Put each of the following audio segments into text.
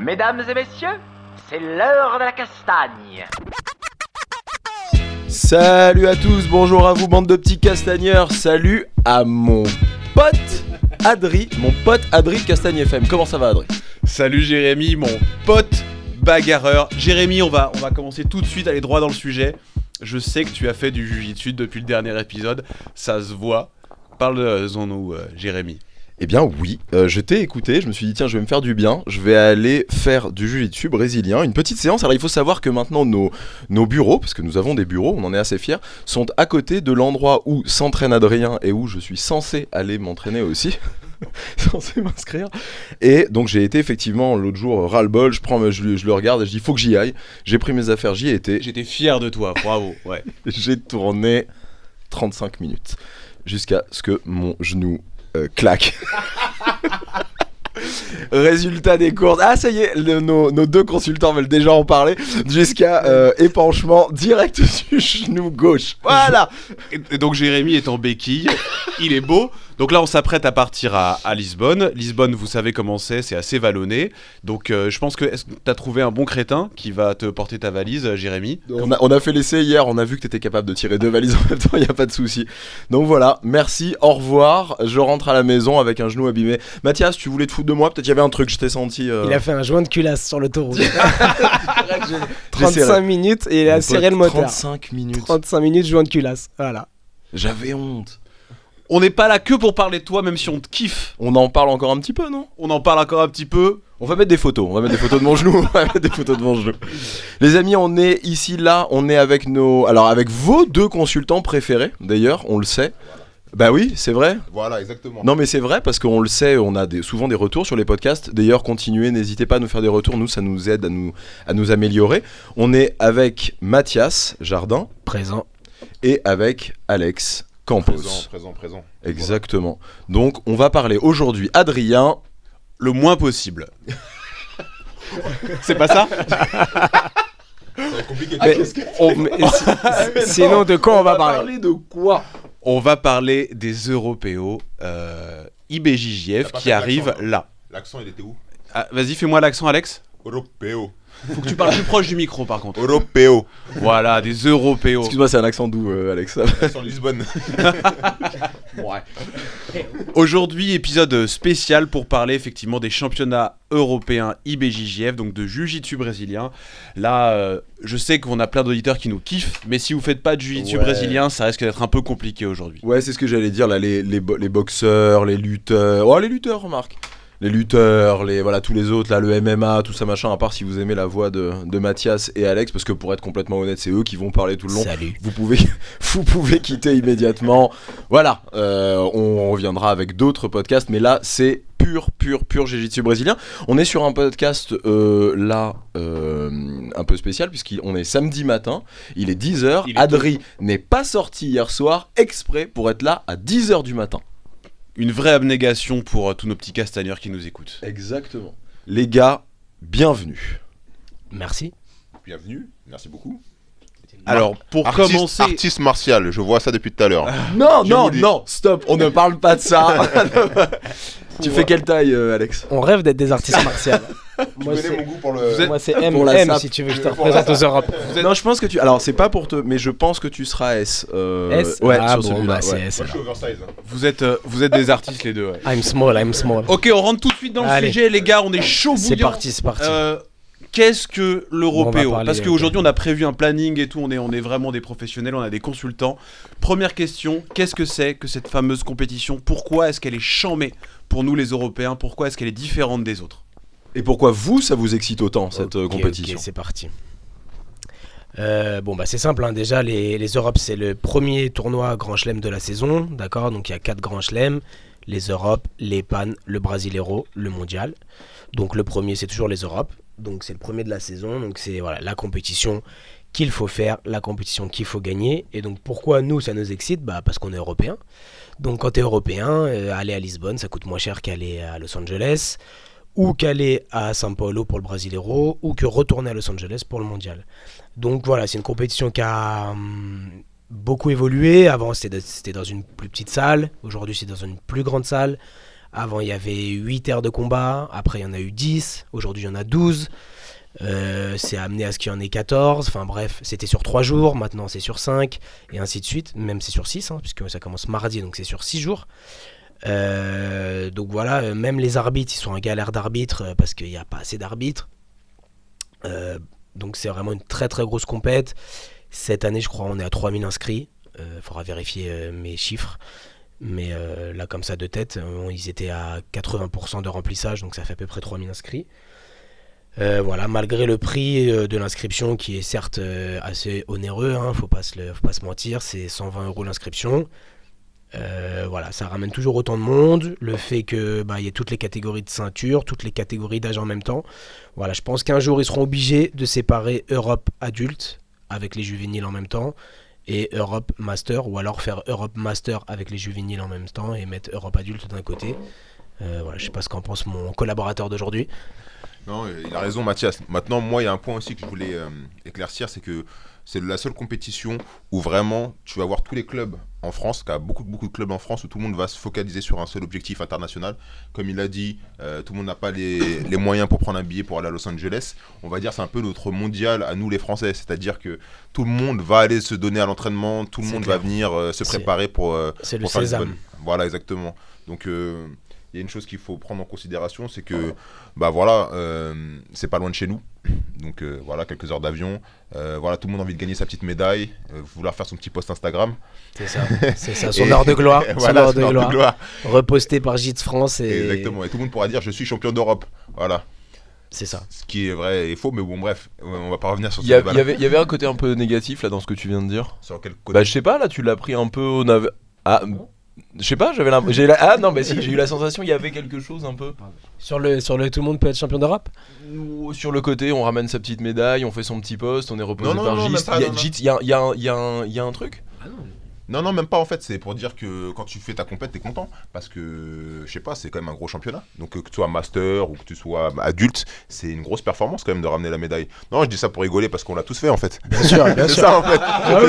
Mesdames et messieurs, c'est l'heure de la castagne. Salut à tous, bonjour à vous bande de petits castagneurs. Salut à mon pote Adri, de Castagne FM. Comment ça va Adri ? Salut Jérémy, mon pote bagarreur. Jérémy, on va commencer tout de suite, aller droit dans le sujet. Je sais que tu as fait du jiu-jitsu depuis le dernier épisode, ça se voit. Parle-en-nous Jérémy. Eh bien oui, je t'ai écouté, je me suis dit tiens je vais me faire du bien, je vais aller faire du jiu-jitsu brésilien, une petite séance. Alors il faut savoir que maintenant nos bureaux, parce que nous avons des bureaux, on en est assez fiers, sont à côté de l'endroit où s'entraîne Adrien et où je suis censé aller m'entraîner aussi, censé m'inscrire. Et donc j'ai été effectivement l'autre jour ras-le-bol, je le regarde et je dis faut que j'y aille, j'ai pris mes affaires, j'y étais. J'étais fier de toi, bravo, ouais. J'ai tourné 35 minutes jusqu'à ce que mon genou claque. Résultat des courses. Ah ça y est, nos deux consultants veulent déjà en parler. Jusqu'à épanchement direct du genou gauche. Voilà. Et donc Jérémy est en béquille, il est beau. Donc là on s'apprête à partir à Lisbonne. Lisbonne, vous savez comment c'est assez vallonné. Donc je pense que t'as trouvé un bon crétin qui va te porter ta valise, Jérémy. On a fait l'essai hier, on a vu que t'étais capable de tirer 2 valises en même temps, y a pas de souci. Donc voilà, merci, au revoir. Je rentre à la maison avec un genou abîmé. Mathias, tu voulais te foutre de moi, peut-être y avait un truc, je t'ai senti. Il a fait un joint de culasse sur l'autoroute. 35 minutes et il a serré le moteur. 35 minutes joint de culasse, voilà. J'avais honte. On n'est pas là que pour parler de toi, même si on te kiffe. On en parle encore un petit peu, non ? On en parle encore un petit peu. On va mettre des photos, de mon genou. Les amis, on est ici, là, on est avec avec vos deux consultants préférés, d'ailleurs, on le sait. Bah oui, c'est vrai. Voilà, exactement. Non mais c'est vrai parce qu'on le sait, on a souvent des retours sur les podcasts. D'ailleurs, continuez, n'hésitez pas à nous faire des retours, nous ça nous aide à nous améliorer. On est avec Mathias Jardin. Présent. Et avec Alex Campos. Présent. Exactement. Donc on va parler aujourd'hui, Adrien. Le moins possible. C'est pas ça ? Ça va être compliqué. Sinon, de quoi on va parler ? De quoi ? On va parler des Européos IBJJF qui arrivent là. L'accent, il était où ? Ah, vas-y, fais-moi l'accent, Alex. Européo. Faut que tu parles plus proche du micro, par contre. Européo. Voilà, des Européos. Excuse-moi, c'est un accent doux, Alex. L'accent Lisbonne. Ouais. Aujourd'hui, épisode spécial pour parler effectivement des championnats européens IBJJF, donc de jiu-jitsu brésilien. Là, je sais qu'on a plein d'auditeurs qui nous kiffent, mais si vous faites pas de jiu-jitsu brésilien, ça risque d'être un peu compliqué aujourd'hui. Ouais, c'est ce que j'allais dire, là, les boxeurs, les lutteurs. Oh, les lutteurs, remarque. Les lutteurs, tous les autres, là, le MMA, tout ça machin, à part si vous aimez la voix de Mathias et Alex, parce que pour être complètement honnête, c'est eux qui vont parler tout le long. Salut. Vous pouvez quitter immédiatement. Voilà, on reviendra avec d'autres podcasts, mais là, c'est pur jiu-jitsu brésilien. On est sur un podcast un peu spécial, puisqu'on est samedi matin, il est 10h, Adri n'est pas sorti hier soir, exprès pour être là à 10h du matin. Une vraie abnégation pour tous nos petits castagneurs qui nous écoutent. Exactement. Les gars, bienvenue. Merci. Bienvenue, merci beaucoup. Alors, pour commencer... Artiste martial, je vois ça depuis tout à l'heure. Non, stop, on ne parle pas de ça. Tu fais quelle taille, Alex ? On rêve d'être des artistes martiaux. Moi, mon goût pour le... Moi, c'est M, pour la M sape. si tu veux que je te représente aux Europes. Non, je pense que tu... Alors, c'est pas pour te... Mais je pense que tu seras S. S ? Ouais, ah sur bon, celui-là. bah c'est Ouais. S. Moi, je suis oversize. Vous êtes des artistes les deux, ouais. I'm small. Ok, on rentre tout de suite dans le sujet, les gars, on est chaud bouillant. C'est parti. Qu'est-ce que l'Européo ? Bon, Parce qu'aujourd'hui, on a prévu un planning et tout, on est vraiment des professionnels, on a des consultants. Première question, qu'est-ce que c'est que cette fameuse compétition ? Pourquoi est-ce qu'elle est chamée pour nous les Européens ? Pourquoi est-ce qu'elle est différente des autres ? Et pourquoi ça vous excite autant, cette compétition ? Ok, c'est parti. C'est simple, hein. Déjà les Europes c'est le premier tournoi Grand Chelem de la saison, d'accord, donc il y a 4 Grands Chelems, les Europes, les Pan, le Brasileiro, le Mondial. Donc le premier c'est toujours les Europes, donc c'est le premier de la saison, donc c'est la compétition qu'il faut faire, la compétition qu'il faut gagner. Et donc pourquoi nous ça nous excite ? Parce qu'on est européens. Donc quand tu es européen, aller à Lisbonne ça coûte moins cher qu'aller à Los Angeles, ou qu'aller à São Paulo pour le Brasileiro, ou que retourner à Los Angeles pour le Mondial. Donc voilà, c'est une compétition qui a beaucoup évolué. Avant c'était dans une plus petite salle, aujourd'hui c'est dans une plus grande salle, Avant, il y avait 8 aires de combat. Après, il y en a eu 10. Aujourd'hui, il y en a 12. C'est amené à ce qu'il y en ait 14. Enfin bref, c'était sur 3 jours. Maintenant, c'est sur 5. Et ainsi de suite. Même c'est sur 6, puisque ça commence mardi. Donc, c'est sur 6 jours. Donc voilà, même les arbitres, ils sont en galère d'arbitre parce qu'il n'y a pas assez d'arbitres. Donc c'est vraiment une très très grosse compète. Cette année, je crois, on est à 3000 inscrits. Faudra vérifier mes chiffres. Mais là, comme ça, de tête, ils étaient à 80% de remplissage, donc ça fait à peu près 3000 inscrits. Voilà, malgré le prix de l'inscription qui est certes assez onéreux, faut pas se mentir, c'est 120 € l'inscription. Voilà, ça ramène toujours autant de monde. Le fait que y ait toutes les catégories de ceinture, toutes les catégories d'âge en même temps. Voilà, je pense qu'un jour ils seront obligés de séparer Europe adulte avec les juvéniles en même temps et Europe Master, ou alors faire Europe Master avec les juvéniles en même temps et mettre Europe adulte d'un côté. Voilà, je sais pas ce qu'en pense mon collaborateur d'aujourd'hui. Non, il a raison Mathias. Maintenant, moi, il y a un point aussi que je voulais éclaircir, c'est que c'est la seule compétition où vraiment tu vas voir tous les clubs en France, qu'il y a beaucoup de clubs en France où tout le monde va se focaliser sur un seul objectif international. Comme il a dit, tout le monde n'a pas les moyens pour prendre un billet pour aller à Los Angeles. On va dire c'est un peu notre mondial à nous les Français, c'est-à-dire que tout le monde va aller se donner à l'entraînement, tout le monde va venir se préparer pour c'est pour le faire les sésame. bonnes. Voilà, exactement. Donc il y a une chose qu'il faut prendre en considération, c'est que voilà, c'est pas loin de chez nous. Donc voilà, quelques heures d'avion. Voilà, tout le monde a envie de gagner sa petite médaille, vouloir faire son petit post Instagram. C'est ça, son heure de gloire. Voilà, son heure de gloire. Reposté par Gitz France. Exactement, et tout le monde pourra dire je suis champion d'Europe. Voilà. C'est ça. Ce qui est vrai et faux, mais bon, bref, on va pas revenir sur ce Il y débat. avait un côté un peu négatif là dans ce que tu viens de dire. Sur quel côté Bah je sais pas, là tu l'as pris un peu je sais pas, j'ai eu la sensation il y avait quelque chose un peu. Sur le tout le monde peut être champion d'Europe. Ou sur le côté, on ramène sa petite médaille, on fait son petit poste, on est reposé Non, par non, Gist. même pas, non, non. Gist, il y a un truc. Non, même pas en fait, c'est pour dire que quand tu fais ta compète, t'es content. Parce que, je sais pas, c'est quand même un gros championnat. Donc que tu sois master ou que tu sois adulte, c'est une grosse performance quand même de ramener la médaille. Non, je dis ça pour rigoler parce qu'on l'a tous fait en fait. Bien sûr, bien C'est sûr. ça en fait.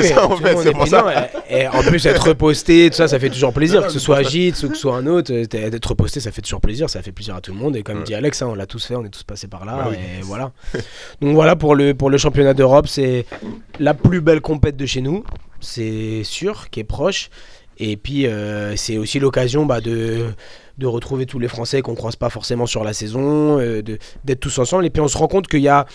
C'est ça en fait, c'est pour ça. Et en plus, être reposté, tout ça, ça fait toujours plaisir. Que ce soit Gitz ou que ce soit un autre, être reposté, ça fait toujours plaisir. Ça fait plaisir à tout le monde. Et comme dit Alex, on l'a tous fait, on est tous passés par là. Bah oui. Et voilà. Donc voilà, pour le championnat d'Europe, c'est la plus belle compète de chez nous. C'est sûr, qui est proche. Et puis c'est aussi l'occasion de retrouver tous les Français qu'on croise pas forcément sur la saison, d'être tous ensemble. Et puis on se rend compte qu'il y a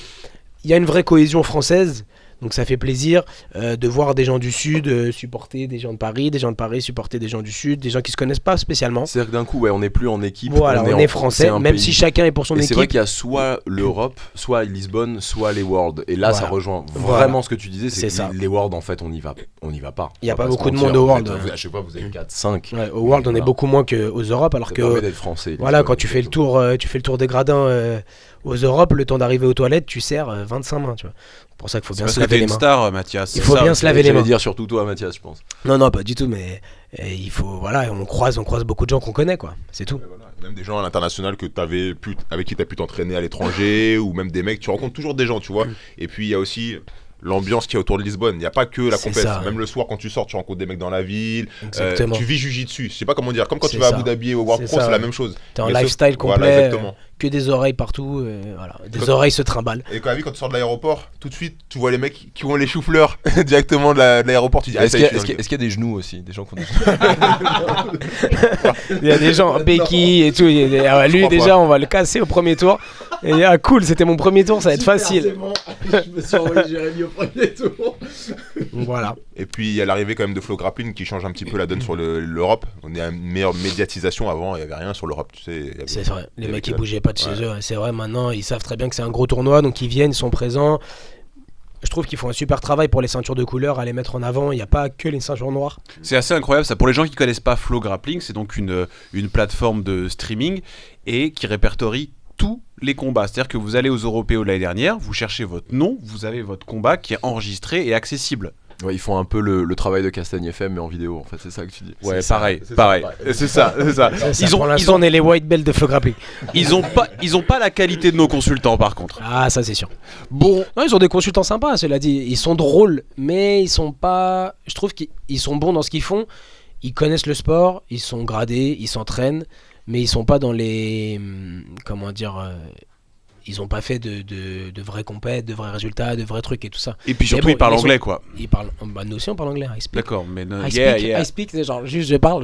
une vraie cohésion française. Donc ça fait plaisir de voir des gens du Sud supporter des gens de Paris supporter des gens du Sud, des gens qui se connaissent pas spécialement. C'est-à-dire que d'un coup, on n'est plus en équipe. Voilà, on est c'est français, un même pays. si chacun est pour son Et équipe. c'est vrai qu'il y a soit l'Europe, soit Lisbonne, soit les Worlds. Et là, Voilà. ça rejoint Voilà. vraiment ce que tu disais, c'est C'est que ça. les Worlds, en fait, on n'y va pas. Il y a On pas va se beaucoup de mentir, monde au en fait. World. À chaque fois, vous avez 4, 5. Ouais, au World, on est beaucoup moins qu'aux Europes, alors Ça permet que d'être français. voilà, Lisbonne, quand tu fais le tour des gradins aux Europes, le temps d'arriver aux toilettes, tu sers 25 mains, tu vois. C'est pour ça qu'il faut C'est bien parce se que laver t'es les une mains. star, Mathias. Il faut bien se laver les mains. dire surtout toi, Mathias, je pense. Non, pas du tout, mais il faut, voilà, on croise beaucoup de gens qu'on connaît, quoi. C'est tout. Et voilà. Même des gens à l'international avec qui tu as pu t'entraîner à l'étranger, ou même des mecs, tu rencontres toujours des gens, tu vois. Et puis il y a aussi l'ambiance qu'il y a autour de Lisbonne. Il n'y a pas que la C'est compète. ça. Même le soir, quand tu sors, tu rencontres des mecs dans la ville. Exactement. Tu vis Jiu-Jitsu. Je sais pas comment dire. Comme quand C'est tu vas à ça. Abu Dhabi au World C'est Pro, ça, c'est la ouais. même chose. T'es en Mais lifestyle voilà, complet, exactement. que des oreilles partout, voilà. Des Quand- oreilles se trimballent. Et quand tu sors de l'aéroport, tout de suite, tu vois les mecs qui ont les choux-fleurs directement de l'aéroport. Tu dis, Est-ce ça y est, qu'il y, je suis dans le est-ce qu'il y a des genoux aussi, des gens qui ont des Il y a des gens en béquilles et tout. Lui, crois déjà, on va le casser au premier tour. Et cool, c'était mon premier tour, ça va être facile. Bon. Je me suis envoyé Jérémy au premier tour. Donc voilà. Et puis il y a l'arrivée quand même de Flow Grappling qui change un petit peu la donne sur l'Europe. On est à une meilleure médiatisation. Avant, il n'y avait rien sur l'Europe, tu sais. il y avait- C'est vrai, il y les avait mecs que ils dalle. bougeaient pas de chez Ouais. eux. C'est vrai, maintenant ils savent très bien que c'est un gros tournoi, donc ils viennent, ils sont présents. Je trouve qu'ils font un super travail pour les ceintures de couleur à les mettre en avant. Il n'y a pas que les ceintures noires. C'est assez incroyable ça. Pour les gens qui connaissent pas Flow Grappling, c'est donc une plateforme de streaming et qui répertorie tous les combats. C'est-à-dire que vous allez aux Européos l'année dernière, vous cherchez votre nom, vous avez votre combat qui est enregistré et accessible. Ouais, ils font un peu le travail de Castagne FM mais en vidéo en fait, c'est ça que tu dis. Ouais, ça, pareil, c'est pareil. ça, C'est ça, c'est ça. Pour l'instant, on est les white belts de Flow Grappling. Ils ont pas la qualité de nos consultants par contre. Ah, ça c'est sûr. Bon, Non, ils ont des consultants sympas, cela dit. Ils sont drôles, mais ils sont pas. Je trouve qu'ils sont bons dans ce qu'ils font. Ils connaissent le sport, ils sont gradés, ils s'entraînent. mais ils sont pas dans les, comment dire, ils ont pas fait de vraies compètes, de vrais résultats, de vrais trucs et tout ça. Et puis surtout, bon, ils parlent ils sont- anglais, quoi. Ils parlent, bah nous aussi on parle anglais, I speak. D'accord, mais I speak, c'est genre juste je parle.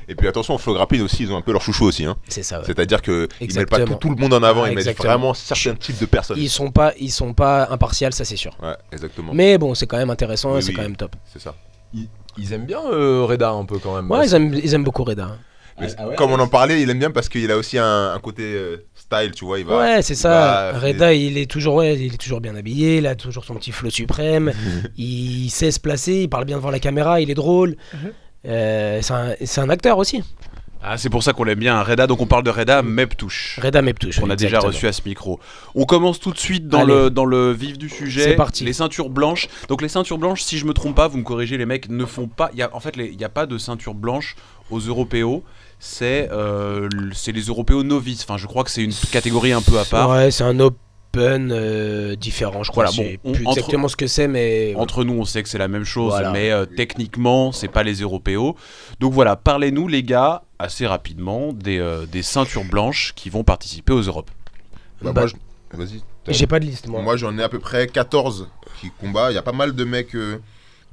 Et puis attention, au Flow Rapide aussi, ils ont un peu leur chouchou aussi. Hein. C'est ça. Ouais. C'est-à-dire qu'ils mettent pas Exactement. tout le monde en avant, Ah, ils mettent exactement. vraiment certains types de personnes. Ils sont pas impartials, ça c'est sûr. Ouais, exactement. Mais bon, c'est quand même intéressant, Oui, et c'est oui. quand même top. C'est ça. Ils aiment bien Reda un peu quand même. Ouais, ils aiment beaucoup Reda. Mais Ah ouais, comme ouais. on en parlait, il aime bien parce qu'il a aussi un côté style, tu vois. Il va, Ouais, c'est il ça. va- Reda, il est toujours bien habillé, il a toujours son petit flow suprême, il sait se placer, il parle bien devant la caméra, il est drôle. C'est un acteur aussi. Ah, c'est pour ça qu'on l'aime bien, Reda. Donc on parle de Reda Meptouche. Reda Meptouche. On a déjà exactement. reçu à ce micro. On commence tout de suite dans Allez. dans le vif du sujet. C'est parti. Les ceintures blanches. Donc les ceintures blanches, si je me trompe pas, vous me corrigez, les mecs ne font pas. Il y a pas de ceinture blanche aux Européos. C'est les Européos novices. Enfin, je crois que c'est une catégorie un peu à part. Ouais, c'est un open différent, je crois. Voilà, Je bon, sais on- plus entre- exactement ce que c'est, mais Entre nous, on sait que c'est la même chose, Voilà. mais techniquement, c'est pas les Européos. Donc voilà, parlez-nous, les gars, assez rapidement, des ceintures blanches qui vont participer aux Europes. Bah, Bah, moi, vas-y. j'ai pas de liste moi. Moi, j'en ai à peu près 14 qui combattent. Il y a pas mal de mecs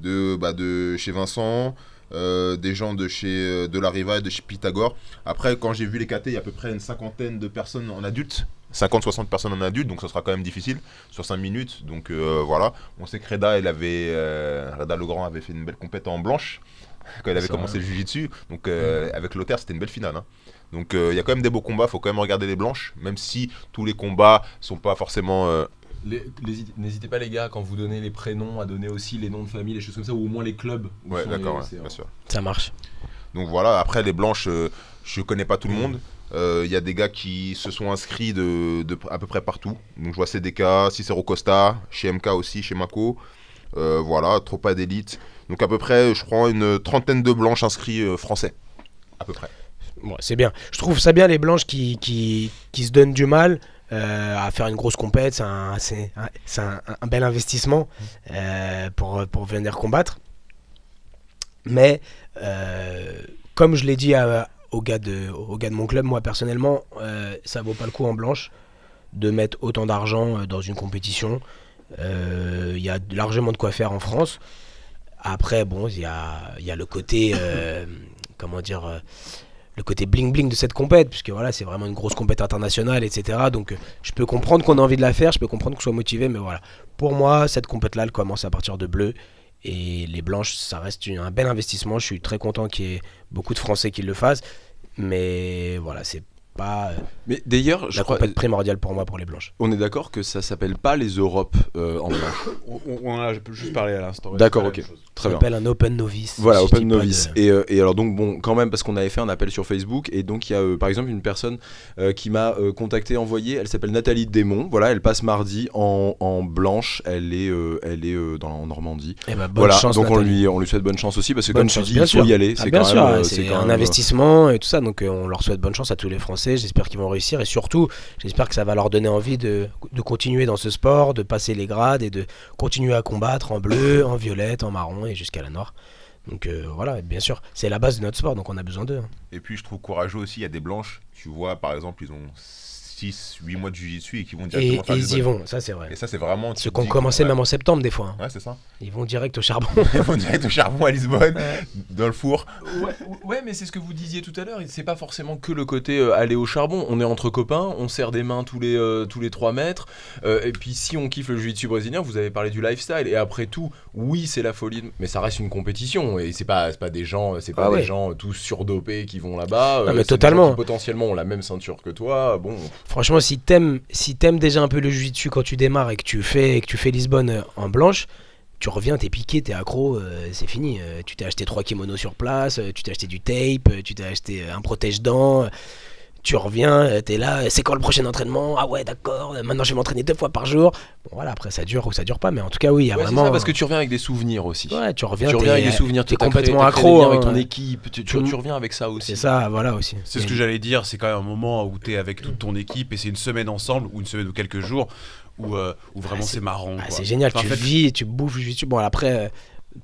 de chez Vincent, des gens de chez De La Riva et de chez Pythagore. Après, quand j'ai vu les KT, il y a à peu près une cinquantaine de personnes en adultes. 50-60 personnes en adulte, donc ça sera quand même difficile sur 5 minutes. Donc voilà, on sait que Reda Legrand avait fait une belle compète en blanche quand il avait commencé le jiu-jitsu. Donc avec Lothaire, c'était une belle finale. Hein. Donc il y a quand même des beaux combats, faut quand même regarder les blanches, même si tous les combats sont pas forcément. N'hésitez pas les gars, quand vous donnez les prénoms, à donner aussi les noms de famille, les choses comme ça, ou au moins les clubs. où Ouais, sont d'accord, les- ouais, c'est- bien sûr. Ça marche. Donc voilà, après les blanches, je connais pas tout le monde. Il y a des gars qui se sont inscrits de à peu près partout. Donc je vois CDK, Cicero Costa, chez MK aussi, chez Mako. Voilà, Tropa d'élite. Donc à peu près, je crois, une trentaine de blanches inscrits français. À peu près. Ouais, c'est bien. Je trouve ça bien les blanches qui se donnent du mal à faire une grosse compète. C'est un bel investissement pour venir combattre. Mais comme je l'ai dit aux gars de mon club, moi personnellement, ça vaut pas le coup en blanche de mettre autant d'argent dans une compétition. Il y a largement de quoi faire en France. Après, bon, il y a le côté, comment dire, le côté bling bling de cette compète, puisque voilà, c'est vraiment une grosse compète internationale, etc. Donc, je peux comprendre qu'on a envie de la faire, je peux comprendre qu'on soit motivé, mais voilà. Pour moi, cette compète-là, elle commence à partir de bleu. Et les blanches, ça reste un bel investissement. Je suis très content qu'il y ait beaucoup de Français qui le fassent. Mais voilà, c'est pas Mais d'ailleurs, je la crois, compète primordiale pour moi pour les blanches. on est d'accord que ça s'appelle pas les Europes en blanche. On en a juste parlé à l'instant. D'accord, c'est pas la ok. même chose. Très Ça bien. s'appelle un open novice. Voilà, si je Open dis pas Novice. de- Et alors donc bon, quand même, parce qu'on avait fait un appel sur Facebook, et donc il y a par exemple une personne qui m'a contacté, envoyé, elle s'appelle Nathalie Desmond, voilà, elle passe mardi en blanche, elle est en Normandie. Eh ben, bonne Voilà, chance, donc Nathalie. on lui souhaite bonne chance aussi, parce que Bonne comme tu chance, dis, bien il faut sûr. y aller, Ah, c'est bien quand sûr, même... c'est quand un même, investissement et tout ça, donc on leur souhaite bonne chance à tous les Français. J'espère qu'ils vont réussir et surtout, j'espère que ça va leur donner envie de continuer dans ce sport, de passer les grades et de continuer à combattre en bleu, en violette, en marron et jusqu'à la noire. Donc voilà, bien sûr, c'est la base de notre sport, donc on a besoin d'eux. Hein. Et puis je trouve courageux aussi, il y a des blanches, tu vois, par exemple, ils ont 6-8 mois de jiu-jitsu et qui vont Et directement faire ils des y bonnes. vont, ça c'est vrai. Et ça, c'est vraiment. Ceux qui ont commencé même en septembre des fois. Hein. Ouais, c'est ça. Ils vont direct au charbon. Ils vont direct au charbon à Lisbonne, dans le four. Ouais, mais c'est ce que vous disiez tout à l'heure, c'est pas forcément que le côté aller au charbon, on est entre copains, on serre des mains tous les 3 mètres, et puis si on kiffe le jiu-jitsu brésilien, vous avez parlé du lifestyle, et après tout, oui c'est la folie, mais ça reste une compétition, et c'est pas des gens, Ah ouais. des gens tous surdopés qui vont là-bas, Non, mais c'est des totalement. gens qui potentiellement ont la même ceinture que toi, bon... Franchement, si t'aimes déjà un peu le jiu-jitsu quand tu démarres et que tu fais Lisbonne en blanche, tu reviens, t'es piqué, t'es accro, c'est fini. Tu t'es acheté 3 kimonos sur place, tu t'es acheté du tape, tu t'es acheté un protège-dents. Tu reviens, t'es là, c'est quand le prochain entraînement? Ah ouais, d'accord, maintenant je vais m'entraîner 2 fois par jour. Bon voilà, après ça dure ou ça dure pas, mais en tout cas oui, il y a Ouais, vraiment... c'est ça, parce que tu reviens avec des souvenirs aussi. Ouais, tu reviens, Tu reviens avec des souvenirs, t'es t'as complètement créé des accro. liens avec hein. ton équipe, tu reviens avec ça aussi. C'est ça, voilà aussi. C'est ce que j'allais dire, c'est quand même un moment où t'es avec toute ton équipe et c'est une semaine ensemble, ou une semaine ou quelques jours, où vraiment c'est- c'est marrant. Ah, quoi. c'est génial, Enfin, tu en fait, vis, tu bouffes le jiu-jitsu. Bon après,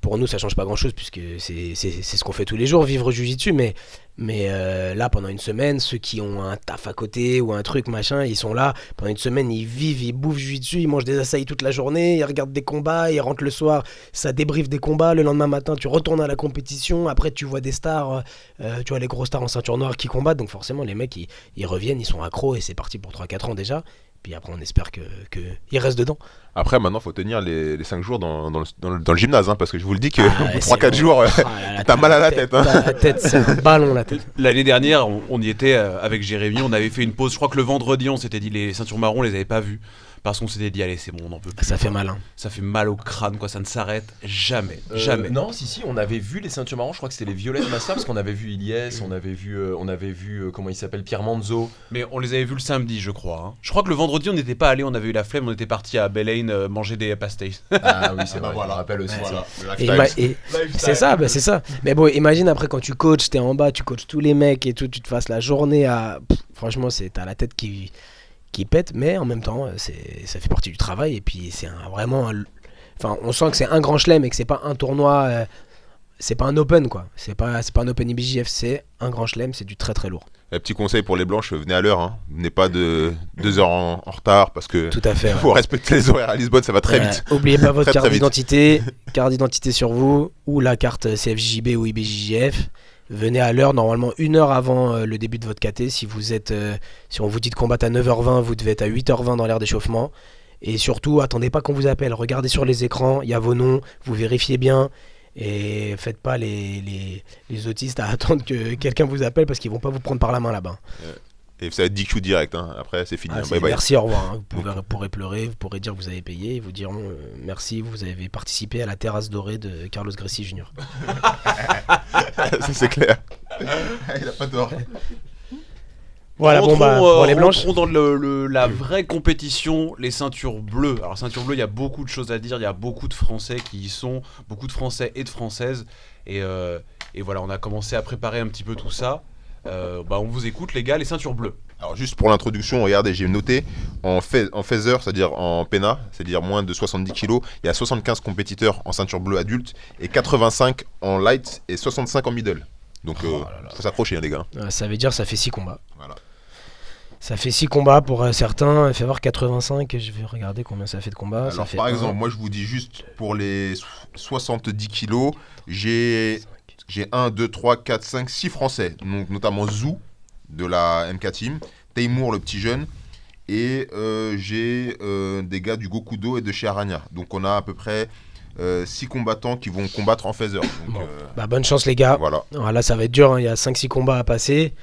Pour nous, ça change pas grand-chose puisque c'est ce qu'on fait tous les jours, vivre Jiu-Jitsu. Mais là, pendant une semaine, ceux qui ont un taf à côté ou un truc, machin, ils sont là. Pendant une semaine, ils vivent, ils bouffent Jiu-Jitsu, ils mangent des açaïs toute la journée, ils regardent des combats, ils rentrent le soir, ça débriefe des combats. Le lendemain matin, tu retournes à la compétition. Après, tu vois des stars, tu vois les gros stars en ceinture noire qui combattent. Donc forcément, les mecs, ils reviennent, ils sont accros et c'est parti pour 3-4 ans déjà. Puis après, on espère qu'ils restent dedans. Après, maintenant, faut tenir les 5 jours dans le gymnase, hein, parce que je vous le dis que Ah, au bout de c'est 3-4 bon. jours, Ah, t'as mal à la tête. Hein. La tête, c'est un ballon, la tête. L'année dernière, on y était avec Jérémy, on avait fait une pause. Je crois que le vendredi, on s'était dit les ceintures marron, on les avait pas vues. Parce qu'on s'était dit, allez, c'est bon, on en peut plus. Ça fait mal, hein. Ça fait mal au crâne, quoi, ça ne s'arrête jamais. Jamais. Non, si, on avait vu les ceintures marron, je crois que c'était les violettes Massa, parce qu'on avait vu Ilyes, on avait vu comment il s'appelle, Pierre Manzo. Mais on les avait vus le samedi, je crois. Hein. Je crois que le vendredi, on n'était pas allé, on avait eu la flemme, on était parti à Belaine manger des pastéis. Ah oui, c'est bah vrai, voilà. je me rappelle aussi. Voilà, le Et lifestyle. c'est ça, c'est ça. Mais bon, imagine après quand tu coaches, t'es en bas, tu coaches tous les mecs et tout, tu te fasses la journée à. Franchement, t'as la tête qui pète, mais en même temps, ça fait partie du travail. Et puis, vraiment. Enfin, on sent que c'est un grand chelem et que c'est pas un tournoi. C'est pas un open, quoi. C'est pas un open IBJJF, c'est un grand chelem, c'est du très très lourd. Un petit conseil pour les blanches, venez à l'heure. Hein. Venez pas de 2 heures en retard, parce que Tout à fait. faut respecter les horaires à Lisbonne, ça va très vite. Oubliez pas votre Très, carte très vite. carte d'identité sur vous, ou la carte CFJB ou IBJJF. Venez à l'heure, normalement 1 heure avant le début de votre KT. Si on vous dit de combattre à 9h20, vous devez être à 8h20 dans l'aire d'échauffement. Et surtout, attendez pas qu'on vous appelle. Regardez sur les écrans, il y a vos noms, vous vérifiez bien. Et faites pas les autistes à attendre que quelqu'un vous appelle parce qu'ils vont pas vous prendre par la main là-bas. Et ça va être DQ direct, hein. Après c'est fini. Ah, hein. c'est Bye bye. merci, au revoir. Hein. Vous pourrez pleurer, vous pourrez dire que vous avez payé. Ils vous diront merci, vous avez participé à la terrasse dorée de Carlos Gracie Jr. Ça c'est clair. Il a pas tort. Voilà, bon bah, pour les blanches. Rentrons dans la vraie compétition, les ceintures bleues. Alors, ceintures bleues, il y a beaucoup de choses à dire, il y a beaucoup de Français qui y sont, beaucoup de Français et de Françaises. Et voilà, on a commencé à préparer un petit peu tout ça. On vous écoute, les gars, les ceintures bleues. Alors juste pour l'introduction, regardez, j'ai noté en feather, c'est-à-dire en PENA, c'est-à-dire moins de 70 kg, il y a 75 compétiteurs en ceinture bleue adulte et 85 en light et 65 en middle. Donc faut s'accrocher, hein, les gars. Ça veut dire ça fait 6 combats. Voilà. Ça fait 6 combats pour certains. Fais voir 85, je vais regarder combien ça fait de combats. Ça Alors fait par un. exemple, moi je vous dis juste pour les 70 kg, j'ai 1, 2, 3, 4, 5, 6 Français, donc notamment Zou de la MK Team, Taimour le petit jeune, et j'ai des gars du Gokudo et de chez Aranya. Donc on a à peu près 6 combattants qui vont combattre en feather. Donc, Bon. Bah, bonne chance les gars. voilà. Alors là ça va être dur, hein. Il y a 5-6 combats à passer.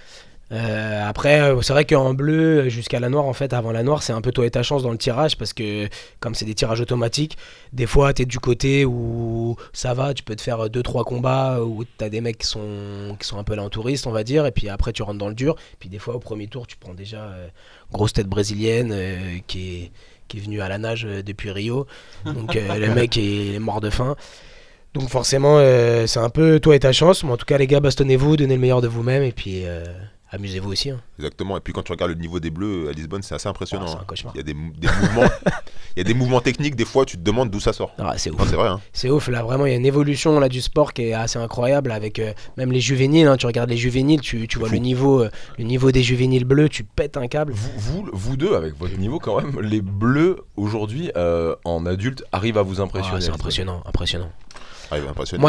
Après c'est vrai qu'en bleu jusqu'à la noire, en fait avant la noire c'est un peu toi et ta chance dans le tirage, parce que comme c'est des tirages automatiques, des fois t'es du côté où ça va, tu peux te faire 2-3 combats où t'as des mecs qui sont un peu là en touriste, on va dire, et puis après tu rentres dans le dur, puis des fois au premier tour tu prends déjà grosse tête brésilienne qui est venue à la nage depuis Rio, donc le mec est mort de faim. Donc forcément c'est un peu toi et ta chance, mais en tout cas les gars, bastonnez-vous, donnez le meilleur de vous-même et puis amusez-vous aussi, hein. Exactement. Et puis quand tu regardes le niveau des bleus à Lisbonne, c'est assez impressionnant. Ah, c'est un hein. cauchemar. Il y a des mouvements, il y a des mouvements techniques. Des fois, tu te demandes d'où ça sort. Ah, c'est ouf. Non, c'est vrai. Hein. C'est ouf, là vraiment il y a une évolution là, du sport qui est assez incroyable avec même les juvéniles, hein. Tu regardes les juvéniles, tu vois fou. le niveau des juvéniles bleus, tu pètes un câble. Vous deux, avec votre niveau quand même, les bleus aujourd'hui en adulte arrivent à vous impressionner. Ah, c'est impressionnant. Ah, il est impressionnant.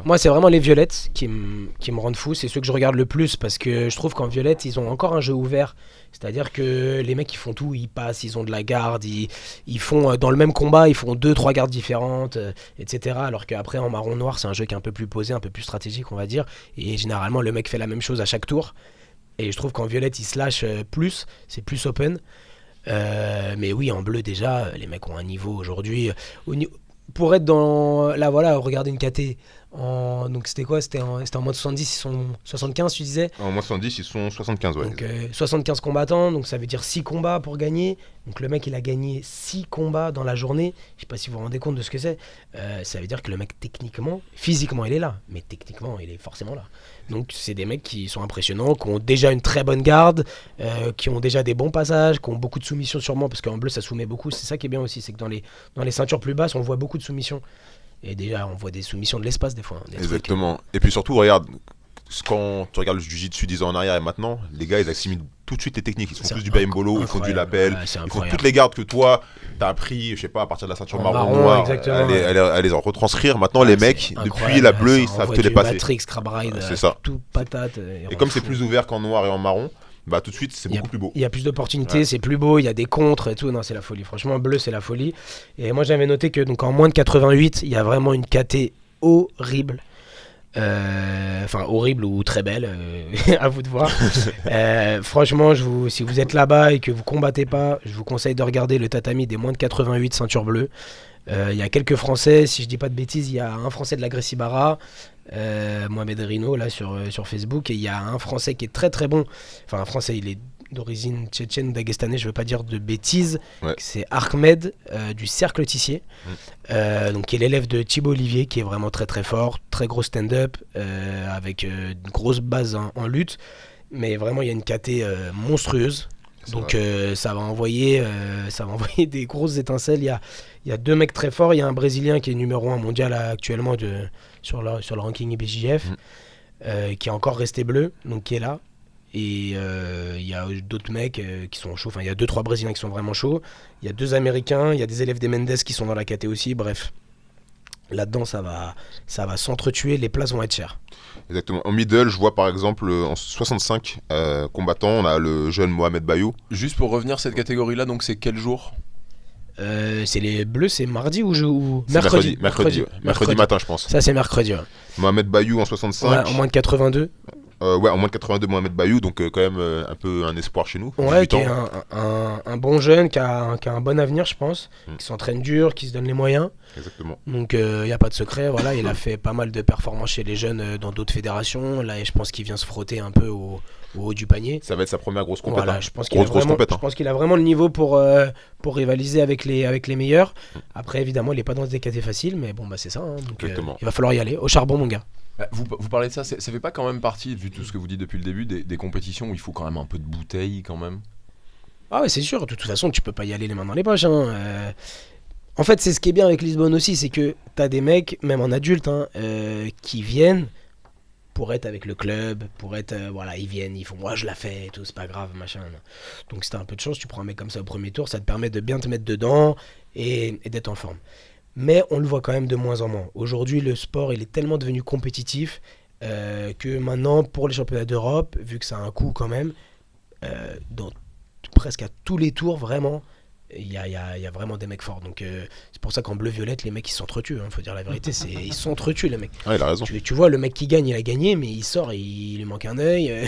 Moi c'est vraiment les violettes qui me rendent fou, c'est ceux que je regarde le plus parce que je trouve qu'en violette ils ont encore un jeu ouvert, c'est-à-dire que les mecs ils font tout, ils passent, ils ont de la garde, ils font dans le même combat, ils font 2-3 gardes différentes, etc. Alors qu'après en marron noir c'est un jeu qui est un peu plus posé, un peu plus stratégique on va dire, et généralement le mec fait la même chose à chaque tour, et je trouve qu'en violette ils se lâchent plus, c'est plus open. Mais oui, en bleu déjà les mecs ont un niveau aujourd'hui pour être dans là voilà, regardez une KT donc c'était quoi, c'était en moins de 70, ils sont 75 tu disais, En moins 70, ils sont 75, ouais. donc 75 combattants, donc ça veut dire 6 combats pour gagner, donc le mec il a gagné 6 combats dans la journée, je sais pas si vous vous rendez compte de ce que c'est, ça veut dire que le mec techniquement, physiquement il est là, mais techniquement il est forcément là, donc c'est des mecs qui sont impressionnants, qui ont déjà une très bonne garde, qui ont déjà des bons passages, qui ont beaucoup de soumissions sûrement, parce qu'en bleu ça soumet beaucoup, c'est ça qui est bien aussi, c'est que dans les ceintures plus basses on voit beaucoup de soumissions. Et déjà, on voit des soumissions de l'espace des fois. Des trucs. Exactement. Et puis surtout, regarde, quand tu regardes le jiu-jitsu 10 ans en arrière et maintenant, les gars, ils assimilent tout de suite les techniques. Ils font C'est plus du berimbolo, ils font du incroyable. lapel, Ouais, c'est ils font incroyable. toutes les gardes que toi, t'as appris, je sais pas, à partir de la ceinture En marron, marron, noire, exactement, à les en retranscrire. Maintenant, les Ouais, mecs, c'est depuis incroyable. la bleue, Ça ils savent envoie te les du passer. Matrix, Crab Ride, C'est ça. tout patate. Et comme c'est plus ouvert qu'en noir et en marron, bah tout de suite, c'est Il y a- beaucoup plus beau. Il y a plus d'opportunités, Ouais. c'est plus beau, il y a des contres et tout. Non, c'est la folie. Franchement, bleu, c'est la folie. Et moi, j'avais noté que donc en moins de 88, il y a vraiment une KT horrible. Enfin, horrible ou très belle, à vous de voir. Franchement, si vous êtes là-bas et que vous combattez pas, je vous conseille de regarder le tatami des moins de 88 ceintures bleues. Il y a quelques Français, si je dis pas de bêtises, il y a un Français de la Grèce Ibarra, Mohamed Rino là sur Facebook, et il y a un Français qui est très très bon. Enfin, un Français, il est d'origine tchétchène ou dagestanais, je veux pas dire de bêtises. Ouais. C'est Ahmed du Cercle Tissier, donc qui est l'élève de Thibaut Olivier, qui est vraiment très très fort, très gros stand-up, avec une grosse base en lutte, mais vraiment il y a une KT monstrueuse. C'est Donc ça va envoyer des grosses étincelles. Il y a deux mecs très forts. Il y a un Brésilien qui est numéro 1 mondial actuellement sur le ranking IBJJF, qui est encore resté bleu, donc qui est là. Et il y a d'autres mecs qui sont chauds. Enfin, il y a 2-3 Brésiliens qui sont vraiment chauds. Il y a 2 Américains. Il y a des élèves des Mendes qui sont dans la KT aussi. Bref, là-dedans, ça va s'entretuer. Les places vont être chères. Exactement. En middle, je vois par exemple en 65 combattants, on a le jeune Mohamed Bayou. Juste pour revenir, cette catégorie-là, donc c'est quel jour? C'est les bleus, c'est mardi ou C'est mercredi. mercredi matin, je pense. Ça, c'est mercredi. Ouais. Mohamed Bayou en 65. Ouais, en moins de 82. Ouais, en moins de 82, Mohamed Bayou, donc quand même un peu un espoir chez nous. Ouais, 18 qui est ans. un bon jeune, qui a un bon avenir, je pense, qui s'entraîne dur, qui se donne les moyens. Exactement. Donc il n'y a pas de secret, voilà, il a fait pas mal de performances chez les jeunes dans d'autres fédérations. Là, je pense qu'il vient se frotter un peu au haut du panier. Ça va être sa première grosse compète. Voilà, hein. je pense qu'il a Grosse vraiment, compète. je pense qu'il a vraiment le niveau pour rivaliser avec les meilleurs. Après, évidemment, il n'est pas dans des catés faciles, mais bon, bah c'est ça. Hein, donc, Exactement. il va falloir y aller, au charbon, mon gars. Vous parlez de ça, ça fait pas quand même partie, vu tout ce que vous dites depuis le début, des compétitions où il faut quand même un peu de bouteille quand même? Ah ouais, c'est sûr, de toute façon, tu peux pas y aller les mains dans les poches. Hein. En fait, c'est ce qui est bien avec Lisbonne aussi, c'est que t'as des mecs, même en adulte, qui viennent pour être avec le club, pour être... voilà, ils viennent, ils font « moi je la fais et tout, c'est pas grave, machin. » Donc si t'as un peu de chance, tu prends un mec comme ça au premier tour, ça te permet de bien te mettre dedans et d'être en forme. Mais on le voit quand même de moins en moins. Aujourd'hui, le sport, il est tellement devenu compétitif que maintenant, pour les championnats d'Europe, vu que ça a un coût quand même, dans presque à tous les tours, vraiment, il y a vraiment des mecs forts. Donc c'est pour ça qu'en bleu-violette, les mecs, ils s'entretuent. Faut dire la vérité, ils s'entretuent, les mecs. Ouais, il a raison. Tu vois, le mec qui gagne, il a gagné, mais il sort, il lui manque un œil,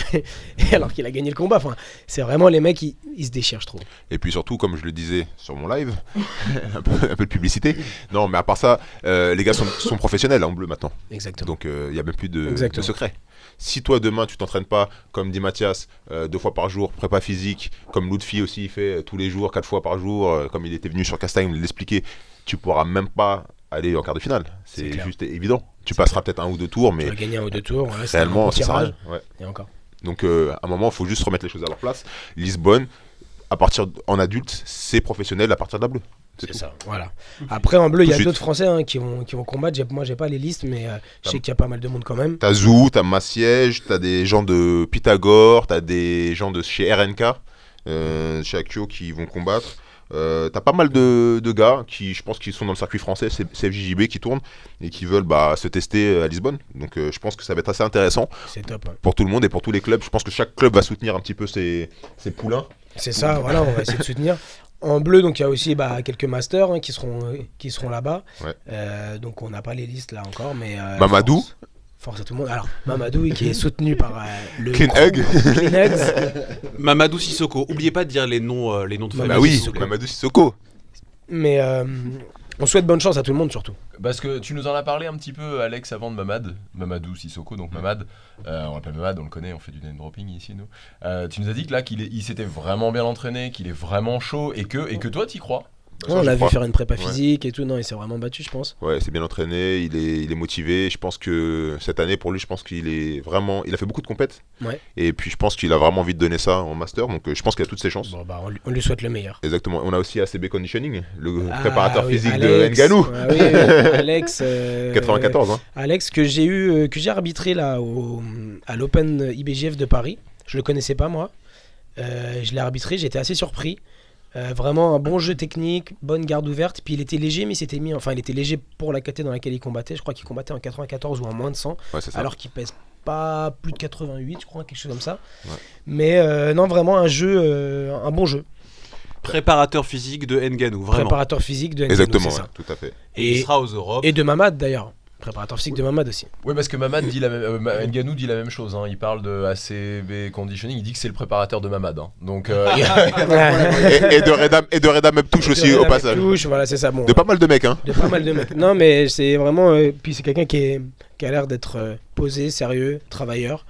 alors qu'il a gagné le combat. Enfin, c'est vraiment les mecs, ils se déchirent, je trouve. Et puis surtout, comme je le disais sur mon live, un peu de publicité. Non, mais à part ça, les gars sont professionnels en bleu maintenant. Exactement. Donc il n'y a même plus de Exactement. secret. Si toi demain tu t'entraînes pas, comme dit Mathias, 2 fois par jour, prépa physique, comme Lutfi aussi il fait tous les jours, 4 fois par jour, comme il était venu sur Castagne l'expliquer, tu pourras même pas aller en quart de finale. C'est C'est clair. juste évident. Tu passeras peut-être 1 ou 2 tours, Tu mais vas gagner un ou deux tours. Ouais, c'est un réellement bon ça sert à tirage. rien. Ouais. Et encore. Donc à un moment, il faut juste remettre les choses à leur place. Lisbonne, en adulte, c'est professionnel à partir de la bleue. C'est tout. ça, voilà. Après, en bleu, il y a Tout de d'autres suite. Français qui vont combattre. Moi, j'ai pas les listes, mais je sais qu'il y a pas mal de monde quand même. T'as Zou, t'as Massiège, t'as des gens de Pythagore, t'as des gens de chez RNK, chez Akio qui vont combattre. T'as pas mal de gars qui, je pense, qui sont dans le circuit français, c'est FJJB qui tourne et qui veulent se tester à Lisbonne. Donc je pense que ça va être assez intéressant C'est top. Hein. pour tout le monde et pour tous les clubs. Je pense que chaque club va soutenir un petit peu ses poulains. C'est ça, voilà, on va essayer de soutenir. En bleu, donc il y a aussi quelques masters qui seront là-bas. Ouais. Donc on n'a pas les listes là encore, mais Mamadou. Force à tout le monde. Alors Mamadou qui est soutenu par le Clean crew Hug. Clean Hugs. Mamadou Sissoko. Oubliez pas de dire les noms de Bah famille. Bah oui, Sissoko. Mamadou Sissoko. Mais on souhaite bonne chance à tout le monde surtout. Parce que tu nous en as parlé un petit peu, Alex, avant de Mamadou Sissoko, donc Mamad. On l'appelle Mamad, on le connaît, on fait du name dropping ici, nous. Tu nous as dit que là, qu'il s'était vraiment bien entraîné, qu'il est vraiment chaud, et que toi, t'y crois. Ça, on je l'a vu crois. faire une prépa Ouais. physique et tout. Non, il s'est vraiment battu, je pense. Ouais, c'est bien entraîné, il est motivé. Je pense que cette année, pour lui, je pense qu'il est vraiment. Il a fait beaucoup de compètes. Ouais. Et puis, je pense qu'il a vraiment envie de donner ça en master. Donc, je pense qu'il a toutes ses chances. Bon, bah, on lui souhaite le meilleur. Exactement. On a aussi ACB Conditioning, le Ah, préparateur oui, physique de Alex. Nganou. Ah oui, Alex. 94, hein. Alex que j'ai arbitré là à l'Open IBJF de Paris. Je le connaissais pas moi. Je l'ai arbitré, j'étais assez surpris. Vraiment un bon jeu technique, bonne garde ouverte. Puis il était léger, mais il était léger pour la KT dans laquelle il combattait. Je crois qu'il combattait en 94 ou en moins de 100, Ouais, c'est ça. alors qu'il pèse pas plus de 88, je crois, quelque chose comme ça. Ouais. Mais non, vraiment un bon jeu. Préparateur physique de Ngannou, vraiment. Préparateur physique de Ngannou, Exactement, c'est ouais, ça. tout à fait. Et il Et, sera aux Europes. et de Mamad d'ailleurs. Préparateur physique de Mamad aussi. Oui, parce que Mamad dit Ngannou dit la même chose. Hein. Il parle de ACB Conditioning. Il dit que c'est le préparateur de Mamad. Hein. Donc, Et de Reda Meptouche aussi au passage. Touche, voilà, c'est ça. Bon, De pas mal de mecs, hein. de pas mal de mecs. Non, mais c'est vraiment. Puis c'est quelqu'un qui a l'air d'être posé, sérieux, travailleur.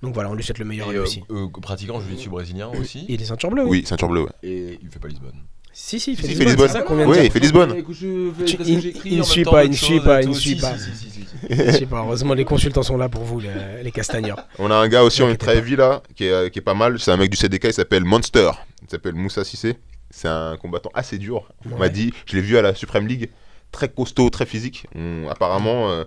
Donc voilà, on lui souhaite le meilleur et, lui aussi. pratiquant jiu-jitsu brésilien aussi. Et il est ceinture bleue, oui. Oui, ceinture bleue, ouais. Et il fait pas Lisbonne. Si, il fait Si, Lisbonne, Lisbonne. c'est ça qu'on vient de Oui, dire. il fait Lisbonne. Il ne suit pas, il ne suit pas, il ne suit pas. Je sais pas, heureusement les consultants sont là pour vous, les castagneurs. On a un gars aussi en T'inquiète ultra heavy là, qui est pas mal. C'est un mec du CDK, il s'appelle Monster. Il s'appelle Moussa Sissé. C'est un combattant assez dur. On m'a Ouais. dit, je l'ai vu à la Supreme League. Très costaud, très physique. Apparemment,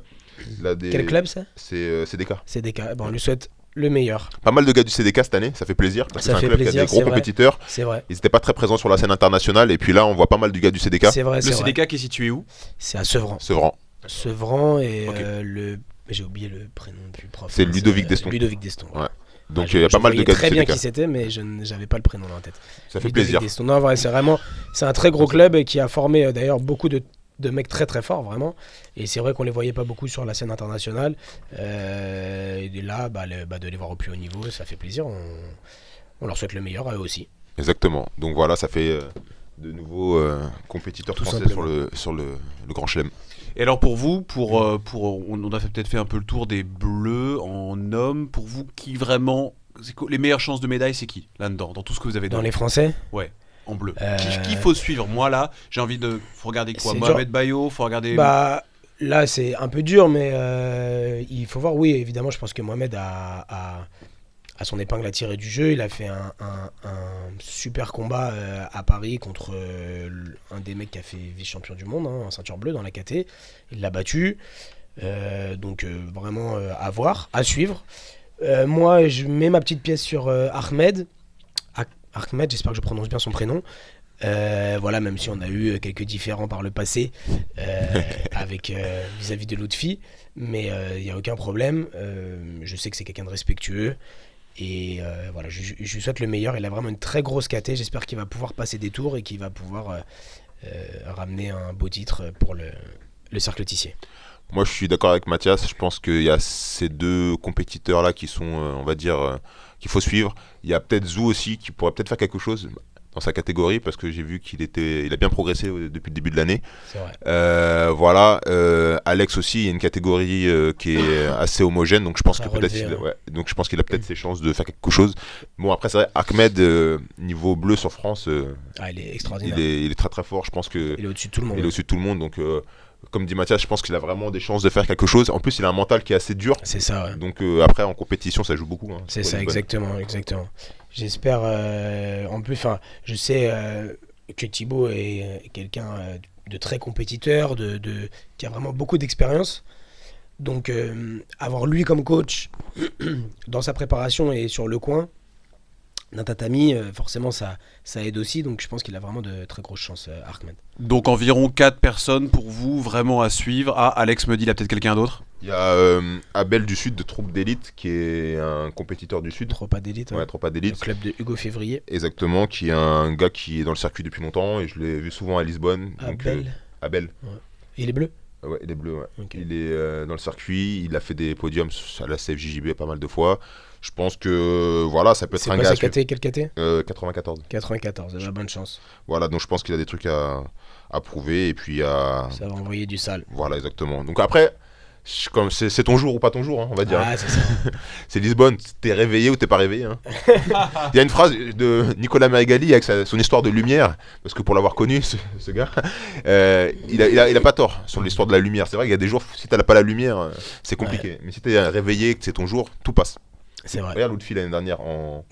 il a des. Quel club ça C'est CDK. C'est des cas. Bon, on lui souhaite le meilleur, Pas mal de gars du CDK cette année, ça fait plaisir. Parce que Ça c'est un fait club qui plaisir, a des c'est gros vrai. compétiteurs. c'est vrai. Ils n'étaient pas très présents sur la scène internationale. Et puis là, on voit pas mal du gars du CDK. C'est vrai, Le c'est vrai. CDK qui est situé où? C'est à Sevran. Sevran. Sevran et Ok. mais j'ai oublié le prénom du prof. C'est Ludovic Deston. Ludovic Deston. Ouais. Donc Ah, il y a pas mal de voyais gars du très bien CDK. qui c'était, mais j'avais pas le prénom dans la tête. Ça fait Ludovic plaisir. Deston. Non, vrai, c'est un très gros club qui a formé d'ailleurs beaucoup de mecs très très forts vraiment. Et c'est vrai qu'on les voyait pas beaucoup sur la scène internationale. Et là, de les voir au plus haut niveau, ça fait plaisir. On leur souhaite le meilleur à eux aussi. Exactement. Donc voilà, ça fait de nouveaux compétiteurs Tout français simplement. sur le Grand Chelem. Et alors pour vous, on a peut-être fait un peu le tour des bleus en hommes. Pour vous, qui vraiment, les meilleures chances de médaille, c'est qui là-dedans, dans tout ce que vous avez Dans donné les Français, en bleu? Euh, Qui faut suivre? Moi là, j'ai envie de. Faut regarder quoi? C'est Mohamed Bayo, faut regarder. là c'est un peu dur, mais il faut voir. Oui, évidemment, je pense que Mohamed a son épingle à tirer du jeu. Il a fait un super combat à Paris contre un des mecs qui a fait vice-champion du monde, en ceinture bleue dans la KT. Il l'a battu. Donc vraiment à voir, à suivre. Moi, je mets ma petite pièce sur Ahmed. Ahmed, j'espère que je prononce bien son prénom. Voilà, même si on a eu quelques différends par le passé avec vis-à-vis de l'autre fille, mais il n'y a aucun problème. Je sais que c'est quelqu'un de respectueux. Et voilà, je lui souhaite le meilleur. Il a vraiment une très grosse KT. J'espère qu'il va pouvoir passer des tours et qu'il va pouvoir ramener un beau titre pour le cercle Tissier. Moi, je suis d'accord avec Mathias. Je pense qu'il y a ces deux compétiteurs-là qui sont, on va dire, qu'il faut suivre. Il y a peut-être Zou aussi qui pourrait peut-être faire quelque chose dans sa catégorie parce que j'ai vu il a bien progressé depuis le début de l'année. C'est vrai. Voilà. Alex aussi, il y a une catégorie qui est assez homogène, donc je pense Très que peut-être, relevé, donc je pense qu'il a peut-être ses chances de faire quelque chose. Bon, après c'est vrai, Ahmed niveau bleu sur France, Il est extraordinaire. il est très très fort. Je pense que Il est au-dessus de tout le monde. il est au-dessus de tout le monde, donc comme dit Mathias, je pense qu'il a vraiment des chances de faire quelque chose. En plus, il a un mental qui est assez dur. C'est ça, ouais. Donc après, en compétition, ça joue beaucoup. Hein. C'est Pour ça, Lisbonne. exactement. J'espère, en plus, je sais que Thibaut est quelqu'un de très compétiteur, qui a vraiment beaucoup d'expérience. Donc, avoir lui comme coach dans sa préparation et sur le coin d'un tatami, forcément, ça aide aussi. Donc, je pense qu'il a vraiment de très grosses chances, Ahmed. Donc environ 4 personnes pour vous vraiment à suivre. Ah, Alex me dit, il y a peut-être quelqu'un d'autre. Il y a Abel du Sud de Troupe d'élite, qui est un compétiteur du Sud. Trop pas d'élite. Ouais, Tropa Le d'élite. club de Hugo Février. Exactement, qui est un gars qui est dans le circuit depuis longtemps et je l'ai vu souvent à Lisbonne. Donc, Abel. Abel. Il est bleu. Ouais, il est bleu. Ouais. Ok. Il est dans le circuit, il a fait des podiums à la CFJJB pas mal de fois. Je pense que voilà, ça peut être C'est un quoi gars. sa KT? Quel KT? 94. 94, bonne chance. Voilà, donc je pense qu'il a des trucs à prouver et puis à. Ça va envoyer du sale. Voilà, exactement. Donc après, Comme c'est ton jour ou pas ton jour, hein, on va dire. Ah, c'est ça. C'est Lisbonne, t'es réveillé ou t'es pas réveillé. Hein. Il y a une phrase de Nicolas Marigali avec son histoire de lumière, parce que pour l'avoir connu, ce gars, il a pas tort sur l'histoire de la lumière. C'est vrai qu'il y a des jours, si t'as pas la lumière, c'est compliqué. Ouais. Mais si t'es réveillé, que c'est ton jour, tout passe. C'est vrai. Regarde Lutfi l'année dernière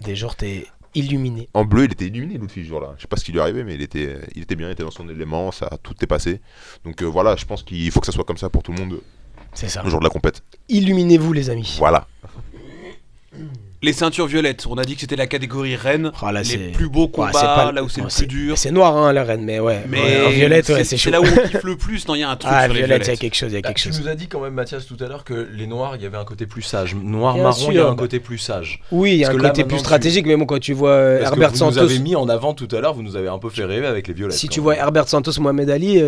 Des jours, t'es illuminé. En bleu, il était illuminé Lutfi ce jour-là. Je sais pas ce qui lui est arrivé, mais il était bien, il était dans son élément, tout est passé. Donc voilà, je pense qu'il faut que ça soit comme ça pour tout le monde. C'est ça. Le jour de la compète. Illuminez-vous, les amis. Voilà. Les ceintures violettes, on a dit que c'était la catégorie reine, là, les plus beaux combats, là où c'est le plus dur. C'est noir, hein, la reine, mais ouais. Mais en violette, c'est chaud. C'est là où on kiffe le plus, non, il y a un truc sur les violette, violettes. il y a quelque chose, Tu nous as dit quand même, Mathias, tout à l'heure que les noirs, il y avait un côté plus sage. Noir, Bien marron, sûr, il y a un côté plus sage. Oui, il y a un côté plus stratégique, mais bon, quand tu vois Herbert vous Santos... nous avez mis en avant tout à l'heure, vous nous avez un peu fait rêver avec les violettes. Si tu vois Herbert Santos, Mohamed Ali...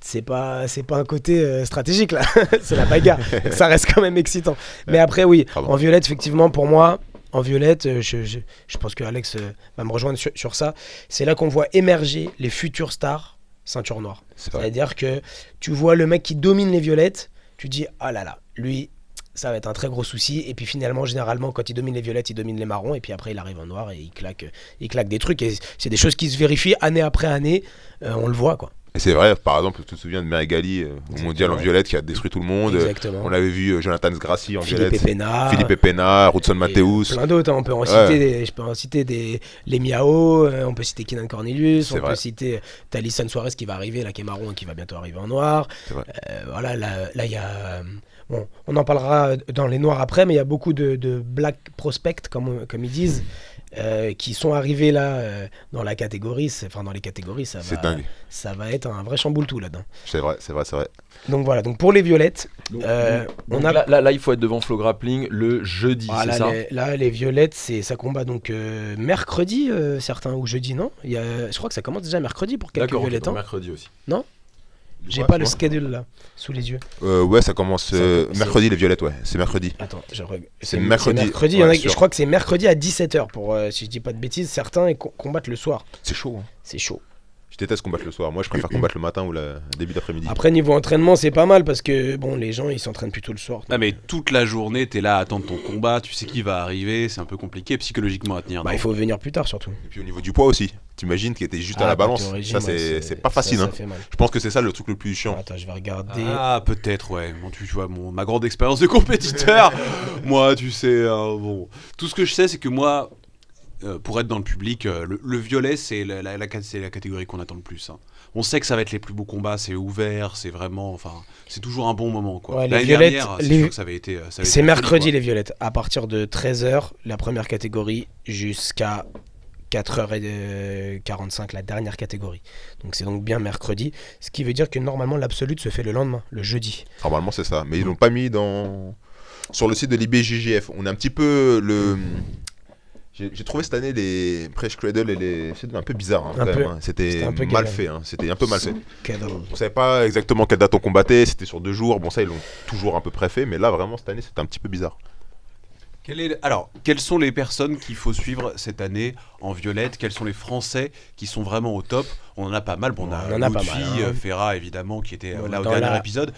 c'est pas un côté stratégique là, c'est la bagarre. Ça reste quand même excitant. Mais après oui, en violette effectivement pour moi, en violette, je pense que Alex va me rejoindre sur ça. C'est là qu'on voit émerger les futures stars ceinture noire. C'est-à-dire que tu vois le mec qui domine les violettes, tu dis ah là là, lui ça va être un très gros souci. Et puis finalement, généralement, quand il domine les violettes, il domine les marrons. Et puis après, il arrive en noir et il claque des trucs. Et c'est des choses qui se vérifient année après année. On le voit quoi. Et c'est vrai, par exemple, tu te souviens de Marigali au mondial en violette qui a détruit tout le monde. Exactement. On avait vu Jonathan Sgrassi en violette. Philippe Pena, Hudson Mateus. Plein d'autres, hein. On peut en citer, je peux en citer les Miao, on peut citer Kenan Cornelius, on peut citer Talisson Suarez qui va arriver, là, qui est marron et qui va bientôt arriver en noir. Voilà, là, il y a... Bon, on en parlera dans les noirs après, mais il y a beaucoup de black prospects, comme ils disent. Qui sont arrivés là dans la catégorie, dans les catégories, ça va être un vrai chamboule-tout là-dedans. C'est vrai. Donc voilà, donc pour les violettes, là il faut être devant Flow Grappling le jeudi, c'est ça là les violettes, ça combat donc mercredi, certains, ou jeudi, non je crois que ça commence déjà mercredi pour quelques violettes. Mercredi aussi. Non ? J'ai pas le schedule là, sous les yeux. Ouais, ça commence mercredi, les violettes, ouais. C'est mercredi. Attends, c'est mercredi. Je crois que c'est mercredi à 17h pour, si je dis pas de bêtises, certains combattent le soir. C'est chaud. Hein. C'est chaud. Je déteste combattre le soir. Moi, je préfère combattre le matin ou le début d'après-midi. Après, niveau entraînement, c'est pas mal parce que bon, les gens ils s'entraînent plutôt le soir. Ah, mais toute la journée, t'es là à attendre ton combat, tu sais qui va arriver, c'est un peu compliqué psychologiquement à tenir. Il faut venir plus tard surtout. Et puis au niveau du poids aussi. T'imagines qu'il était juste à la balance. Ça, c'est pas facile. Ça hein. Je pense que c'est ça le truc le plus chiant. Attends, je vais regarder. Ah, peut-être, ouais. Bon, tu vois, ma grande expérience de compétiteur. Moi, tu sais, bon. Tout ce que je sais, c'est que moi, pour être dans le public, le violet, c'est la catégorie qu'on attend le plus. Hein. On sait que ça va être les plus beaux combats, c'est ouvert, c'est vraiment, enfin, c'est toujours un bon moment, quoi. Ouais, l'année dernière, c'est sûr que ça avait été. C'est mercredi les violettes, à partir de 13h, la première catégorie, jusqu'à 4h45 la dernière catégorie. Donc c'est donc bien mercredi, ce qui veut dire que normalement l'absolute se fait le lendemain, le jeudi. Normalement c'est ça, mais ils l'ont pas mis sur le site de l'IBJJF. On a un petit peu le... J'ai trouvé cette année les Press Cradle et c'était un peu bizarre hein, hein. C'était un peu mal fait, hein. C'était un peu mal fait. On savait pas exactement quelle date on combattait, c'était sur 2 jours. Bon ça ils l'ont toujours un peu préfet, mais là vraiment cette année c'était un petit peu bizarre. Alors, quelles sont les personnes qu'il faut suivre cette année en violette? Quels sont les Français qui sont vraiment au top? On en a pas mal. Bon, on a Lutfi, Ferra évidemment, qui était là au dernier épisode.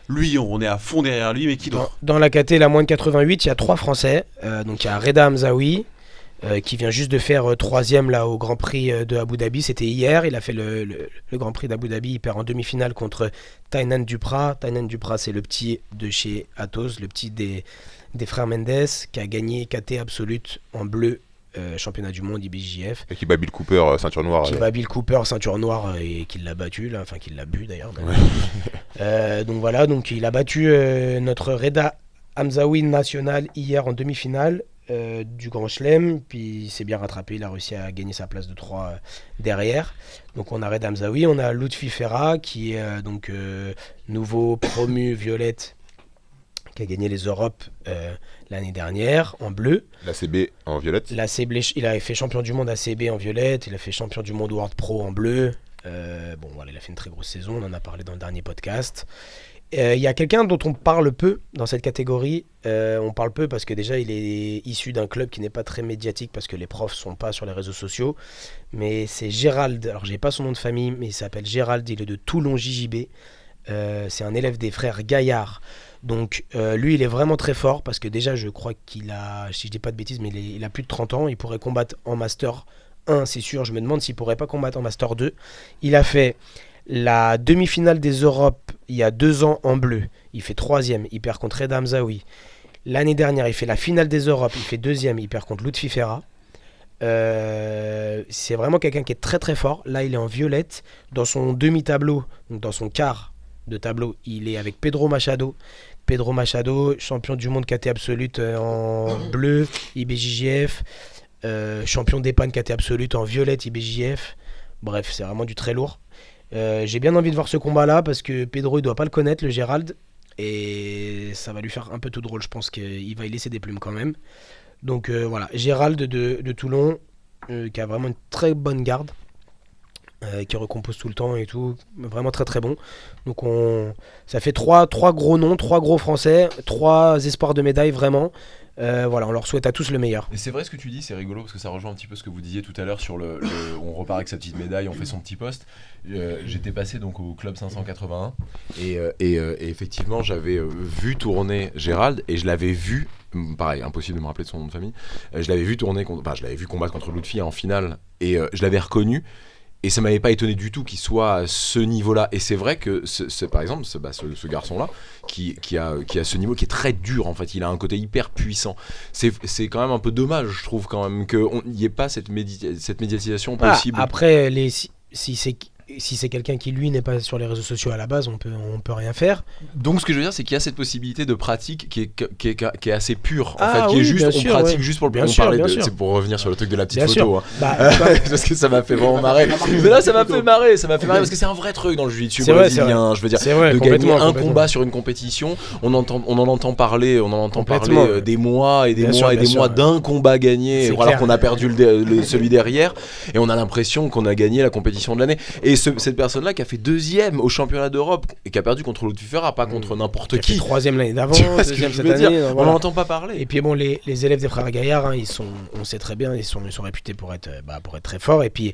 Lui, on est à fond derrière lui, mais qui d'autre? Dans la KT, la moins de 88, il y a 3 Français. Donc il y a Reda Hamzaoui, qui vient juste de faire 3ème là, au Grand Prix de Abu Dhabi. C'était hier, il a fait le Grand Prix d'Abu Dhabi. Il perd en demi-finale contre Tainan Duprat. Tainan Duprat, c'est le petit de chez Atos, le petit des frères Mendes, qui a gagné KT absolute en bleu, championnat du monde IBJJF. Et qui bat Bill Cooper, ceinture noire. Qui bat Bill Cooper, ceinture noire, et qui l'a battu, là, enfin qui l'a bu d'ailleurs. Ouais. Donc voilà, donc il a battu notre Reda Hamzaoui national hier en demi-finale du Grand Chelem, puis il s'est bien rattrapé, il a réussi à gagner sa place de 3 derrière. Donc on a Reda Hamzaoui, on a Lutfi Ferra, qui est donc nouveau promu violette, qui a gagné les Europes l'année dernière en bleu. L'ACB en violette. Il a fait champion du monde ACB en violette, il a fait champion du monde World Pro en bleu. Bon voilà, il a fait une très grosse saison, on en a parlé dans le dernier podcast. Il y a quelqu'un dont on parle peu dans cette catégorie. On parle peu parce que déjà il est issu d'un club qui n'est pas très médiatique parce que les profs sont pas sur les réseaux sociaux. Mais c'est Gérald, alors j'ai pas son nom de famille, mais il s'appelle Gérald, il est de Toulon JJB. C'est un élève des frères Gaillard. Donc lui, il est vraiment très fort parce que déjà, je crois qu'il a, si je dis pas de bêtises, mais il a plus de 30 ans. Il pourrait combattre en Master 1, c'est sûr. Je me demande s'il pourrait pas combattre en Master 2. Il a fait la demi-finale des Europes il y a 2 ans en bleu. Il fait 3e. Il perd contre Ed Hamzaoui. L'année dernière, il fait la finale des Europes. Il fait 2e. Il perd contre Lutfi Ferra. C'est vraiment quelqu'un qui est très très fort. Là, il est en violette. Dans son demi-tableau, donc dans son quart de tableau, il est avec Pedro Machado. Pedro Machado, champion du monde KT Absolute en bleu, IBJJF. Champion d'Epan KT Absolute en violette, IBJJF. Bref, c'est vraiment du très lourd. J'ai bien envie de voir ce combat-là parce que Pedro, il doit pas le connaître, le Gérald. Et ça va lui faire un peu tout drôle. Je pense qu'il va y laisser des plumes quand même. Donc voilà, Gérald de Toulon, qui a vraiment une très bonne garde. Qui recompose tout le temps et tout, vraiment très très bon. Donc ça fait 3 gros noms, 3 gros français, 3 espoirs de médaille vraiment. Voilà, on leur souhaite à tous le meilleur. Et c'est vrai ce que tu dis, c'est rigolo parce que ça rejoint un petit peu ce que vous disiez tout à l'heure sur on repart avec sa petite médaille, on fait son petit poste. J'étais passé donc au club 581 et effectivement j'avais vu tourner Gérald et je l'avais vu, pareil, impossible de me rappeler de son nom de famille, je l'avais vu combattre contre Lutfi en finale et je l'avais reconnu. Et ça m'avait pas étonné du tout qu'il soit à ce niveau-là. Et c'est vrai que, par exemple, ce garçon-là, qui a ce niveau qui est très dur, en fait, il a un côté hyper puissant. C'est quand même un peu dommage, je trouve, quand même, qu'il n'y ait pas cette médiatisation possible. Après, si c'est quelqu'un qui, lui, n'est pas sur les réseaux sociaux à la base, on peut rien faire. Donc, ce que je veux dire, c'est qu'il y a cette possibilité de pratique qui est assez pure, en Ah fait, qui oui, est juste, bien on sûr, pratique ouais. juste pour le Bien on sûr, parlait bien de- sûr. C'est pour revenir sur le truc de la petite Bien photo. sûr. Hein. Parce que ça m'a fait vraiment marrer. Mais là, ça m'a fait marrer parce que c'est un vrai truc dans le jiu-jitsu C'est vrai, c'est brésilien. Je veux dire, C'est vrai, de gagner complètement, un complètement. combat sur une compétition, on en entend parler Complètement, ouais. des mois et des Bien mois sûr, et bien des sûr, mois ouais. d'un combat gagné, C'est alors clair. qu'on a perdu celui derrière, et on a l'impression qu'on a gagné la compétition de l'année. Et cette personne-là qui a fait 2e au championnat d'Europe et qui a perdu contre Lutfi Ferra, pas contre n'importe Qui a qui. fait 3e l'année d'avant, Tu vois ce que 2e je cette veux dire année. On voilà. n'en entend pas parler. Et puis bon, les élèves des frères Gaillard, hein, on sait très bien, ils sont réputés pour être très forts. Et puis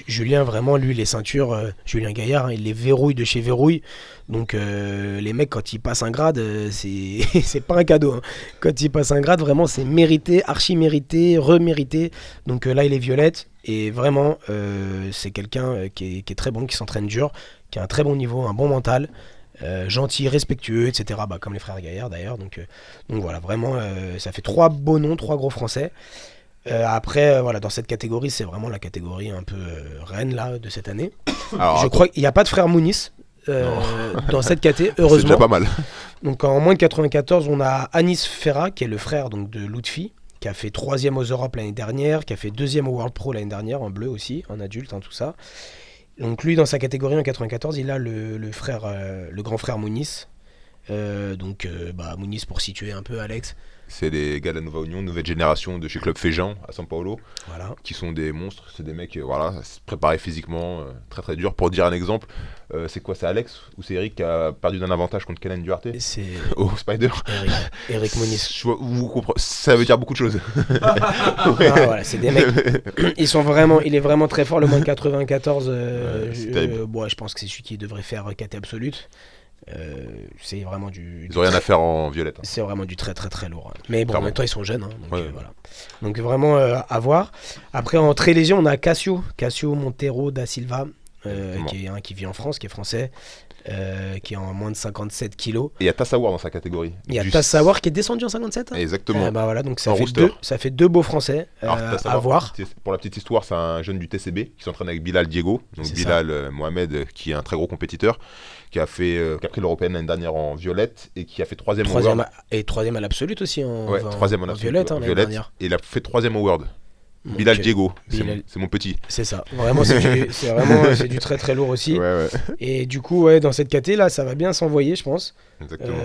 Julien, vraiment, lui, les ceintures, Julien Gaillard, hein, il les verrouille de chez Verrouille. Donc les mecs, quand ils passent un grade, c'est pas un cadeau. Hein. Quand ils passent un grade, vraiment, c'est mérité, archi mérité, remérité. Donc là, il est violette. Et vraiment, c'est quelqu'un qui est très bon, qui s'entraîne dur, qui a un très bon niveau, un bon mental. Gentil, respectueux, etc. Comme les frères Gaillard d'ailleurs. Donc voilà, vraiment, ça fait 3 beaux noms, 3 gros français. Après, voilà, dans cette catégorie, c'est vraiment la catégorie un peu reine là, de cette année. Alors, Je crois qu'il n'y a pas de frère Mounis dans cette caté, c'est heureusement. déjà pas mal. Donc en moins de 94, on a Anis Ferra, qui est le frère donc, de Lutfi, qui a fait 3e aux Europes l'année dernière, qui a fait 2e au World Pro l'année dernière, en bleu aussi, en adulte, tout ça. Donc lui, dans sa catégorie en 94, il a le grand frère Mounis. Mounis, pour situer un peu, Alex. C'est des gars de la Nova Union, nouvelle génération de chez Club Féjean à São Paulo, Voilà. qui sont des monstres. C'est des mecs, préparés physiquement, très très dur. Pour dire un exemple, c'est quoi, c'est Alex ou c'est Eric qui a perdu d'un avantage contre Kellen Duarte Et c'est au Spider? Eric Mounis. Vous comprenez, ça veut dire beaucoup de choses. Ah, voilà, c'est des mecs. Il est vraiment très fort. Le moins de 94, c'est terrible. je pense que c'est celui qui devrait faire KT Absolute. C'est vraiment Ils ont rien à faire en violette. Hein. C'est vraiment du très très très lourd. Mais bon, en Clairement. même temps, ils sont jeunes. Hein, donc, Ouais. voilà. Donc vraiment à voir. Après, en très léger, on a Cassio Monteiro da Silva, qui vit en France, qui est français, qui est en moins de 57 kilos. Et il y a Tassawar dans sa catégorie. Il y a Tassawar qui est descendu en 57. Exactement. Voilà, donc En rooster. ça fait 2 beaux français Alors, à Tassawar, voir. pour la petite histoire, c'est un jeune du TCB qui s'entraîne avec Bilal Diego. Donc C'est Bilal Mohamed, qui est un très gros compétiteur, qui a pris l'européenne l'année dernière en violette et qui a fait 3e au World. Et 3e à l'absolute aussi en, Ouais, 3e en absolute, violette, l'année violette. dernière. Et il a fait 3e au World. Bilal Donc, Diego, Bilal- c'est mon petit. C'est ça. Vraiment, c'est du très très lourd aussi. Ouais. Et du coup, dans cette caté là, ça va bien s'envoyer, je pense. Exactement.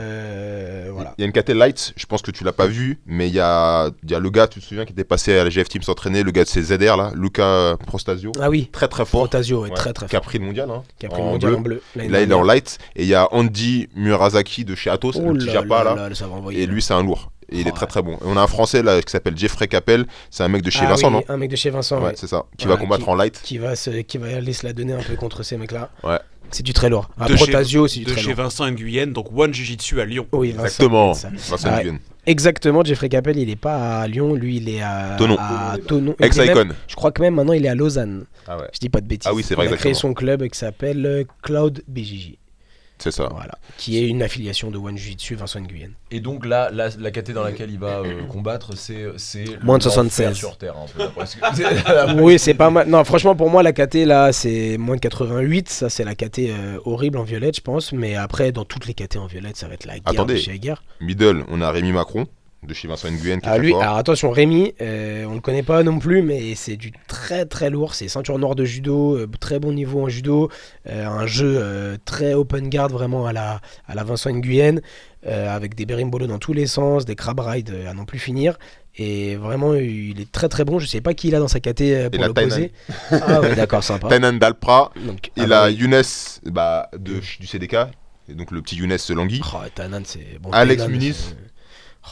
Voilà. Il y a une caté light, je pense que tu l'as pas vu, mais il y a le gars, tu te souviens, qui était passé à la GF Team s'entraîner, le gars de ces ZR là, Luca Prostasio. Ah oui. Très très fort. Protasio, Ouais, très très qui a fort. pris le mondial. Hein, Qui a pris le mondial en bleu. Là, il est en light. Et il y a Andy Murasaki de chez Atos, Oh le petit là Japa là là. là, ça va envoyer. Et lui, c'est un lourd. Et il est Oh, très ouais. très bon. Et on a un français là qui s'appelle Jeffrey Capel, c'est un mec de chez Ah Vincent, oui, non? un mec de chez Vincent, Ouais, ouais. c'est ça. Qui Voilà, va combattre en light. Qui va aller se la donner un peu contre ces mecs-là. Ouais. C'est du très lourd. Un De chez- Protasio, c'est du De très chez lourd. Vincent Nguyen, donc One Jiu-Jitsu à Lyon. Oui, Vincent, Exactement. c'est ça. Vincent Ah, Nguyen. Exactement, Jeffrey Capel, il est pas à Lyon, lui il est à Thonon. à Thonon. Il est Ex-Icon. même- Je crois que même maintenant il est à Lausanne. Ah ouais. Je dis pas de bêtises. Ah oui, c'est vrai, Il a créé exactement. son club qui s'appelle Cloud BJJ. C'est ça. Voilà. Qui est une affiliation de One Jiu-Jitsu Vincent Nguyen. Et donc là, la KT dans laquelle il va combattre, c'est Moins de l'enfer 76. sur Terre, un peu, presque. C'est- Oui, c'est pas mal. Non, franchement, pour moi, la KT là, c'est moins de 88. Ça, c'est la KT horrible en violette, je pense. Mais après, dans toutes les KT en violette, ça va être la guerre. Attendez. de chez la guerre. Middle, on a Rémi Macron de chez Vincent Nguyen qui est Ah, très lui, fort. alors attention, Rémi, on le connaît pas non plus, mais c'est du très très lourd. C'est ceinture noire de judo, très bon niveau en judo, un jeu très open guard vraiment à la Vincent Nguyen, avec des berimbolo dans tous les sens, des crab rides à non plus finir. Et vraiment, il est très très bon. Je sais pas qui il a dans sa KT pour la l'opposer. Ah ouais, d'accord, sympa. Tainan Dalpra, Donc, il bah a oui. Younes du CDK, et donc le petit Younes Langui, Oh, Tanan, c'est bon. Alex Tanan, Muniz. c'est-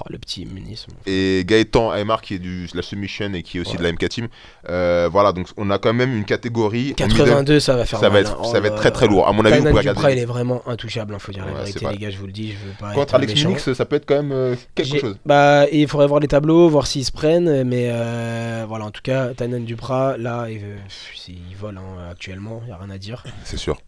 Oh, le petit Muniz. et Gaëtan Aymar qui est de la Submission et qui est aussi de la MK Team. Voilà, donc on a quand même une catégorie. en middle. 82, ça va faire Ça va mal, être, hein. ça va être très très lourd. À mon avis, vous Tainan pouvez Duprat, regarder. il est vraiment intouchable, faut dire la Ouais, vérité, c'est pas- les gars, je vous le dis, je veux pas Contre être Alex méchant. Munich, ça peut être quand même quelque J'ai- chose. Bah, il faudrait voir les tableaux, voir s'ils se prennent, mais voilà, en tout cas, Tainan Duprat, là, il vole hein, actuellement, il a rien à dire. C'est sûr.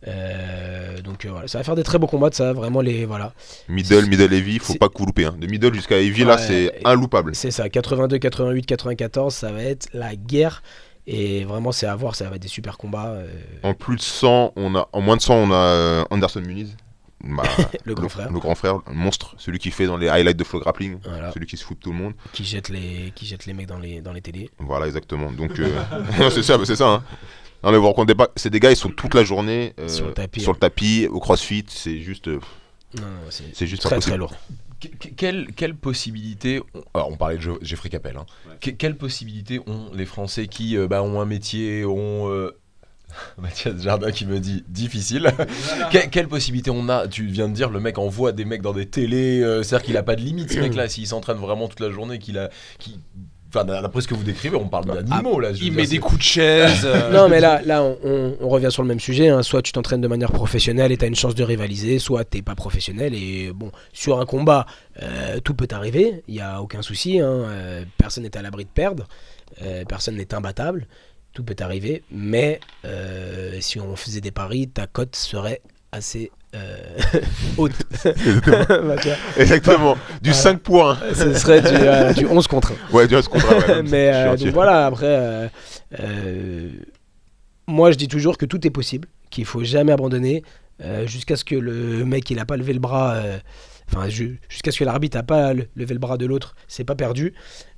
Donc voilà, ça va faire des très beaux combats, ça, vraiment les voilà. Middle heavy, faut c'est- pas que vous loupez. Hein. De middle jusqu'à heavy, là, Ouais, c'est inloupable. C'est ça, 82, 88, 94, ça va être la guerre. Et vraiment, c'est à voir, ça va être des super combats. En plus de 100, en moins de 100, on a Anderson Muniz. Bah, Le grand frère. Le grand frère, le monstre, celui qui fait dans les highlights de Flow Grappling, Voilà. celui qui se fout de tout le monde. Qui jette les mecs dans les télés. Voilà, exactement. Donc, c'est ça, hein. Non, mais vous racontez pas, c'est des gars, ils sont toute la journée Sur le tapis, sur le tapis, au crossfit, c'est juste. Non, C'est juste très impossible. très lourd. Quelle possibilité alors on parlait de Jeffrey Capel hein. Quelle possibilité ont les Français qui ont un métier ont Mathias Jardin qui me dit difficile. Quelle possibilité on a? Tu viens de dire le mec envoie des mecs dans des télés, c'est-à-dire qu'il a pas de limite ce mec là, s'il s'entraîne vraiment toute la journée, enfin d'après ce que vous décrivez, on parle d'animaux là. je veux Il dire, met c'est- des coups de chaise. Non, mais là on revient sur le même sujet. Hein. Soit tu t'entraînes de manière professionnelle et tu as une chance de rivaliser, soit t'es pas professionnel. Et bon, sur un combat, tout peut arriver, il n'y a aucun souci. Hein. Personne n'est à l'abri de perdre, personne n'est imbattable. Tout peut arriver, mais si on faisait des paris, ta cote serait assez haute. Bah, tu vois, Exactement. Du 5 points. ce serait du 11 contre 1. Ouais, du reste contre. Ouais, Mais je suis entier. donc voilà, après, moi je dis toujours que tout est possible, qu'il faut jamais abandonner jusqu'à ce que le mec il a pas levé le bras, jusqu'à ce que l'arbitre a pas levé le bras de l'autre, c'est pas perdu,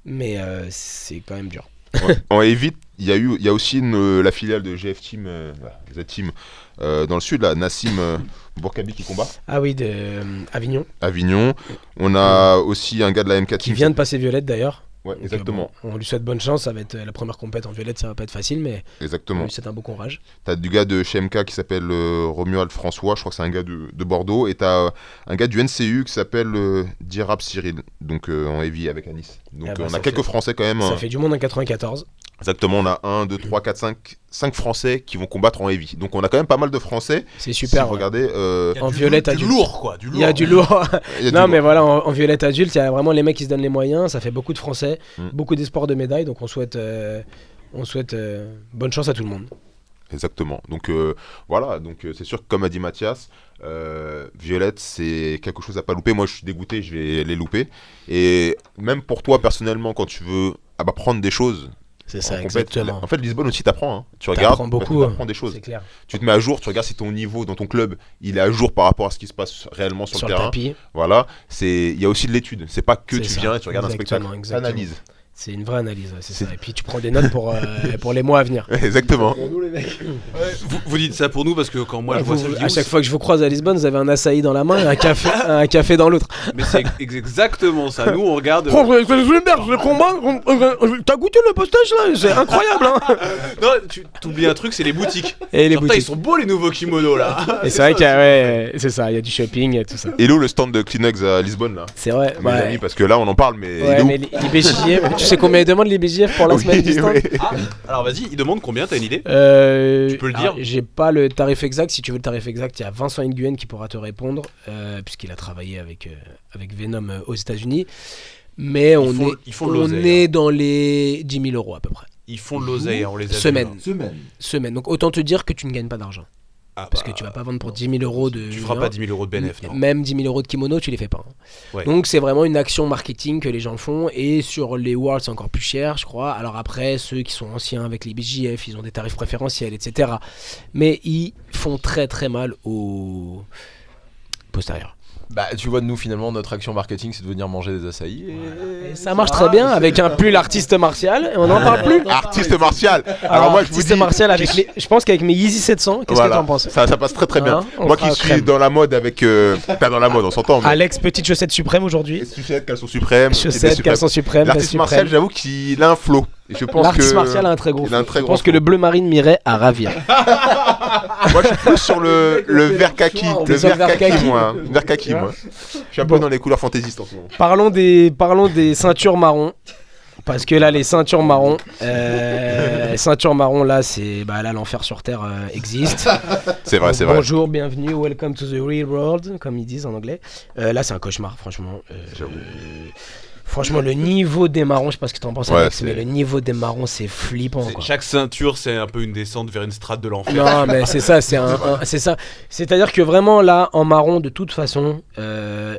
mais c'est quand même dur. Ouais. En évite, il y a aussi la filiale de GF Team, Z Team, dans le sud, là, Nassim Bourkabi qui combat. Ah oui, de Avignon, Avignon. On a aussi un gars de la MK Team. qui vient de passer violette d'ailleurs. Ouais, Donc, exactement. bon, on lui souhaite bonne chance, ça va être la première compète en violette, ça va pas être facile, mais on Exactement. lui souhaite un beau courage. T'as du gars de chez MK qui s'appelle Romuald François, je crois que c'est un gars de Bordeaux. Et t'as un gars du NCU qui s'appelle Dirab Cyril, donc en heavy avec Anis. Donc Ah bah, on ça a quelques fait- Français quand même. Ça hein. fait du monde en 94. Exactement, on a 1, 2, 3, 4, 5 Français qui vont combattre en heavy. Donc on a quand même pas mal de Français. C'est Si super. vous ouais. regardez, En violette du adulte. lourd quoi, du lourd. Il y a du lourd. il y a du Non, lourd. mais voilà, en violette adulte, il y a vraiment les mecs qui se donnent les moyens. Ça fait beaucoup de Français, Mm. beaucoup d'espoir de médailles. Donc on souhaite bonne chance à tout le monde. Exactement. Donc voilà, donc c'est sûr que comme a dit Mathias, Violette c'est quelque chose à pas louper. Moi je suis dégoûté, je vais les louper. Et même pour toi personnellement, quand tu veux prendre des choses, C'est en ça, compète, exactement. en fait Lisbonne aussi t'apprends. Hein. Tu T'apprends regardes, beaucoup, tu apprends des choses. C'est clair. Tu te mets à jour, tu regardes si ton niveau dans ton club il est à jour par rapport à ce qui se passe réellement sur, Sur le le terrain. tapis, Voilà, il y a aussi de l'étude. C'est pas que C'est tu ça. viens et tu regardes un Exactement, spectacle. exactement. T'analyses. c'est une vraie analyse. Ouais, c'est ça. Et puis tu prends des notes pour les mois à venir. Exactement. Pour nous, les mecs. Vous dites ça pour nous parce que quand moi je vois ça, je dis, À chaque fois que je vous croise à Lisbonne, vous avez un açaï dans la main et un café dans l'autre. mais c'est exactement ça. Nous on regarde. T'as goûté le postage là? C'est incroyable, hein. Non, tu t'oublies un truc, c'est les boutiques. Et les Genre, putain, boutiques. ils sont beaux les nouveaux kimonos là. Et c'est vrai qu'il y a, ouais, c'est ça, il y a du shopping et tout ça. Hello le stand de Kleenex à Lisbonne là. C'est vrai. Mes amis, parce que là on en parle mais il est Ouais, où mais les BJJ, Tu sais combien il demande l'IBJF pour la semaine du stand? Alors vas-y, il demande combien, t'as une idée? Tu peux le dire. J'ai pas le tarif exact. Si tu veux le tarif exact, il y a Vincent Nguyen qui pourra te répondre, puisqu'il a travaillé avec Venom aux États-Unis. Mais Ils font de on l'oseille, est dans les 10 000 euros à peu près. Ils font de l'oseille, on les a Semaine. vus, hein. Semaine. Donc autant te dire que tu ne gagnes pas d'argent. Ah, Parce que tu vas pas vendre pour 10 000 euros de. Tu feras pas 10 000 euros de bénéf, non. Même 10 000 euros de kimono, tu les fais pas. Ouais. Donc c'est vraiment une action marketing que les gens font. Et sur les Worlds, c'est encore plus cher, je crois. Alors après, ceux qui sont anciens avec les BJF, ils ont des tarifs préférentiels, etc. Mais ils font très très mal aux postérieurs. Bah, tu vois, nous, finalement, notre action marketing, c'est de venir manger des açaïs. Et ça marche très bien avec un pull artiste martial. Et on n'en parle plus. Artiste martial. Alors moi je vous artiste dis, martial avec je pense qu'avec mes Yeezy 700, qu'est-ce que t'en penses? ça passe très très bien. Hein, on Moi qui fera suis crème. dans la mode avec, pas dans la mode, on s'entend. Mais... Alex, petite chaussette suprême aujourd'hui. Chaussettes, caleçons suprêmes. Chaussettes, caleçons suprêmes. L'artiste martial, j'avoue qu'il a un flow. Et je pense L'artiste que martial a un très gros il a un flow. très Je gros pense que flow. le bleu marine m'irait à ravir. Moi je suis plus sur le vert kaki, T'es le sur le vert vert kaki kaki. moi, vert kaki moi. Je suis un peu dans les couleurs fantaisistes en ce moment. Parlons des ceintures marron. Parce que là, les ceintures marron, là, c'est là l'enfer sur terre existe. C'est vrai, Donc, c'est vrai. bonjour, bienvenue, welcome to the real world, comme ils disent en anglais. Là, c'est un cauchemar, franchement. Franchement, le niveau des marrons, je sais pas ce que t'en penses, Ouais, Alex, c'est- mais le niveau des marrons, c'est flippant. Quoi. Chaque ceinture, c'est un peu une descente vers une strate de l'enfer. Non, mais c'est ça, c'est ça. C'est-à-dire que vraiment, là, en marron, de toute façon,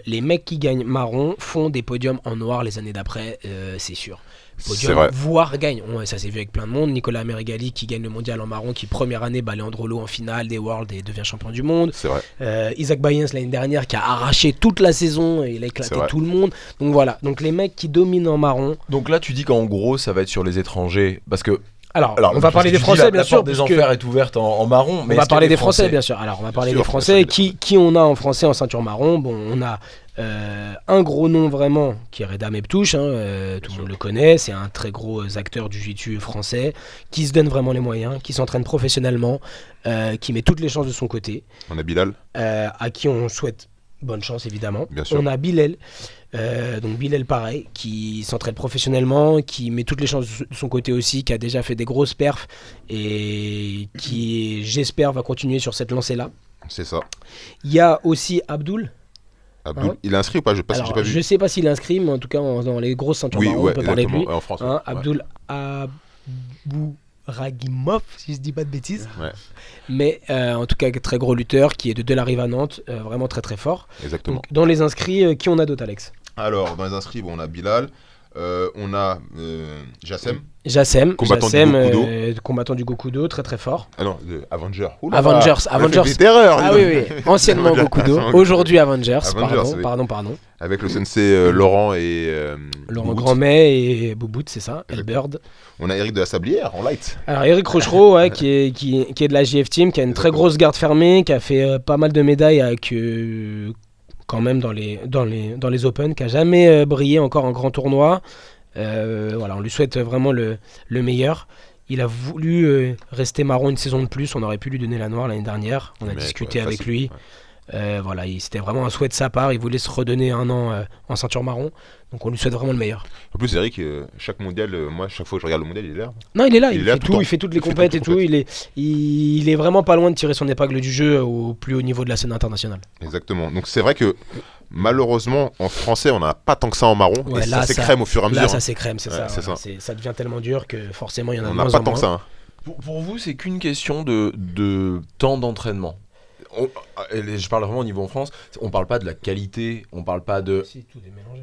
les mecs qui gagnent marron font des podiums en noir les années d'après, c'est sûr. C'est vrai. Voire gagnent. Ça s'est vu avec plein de monde. Nicolas Meregali qui gagne le mondial en marron, qui première année bat Leandro Lo en finale des Worlds et devient champion du monde. C'est vrai. Isaac Bayens l'année dernière qui a arraché toute la saison et il a éclaté C'est vrai. tout le monde. Donc voilà, donc les mecs qui dominent en marron. Donc là, tu dis qu'en gros, ça va être sur les étrangers. Parce que. Alors, Alors, on va parler des Français, bien sûr. La porte des puisque- enfers est ouverte en marron. On Mais va est-ce qu'il y a parler des Français, bien sûr. sûr. Alors, on va parler sûr, des bien Français. sûr. Qui on a en Français en ceinture marron? Bon, on a un gros nom vraiment qui est Reda Meptouche. Tout le monde le connaît. C'est un très gros acteur du jiu-jitsu français qui se donne vraiment les moyens, qui s'entraîne professionnellement, qui met toutes les chances de son côté, On a Bilal. à qui on souhaite bonne chance évidemment. Bien sûr. On a Bilal. Donc Bilal pareil, qui s'entraîne professionnellement, qui met toutes les chances de son côté aussi, qui a déjà fait des grosses perfs et qui j'espère va continuer sur cette lancée là. C'est ça. Il y a aussi Abdul. Abdul, Hein il est inscrit ou pas? Je Alors, j'ai pas vu. je sais pas s'il est inscrit, mais en tout cas dans les grosses ceintures Oui, marron, ouais, on peut parler de lui. exactement. En France. ouais. Abdul Ragimov, si je dis pas de bêtises. Ouais. Mais en tout cas très gros lutteur qui est de Delarive à Nantes, vraiment très très fort. Exactement. Donc, dans les inscrits, qui on a d'autres, Alex? Alors, dans les inscrits, bon, on a Bilal, on a Jassem. Jassem, Combattant du Jassem, Gokudo. combattant du Gokudo, très très fort. Ah non, Avenger. Avengers, On a fait Avengers. des terreurs. Ah dis oui, donc. oui, anciennement Avengers. Gokudo, aujourd'hui Avengers, Avengers, oui. pardon. Avec le sensei Laurent et Laurent Boubout. Grandmet et Boubout, c'est ça, Elbird. On a Eric de la Sablière en light. Alors Eric Rochereau, ouais, qui est de la JF Team, qui a une très Exactement. grosse garde fermée, qui a fait pas mal de médailles avec quand même dans les Open, qui a jamais brillé encore en grand tournoi. Voilà, on lui souhaite vraiment le meilleur. Il a voulu rester marron une saison de plus. On aurait pu lui donner la noire l'année dernière. On a Mais, discuté ouais, avec facile, lui. ouais. Voilà, c'était vraiment un souhait de sa part. Il voulait se redonner un an en ceinture marron. Donc on lui souhaite vraiment le meilleur. En plus, Eric, chaque mondial, moi, chaque fois que je regarde le mondial, il est là. Non, il est là, Il il, est là fait tout le tout, temps. il fait toutes les Il fait compètes toutes et les tout. Il est vraiment pas loin de tirer son épingle du jeu au plus haut niveau de la scène internationale. Exactement. Donc, c'est vrai que malheureusement, en français, on n'a pas tant que ça en marron. Ouais, et là, ça s'écrème au fur et à Là, mesure. ça s'écrème, c'est Ouais, ça. c'est voilà. ça. Ça devient tellement dur que forcément il y en a On de n'a moins pas en tant que moins. ça. hein. Pour vous, c'est qu'une question de temps d'entraînement. Je parle vraiment au niveau en France. On parle pas de la qualité, on parle pas de. Si, tout est mélangé.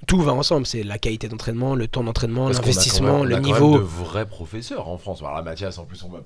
Tout va ensemble, c'est la qualité d'entraînement, le temps d'entraînement, Parce qu'on a l'investissement, quand même- le on a quand niveau. même de vrais professeurs en France. Alors là, Mathias, en plus, on va.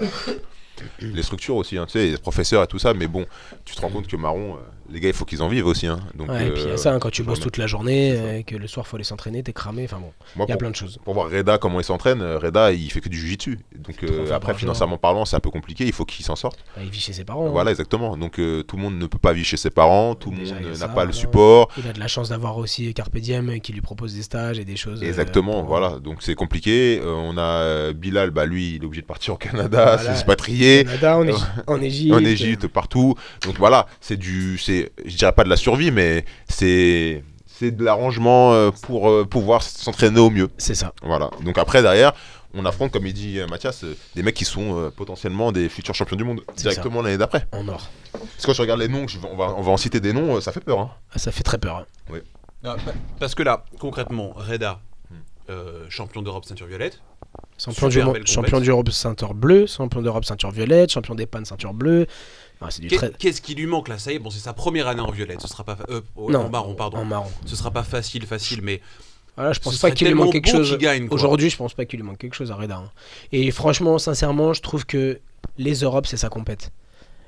Les structures aussi, hein, tu sais, les professeurs et tout ça. Mais bon, tu te rends compte que marron, les gars, il faut qu'ils en vivent aussi. Hein. Donc, Ouais, et puis il y a ça, hein, quand tu toujours bosses le- toute la journée, C'est ça. que le soir faut aller s'entraîner, t'es cramé, enfin bon, Moi, il y a pour, plein de choses. pour voir Reda comment il s'entraîne, Reda, il fait que du jiu-jitsu. Donc, fois après, par financièrement parlant, c'est un peu compliqué. Il faut qu'il s'en sorte. Bah, il vit chez ses parents. hein. Voilà, exactement. Donc, tout le monde ne peut pas vivre chez ses parents. Tout le Déjà, monde il y a n'a ça, pas le voilà. support. Il a de la chance d'avoir aussi Carpe Diem qui lui propose des stages et des choses. Exactement, pour- voilà, donc c'est compliqué. On a Bilal, bah lui, il est obligé de partir au Canada, Voilà. s'expatrier, Canada, en Égypte. en Égypte, partout. Donc voilà, je dirais pas de la survie, mais c'est c'est de l'arrangement pour pouvoir s'entraîner au mieux. C'est ça. Voilà. Donc après, derrière, on affronte, comme il dit Mathias, des mecs qui sont potentiellement des futurs champions du monde C'est directement l'année d'après. En or. Parce que quand je regarde les noms, on va en citer des noms, ça fait peur. Hein. Ah, ça fait très peur. Hein. Ah, parce que là, concrètement, Reda, champion d'Europe ceinture violette. Champion d'Europe ceinture bleue, champion d'Europe ceinture violette, champion d'Epan ceinture bleue. Ah, c'est du très... Qu'est-ce qui lui manque là? Ça y est, bon, c'est sa première année en violette. Ce sera pas non, en marron, pardon. En marron. Ce sera pas facile, mais Voilà, je pense ce pas serait qu'il lui manque quelque tellement bon chose. qu'il gagne, quoi. Aujourd'hui, je pense pas qu'il lui manque quelque chose à Reda. Hein. Et franchement, sincèrement, je trouve que les Europes, c'est sa compète.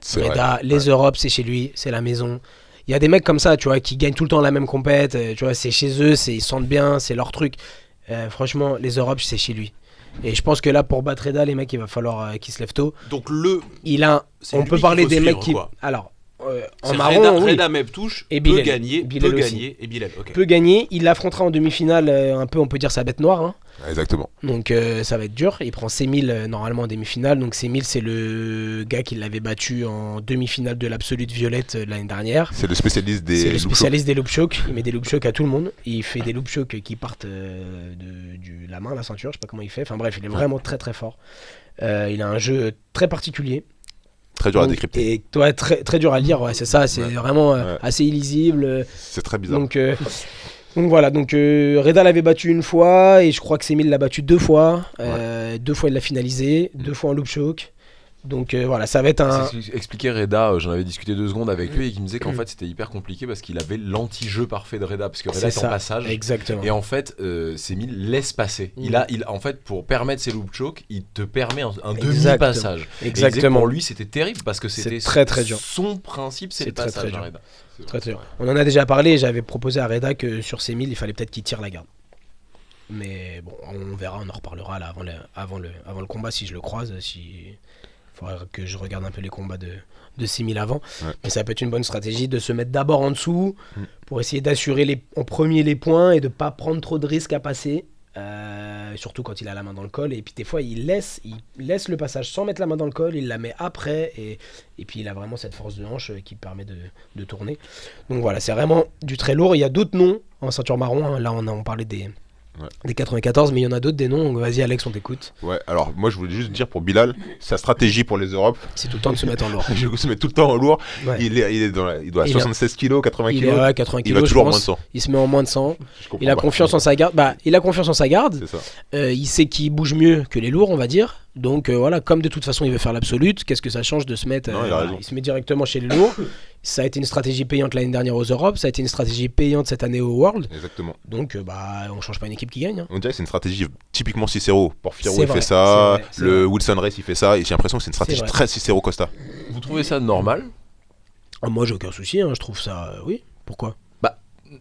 C'est Reda, vrai. les Europes, c'est chez lui, c'est la maison. Il y a des mecs comme ça, tu vois, qui gagnent tout le temps la même compète. Tu vois, c'est chez eux, ils se sentent bien, c'est leur truc. Franchement, les Europes, c'est chez lui. Et je pense que là, pour battre Reda, les mecs, il va falloir qu'ils se lèvent tôt. donc c'est On lui peut qu'il parler faut des suivre, mecs qui. quoi. Alors, en C'est marron, oui, Reda Meb touche, Et peut Bilal. gagner, Bilal aussi. et Bilal, ok. peut gagner. Il l'affrontera en demi-finale, un peu, on peut dire, sa bête noire. Hein. Exactement. Donc ça va être dur. Il prend Semil normalement en demi-finale. Donc Semil, c'est le gars qui l'avait battu en demi-finale de l'Absolute Violette l'année dernière. C'est le spécialiste des. C'est le loop spécialiste des loop shocks. Il met des loop shocks à tout le monde. Il fait des loop shocks qui partent de la main, la ceinture. Je sais pas comment il fait. Enfin bref, il est vraiment très très fort. Il a un jeu très particulier. Très dur à Donc, décrypter. Et ouais, très, très dur à lire. Ouais, c'est ça. C'est vraiment Ouais. assez illisible. C'est très bizarre. Donc voilà, Reda l'avait battu une fois et je crois que Semil l'a battu 2 fois. 2 fois il l'a finalisé, 2 fois en loop choke. Donc voilà, ça va être un. C'est ce qu'expliquait Reda, j'en avais discuté 2 secondes avec lui et qui me disait qu'en fait c'était hyper compliqué parce qu'il avait l'anti-jeu parfait de Reda, parce que Reda C'est est ça, en passage. Exactement. Et en fait, Semil laisse passer. En fait, pour permettre ses loop choke, il te permet un demi-passage. Et il disait que Exactement. pour lui, c'était terrible parce que c'était très, très dur. son principe, c'est C'est le très, passage très à dur. Reda. Très, très dur. On en a déjà parlé, j'avais proposé à Reda que sur Semil, il fallait peut-être qu'il tire la garde. Mais bon, on verra, on en reparlera là avant le combat si je le croise. Il faudrait que je regarde un peu les combats de Semil avant. Ouais. Mais ça peut être une bonne stratégie de se mettre d'abord en dessous pour essayer d'assurer en premier les points et de pas prendre trop de risques à passer. Surtout quand il a la main dans le col, et puis des fois il laisse le passage sans mettre la main dans le col, il la met après, et puis il a vraiment cette force de hanche qui permet de tourner. Donc voilà, c'est vraiment du très lourd. Il y a d'autres noms en ceinture marron, hein. Là on parlait des 94, mais il y en a d'autres des noms. Donc vas-y Alex, on t'écoute. Ouais, alors moi je voulais juste dire pour Bilal, sa stratégie pour les Europes, C'est tout le temps de se mettre en lourd. je se met tout le temps en lourd. Ouais. Il doit à Il a- 76 kg, 80 Il kg. est à 80 Il va kg, je toujours pense. moins de 100. Il se met en moins de 100. Je comprends Il a pas. confiance en sa garde. Il a confiance en sa garde. C'est ça. Il sait qu'il bouge mieux que les lourds, on va dire. Donc voilà, comme de toute façon il veut faire l'absolute, qu'est-ce que ça change de se mettre Non, il a raison. il se met directement chez les lourds. Ça a été une stratégie payante l'année dernière aux Europes, ça a été une stratégie payante cette année au World. Exactement. Donc on change pas une équipe qui gagne. Hein. On dirait que c'est une stratégie typiquement Cicero. Porfirio C'est il vrai, fait ça, c'est vrai, le Wilson Race il fait ça, et j'ai l'impression que c'est une stratégie vrai. très Cicero Costa. Vous trouvez ça normal? Moi j'ai aucun souci, hein, je trouve ça. Oui, pourquoi?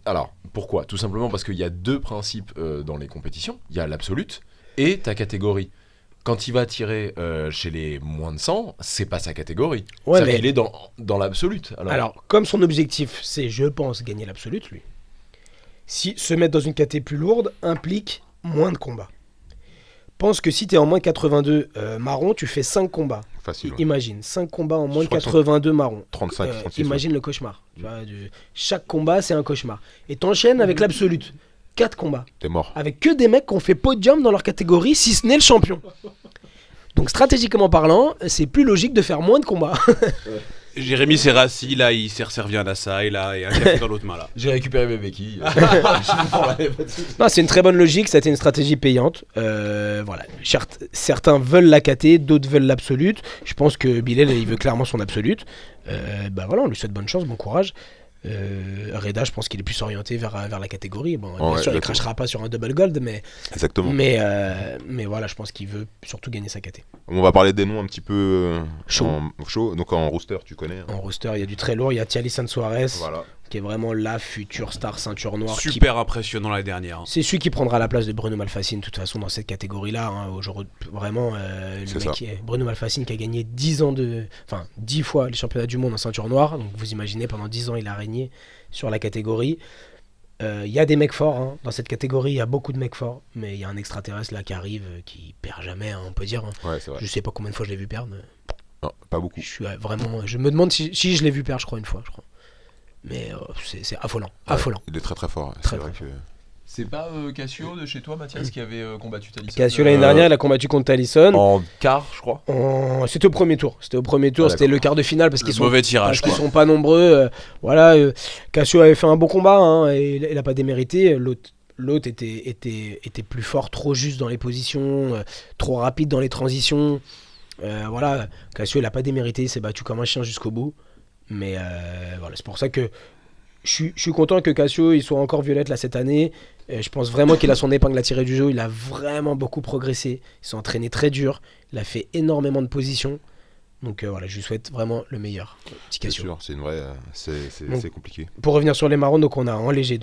Alors, pourquoi? Tout simplement parce qu'il y a 2 principes dans les compétitions. Il y a l'absolute et ta catégorie. Quand il va tirer chez les moins de 100, c'est pas sa catégorie. Ouais, C'est-à-dire mais- qu'il est dans l'absolute. Alors, comme son objectif c'est, je pense, gagner l'absolute, lui, si se mettre dans une caté plus lourde implique moins de combats. Pense que si tu es en moins de 82 marron, tu fais 5 combats. Facile. Ouais. Imagine, 5 combats en moins Je de crois que 82 marron. 35, 36. Imagine le cauchemar. Tu vois, chaque combat, c'est un cauchemar. Et t'enchaînes avec l'absolute. 4 combats. T'es mort. Avec que des mecs qui ont fait podium dans leur catégorie, si ce n'est le champion. Donc stratégiquement parlant, c'est plus logique de faire moins de combats. Jérémy Serrassi, là, il s'est resservi un Assai, là, et un café dans l'autre main, là. J'ai récupéré mes béquilles. Non, c'est une très bonne logique, ça a été une stratégie payante. Voilà. Certains veulent la KT, d'autres veulent l'absolute. Je pense que Bilal, il veut clairement son absolute. Voilà, on lui souhaite bonne chance, bon courage. Reda, je pense qu'il est plus orienté vers la catégorie. Bon, bien sûr, il exactement. crachera pas sur un double gold, mais Exactement. voilà, je pense qu'il veut surtout gagner sa KT. On va parler des noms un petit peu Chaud. chaud. Donc en rooster, tu connais. Hein. En roster, il y a du très lourd. Il y a Thialisan Suarez, Voilà. qui est vraiment la future star ceinture noire. Super impressionnant l'année dernière. Hein. C'est celui qui prendra la place de Bruno Malfacine, de toute façon, dans cette catégorie-là. Hein, aujourd'hui, vraiment, le C'est mec ça. qui est Bruno Malfacine qui a gagné 10 fois les championnats du monde en ceinture noire. Donc vous imaginez, pendant 10 ans, il a régné sur la catégorie. Il y a des mecs forts, hein. Dans cette catégorie, il y a beaucoup de mecs forts. Mais il y a un extraterrestre là qui arrive, qui perd jamais, hein, on peut dire. Hein. Ouais, c'est vrai. Je sais pas combien de fois je l'ai vu perdre. Mais Non, pas beaucoup. je me demande si je l'ai vu perdre, je crois, une fois. Mais c'est affolant. Affolant. Il est très très fort. Très, C'est vrai très que. C'est pas Cassio de chez toi, Mathias, qui avait combattu Talisson Cassio l'année dernière, il a combattu contre Talisson. en quart, je crois. C'était au premier tour. C'était d'accord. le quart de finale parce qu'ils sont Mauvais tirage, parce qu'ils quoi. sont pas nombreux. Cassio avait fait un bon combat hein, et il a pas démérité. L'autre était plus fort, trop juste dans les positions, trop rapide dans les transitions. Cassio il a pas démérité, il s'est battu comme un chien jusqu'au bout. Mais c'est pour ça que je suis content que Cassio il soit encore violette là cette année. Je pense vraiment qu'il a son épingle à tirer du jeu. Il a vraiment beaucoup progressé. Il s'est entraîné très dur. Il a fait énormément de positions. Donc je lui souhaite vraiment le meilleur. Petit C'est Cassio. sûr, c'est une vraie. C'est compliqué. Pour revenir sur les marrons, donc on a en léger.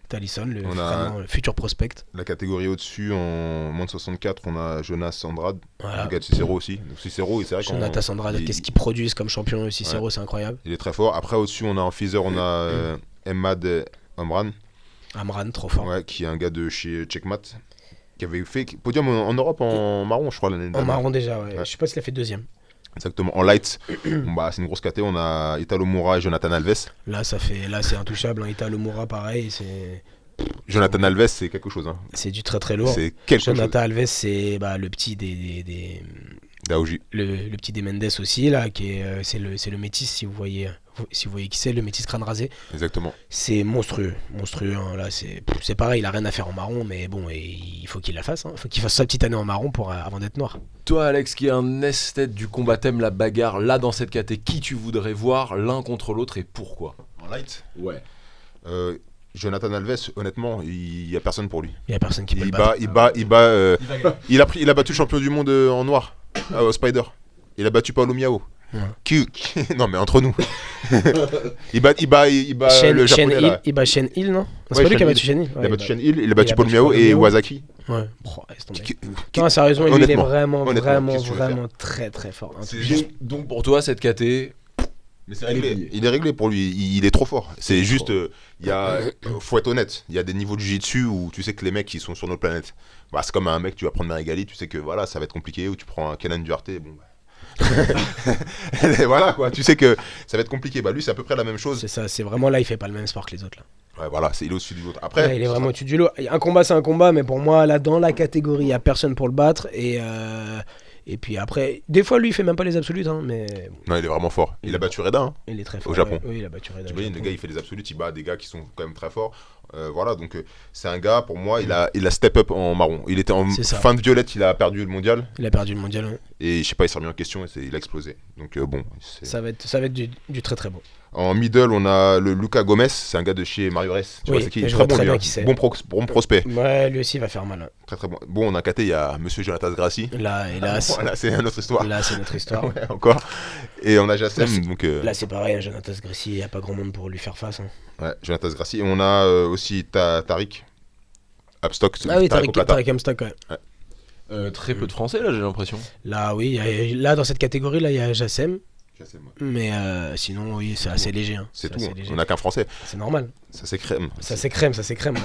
Talisson, le futur prospect. La catégorie au-dessus, en moins de 64, on a Jonas Andrade, Voilà. le gars de Cicero aussi. Donc Cicero, c'est vrai Jonathan Andrade, il- qu'est-ce qu'ils produisent comme champion Cicero, c'est incroyable. il est très fort. Après, au-dessus, on a en Feather, on a Emad Amran, Amran, trop fort. ouais, qui est un gars de chez Checkmat, qui avait fait podium en Europe en marron, je crois, l'année En dernière. marron déjà, ouais. Ouais. Je sais pas s'il a fait deuxième. Exactement. En light, c'est une grosse caté. On a Italo Moura et Jonathan Alves. Là, c'est intouchable. Hein. Italo Moura, pareil, Jonathan Alves, c'est quelque chose. Hein. c'est du très très lourd. C'est quelque chose. Jonathan Alves, c'est le petit Daoji. le petit des Mendes aussi là, c'est le métis si vous voyez qui c'est, le métis crâne rasé. Exactement. C'est monstrueux hein, là c'est pareil, il a rien à faire en marron, mais bon, et il faut qu'il la fasse. Il faut qu'il fasse sa petite année en marron avant d'être noir. Toi, Alex, qui est un esthète du combat, t'aimes la bagarre, là dans cette caté, qui tu voudrais voir l'un contre l'autre et pourquoi? En light. Ouais. Jonathan Alves, honnêtement, il y a personne pour lui. Il y a personne qui peut Il le battre. il a battu le champion du monde en noir, au Spider. Il a battu Paolo Miao. Ouais. Non mais entre nous. il bat le japonais là. Il bat Shen Hill, non? C'est Ouais, pas lui qui a Shen battu Shen Hill. Il a battu Shen Hill, il a battu Paul Miao et Wazaki. Ouais. Laisse tomber. Non, sérieusement, il est vraiment qu'est-ce que tu veux faire très très fort. C'est Donc, juste- donc pour toi, cette caté, Mais c'est réglé. Il est réglé pour lui. Il est trop fort. C'est juste, faut être honnête. Il y a des niveaux de jiu-jitsu où tu sais que les mecs qui sont sur notre planète, c'est comme un mec, tu vas prendre Marigali, tu sais que voilà, ça va être compliqué. Ou tu prends un Kenan Duarte, et voilà quoi. Tu sais que ça va être compliqué. Lui, c'est à peu près la même chose. C'est ça, c'est vraiment là, il fait pas le même sport que les autres là. Ouais, voilà, il est au-dessus du autre. Après, Là, il est vraiment au-dessus du lot. Un combat, c'est un combat, mais pour moi, là, dans la catégorie, il n'y a personne pour le battre. Et puis après, des fois, lui, il fait même pas les absolutes, hein, mais non, il est vraiment fort. Il a battu Reda. Hein. il est très fort. Au Japon. Oui, il a battu Reda. T'imagines, le gars, il fait les absolutes, il bat des gars qui sont quand même très forts. Voilà, donc c'est un gars, pour moi, il a step up en marron. Il était en C'est ça. fin de violette, il a perdu le mondial. Il a perdu le mondial. Ouais. Et je sais pas, il s'est remis en question et il a explosé. Donc Ça va être du très très bon. En middle, on a le Lucas Gomez, c'est un gars de chez Mario Ress. Tu Oui, vois, c'est qui je Très vois bon, très lui, bien hein. qui c'est. Bon prospect. Ouais, lui aussi, il va faire mal. Hein. Très très bon. Bon, on a caté, il y a Monsieur Jonathan Grassi. Là, hélas, Voilà, c'est une autre histoire. là, c'est notre histoire. Ouais, encore. Et on a Jassem, Là, c'est- donc Là, c'est pareil, hein, Jonathan Gressy, il n'y a pas grand monde pour lui faire face. Hein. ouais, Jonathan Grassi. Et on a aussi Tariq Abstock. Ah oui, Tariq Oplata. Tariq Amstock, ouais. très peu de français là, j'ai l'impression. Là, oui, là, dans cette catégorie, là, il y a Jassem. Jassem, ouais. Mais sinon, oui, c'est assez léger. Hein. C'est tout. assez Hein. léger. On a qu'un français. C'est normal. Ça c'est crème. Ça s'écrème. Ouais.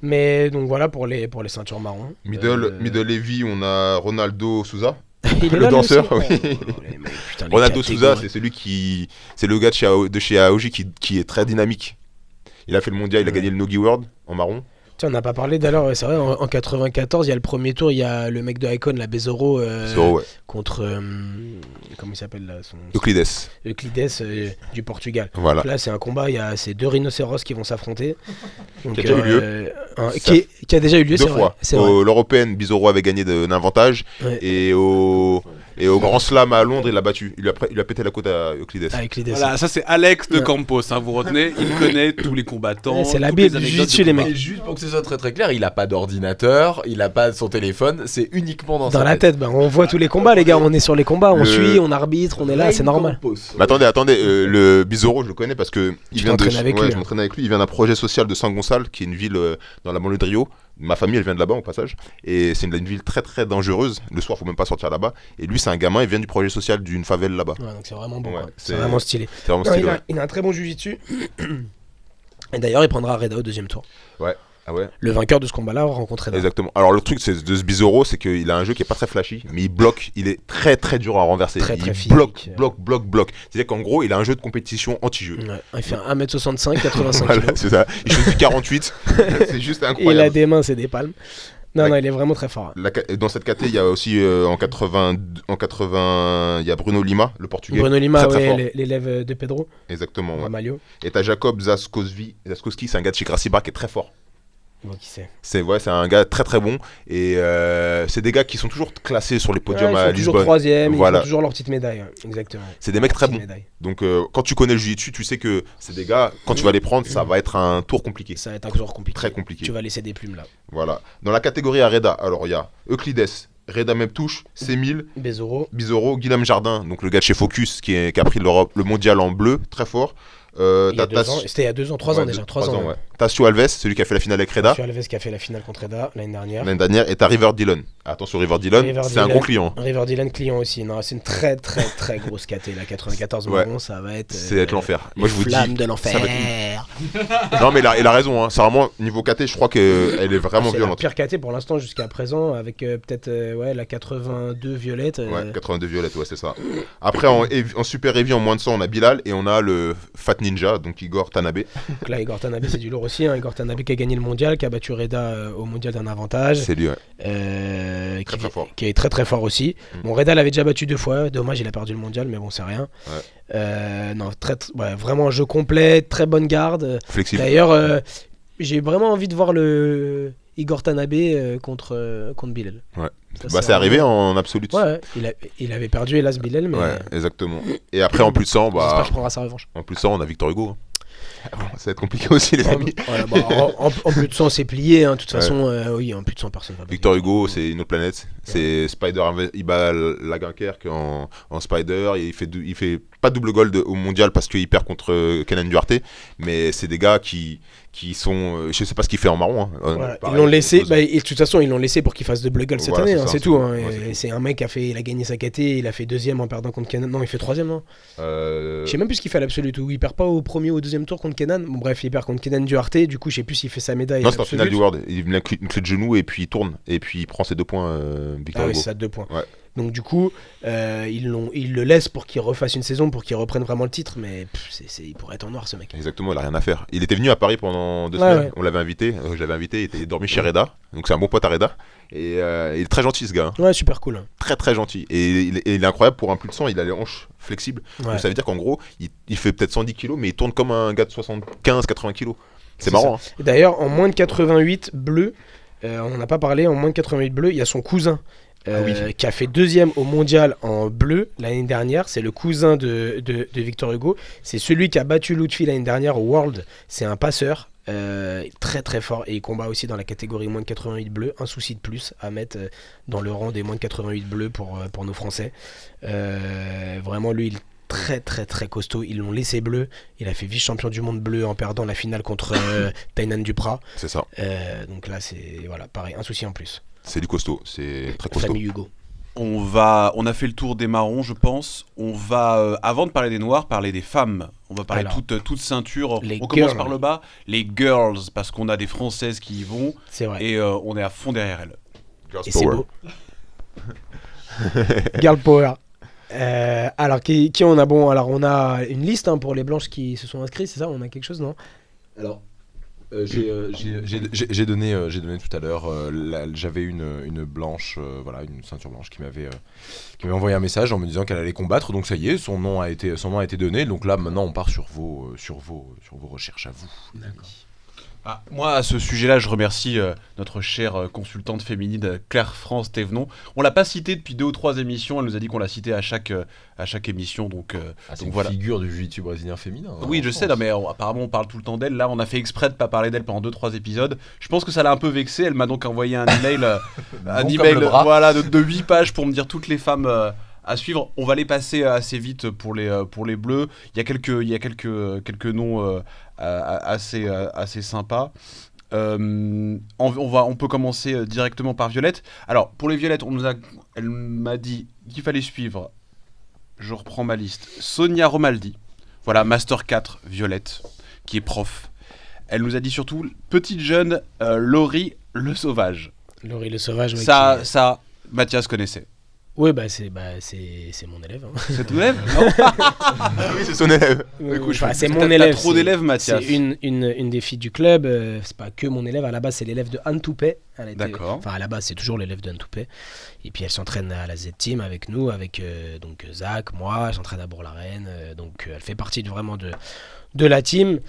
Mais donc voilà pour les ceintures marron. Middle Heavy, on a Ronaldo Souza. Il est le là, lui danseur, aussi. oui. Oh, les mecs, putain, les Ronaldo Souza, catégories. c'est le gars de chez Aoji qui est très dynamique. Il a fait le mondial, il a gagné le Nogi World en marron. Tiens, on n'a pas parlé d'ailleurs, ouais, c'est vrai, en 94, il y a le premier tour, il y a le mec de Icon, la Bezoro, Zoro, ouais. contre. Comment il s'appelle là Euclides. Euclides du Portugal. Voilà. Donc là, c'est un combat, il y a ces deux rhinocéros qui vont s'affronter. Donc, Qui a déjà eu lieu. Qui a déjà eu lieu, Deux c'est vrai. fois. C'est vrai. L'Européenne, Bizarro avait gagné d'un avantage. Ouais. Et au Grand Slam à Londres, il l'a battu. Il a pété la côte à Euclides. Ah, Euclides. Voilà, ça c'est Alex de Ouais. Campos, hein, vous retenez, il connaît tous les combattants. Ouais, c'est la toutes les Bible du anecdotes jiu-jitsu, de les combat. mecs. Et juste pour que ce soit très très clair, il a pas d'ordinateur, il a pas son téléphone, c'est uniquement dans Dans sa la tête, bah, on voit tous les combats, les gars. On est sur les combats, on Le- suit, on arbitre, on est là, c'est normal. Mais attendez, le Bizarro, je le connais parce que Tu t'entraînes avec lui, je hein. m'entraîne avec lui. Il vient d'un projet social de San Gonçal, qui est une ville dans la banlieue de Rio. Ma famille, elle vient de là-bas au passage. Et c'est une ville très très dangereuse. Le soir, faut même pas sortir là-bas. Et lui, c'est un gamin, il vient du projet social d'une favela là-bas. Ouais, donc c'est vraiment bon, Ouais, quoi. c'est- C'est vraiment stylé. C'est vraiment Non, stylé. il, Ouais. il a un très bon jujitsu. Et d'ailleurs, il prendra Reda au deuxième tour. Ah ouais. Le vainqueur de ce combat-là rencontrait Reda. Exactement. Alors le truc de ce Bizarro, c'est qu'il a un jeu qui est pas très flashy, mais il bloque, il est très très dur à renverser. Très, il très bloque, physique. bloque. C'est-à-dire qu'en gros, il a un jeu de compétition anti-jeu. Ouais. Il fait 1m65, 85 Voilà, kg. c'est ça. Il shoot du 48. C'est juste Et il a incroyable. des mains, c'est des palmes. Non, Ouais. non, il est vraiment très fort. Dans cette KT, il y a aussi en 80, il y a Bruno Lima, le portugais. Bruno Lima, Très, très ouais, fort. l'élève de Pedro, Exactement. Ouais. Ramalho. Et t'as Jacob Zaskowski, c'est un gars de chez Graciba qui est très fort. Bon, qui sait. C'est un gars très très bon. Et c'est des gars qui sont toujours classés sur les podiums Ouais, à ils sont toujours Lisbonne. troisième, Voilà. ils ont toujours leur petite médaille. Ouais. Exactement. C'est des mecs très Petite bons. médaille. Donc quand tu connais le jiu-jitsu, tu sais que c'est des gars, quand tu vas les prendre, ça va être un tour compliqué. Ça va être un jour compliqué. Très compliqué. Tu vas laisser des plumes là. Voilà. Dans la catégorie Areda, alors il y a Euclides, Reda Meptouche, Semil, Bezoro. Bizarro, Guillaume Jardin, donc le gars de chez Focus qui a pris le mondial en bleu, très fort. Il y a T'as 2 ans. C'était il y a 2 ans, 3 ans déjà. 3 ans. ouais. Tassio Alves, celui qui a fait la finale avec Reda Monsieur Alves qui a fait la finale contre Reda l'année dernière. l'année dernière. Et t'as River Dillon. Attention, River Dillon, River c'est un Dillon. gros client. River Dylan client aussi. Non, c'est une très très très grosse KT. La 94 Ouais. marron, ça va être. C'est être l'enfer. Moi je vous dis. Flamme de ça l'enfer. va être Non mais il a raison, hein. C'est vraiment niveau KT, je crois qu'elle est vraiment C'est la violente. pire KT pour l'instant jusqu'à présent, avec peut-être ouais, la 82 violette. Ouais, 82 violettes, ouais, c'est ça. Après, en super heavy, en moins de 100, on a Bilal et on a le Fat Ninja, donc Igor Tanabe. Donc là, Igor Tanabe, c'est du lourd aussi. Hein. Igor Tanabe qui a gagné le mondial, qui a battu Reda au mondial d'un avantage. C'est lui, ouais. Qui, très fort. qui est très très fort aussi. Mm. Bon, Reda l'avait déjà battu 2 fois. Dommage, il a perdu le mondial, mais bon, c'est rien. Non, ouais, vraiment un jeu complet, très bonne garde. Flexible. D'ailleurs, j'ai vraiment envie de voir le Igor Tanabe contre Bilal. Ouais. Ça, Bah, c'est arrivé vraiment- en absolute. Ouais, il avait perdu hélas Bilal, mais Ouais, exactement. Et après, en plus de 100, j'espère bah, qu'il prendra sa revanche. en plus de 100, on a Victor Hugo. hein. Bon, ça va être compliqué aussi, les amis. Voilà, bah, en plus de 100, c'est plié. Hein, de toute Ouais. façon, oui, en plus de 100 personnes. Victor Hugo, c'est une autre planète. C'est Spider, il bat Lagunkerque en Spider. Il fait pas double gold au mondial parce qu'il perd contre Kenan Duarte. Mais c'est des gars qui sont. Je sais pas ce qu'il fait en marron. Hein. Voilà, ils Pareil, l'ont laissé, chose. et de toute façon ils l'ont laissé pour qu'il fasse de double goal cette Voilà, année, c'est hein, ça, c'est c'est tout. tout. Hein, Ouais, et c'est c'est un mec il a gagné sa KT, il a fait deuxième en perdant contre Kenan. Non, il fait troisième, non. Je sais même plus ce qu'il fait à l'absolute. Ou il perd pas au premier ou au deuxième tour contre Kenan. Bon bref, il perd contre Kenan Duarte. Du coup, je sais plus s'il fait sa médaille. Non, c'est en finale absolute. du World. Il met une clé de genou et puis il tourne. Et puis il prend ses 2 points, Victor Ah oui, Hugo. c'est ça, 2 points. Ouais. Donc du coup, ils le laissent pour qu'il refasse une saison, pour qu'il reprenne vraiment le titre. Mais il pourrait être en noir ce mec. Exactement, il a rien à faire. Il était venu à Paris pendant 2 Ouais, semaines. ouais. On l'avait invité. Je l'avais invité. Il était dormi chez Reda. Donc c'est un bon pote à Reda. Et il est très gentil ce gars. Hein. Ouais, super cool. Très très gentil. Et il est incroyable pour un plus de 100. Il a les hanches flexibles. Ouais. Donc ça veut dire qu'en gros, il fait peut-être 110 kilos, mais il tourne comme un gars de 75-80 kilos. C'est C'est marrant. Et d'ailleurs, en moins de 88 bleu, on n'en a pas parlé, en moins de 88 bleu, il y a son cousin qui a fait deuxième au mondial en bleu l'année dernière. C'est le cousin de Victor Hugo. C'est celui qui a battu Lutfi l'année dernière au World. C'est un passeur. Très très fort, et il combat aussi dans la catégorie moins de 88 bleus. Un souci de plus à mettre dans le rang des moins de 88 bleus pour nos Français. Vraiment, lui, il est très très très costaud. Ils l'ont laissé bleu. Il a fait vice-champion du monde bleu en perdant la finale contre Tainan Duprat. C'est ça. Donc là, c'est voilà, pareil, un souci en plus. C'est du costaud. C'est très costaud. Famille Hugo. On a fait le tour des marrons, je pense. On va, avant de parler des noirs, parler des femmes. On va parler Alors, toute ceinture. les On commence girls. par le bas. Les girls, parce qu'on a des Françaises qui y vont. C'est vrai. Et on est à fond derrière elles. Girls Et c'est power. beau. Girl Power. Alors, qui on a? Bon, alors on a une liste pour les blanches qui se sont inscrites, c'est ça? On a quelque chose, non? Alors, j'ai donné tout à l'heure. J'avais une blanche, voilà, une ceinture blanche qui m'avait envoyé un message en me disant qu'elle allait combattre. Donc ça y est, son nom a été donné. Donc là, maintenant, on part sur vos recherches à vous. Moi, à ce sujet-là, je remercie notre chère consultante féminine Claire-France Thévenon. On l'a pas citée depuis 2 ou 3 émissions. Elle nous a dit qu'on la citait à chaque émission. Donc, C'est donc une voilà. figure du jiu-jitsu brésilien féminin. hein, Oui, en je France. sais, non, mais apparemment on parle tout le temps d'elle. Là, on a fait exprès de pas parler d'elle pendant 2-3 épisodes. Je pense que ça l'a un peu vexée. Elle m'a donc envoyé un email, Bon comme le bras. voilà, de 8 pages pour me dire toutes les femmes à suivre. On va les passer assez vite pour les bleus. Il y a quelques noms assez sympas. On peut commencer directement par Violette. Alors, pour les Violettes, elle m'a dit qu'il fallait suivre. Je reprends ma liste. Sonia Romaldi, voilà, Master 4 Violette, qui est prof. Elle nous a dit surtout petite jeune Laurie le Sauvage. Laurie le Sauvage. Ouais, Ça, Mathias connaissait. Oui, c'est mon élève. Hein. C'est ton élève? Oui, c'est son élève. Écoute, Enfin, c'est t'as- mon t'as élève. trop d'élèves, Mathias. C'est une des filles du club. C'est pas que mon élève. À la base, c'est l'élève de Anne Toupet. D'accord. Enfin, à la base, c'est toujours l'élève de Anne Toupet. Et puis, elle s'entraîne à la Z-Team avec nous, avec donc Zach, moi. Elle s'entraîne à Bourg-la-Reine. Donc, elle fait partie vraiment de la team.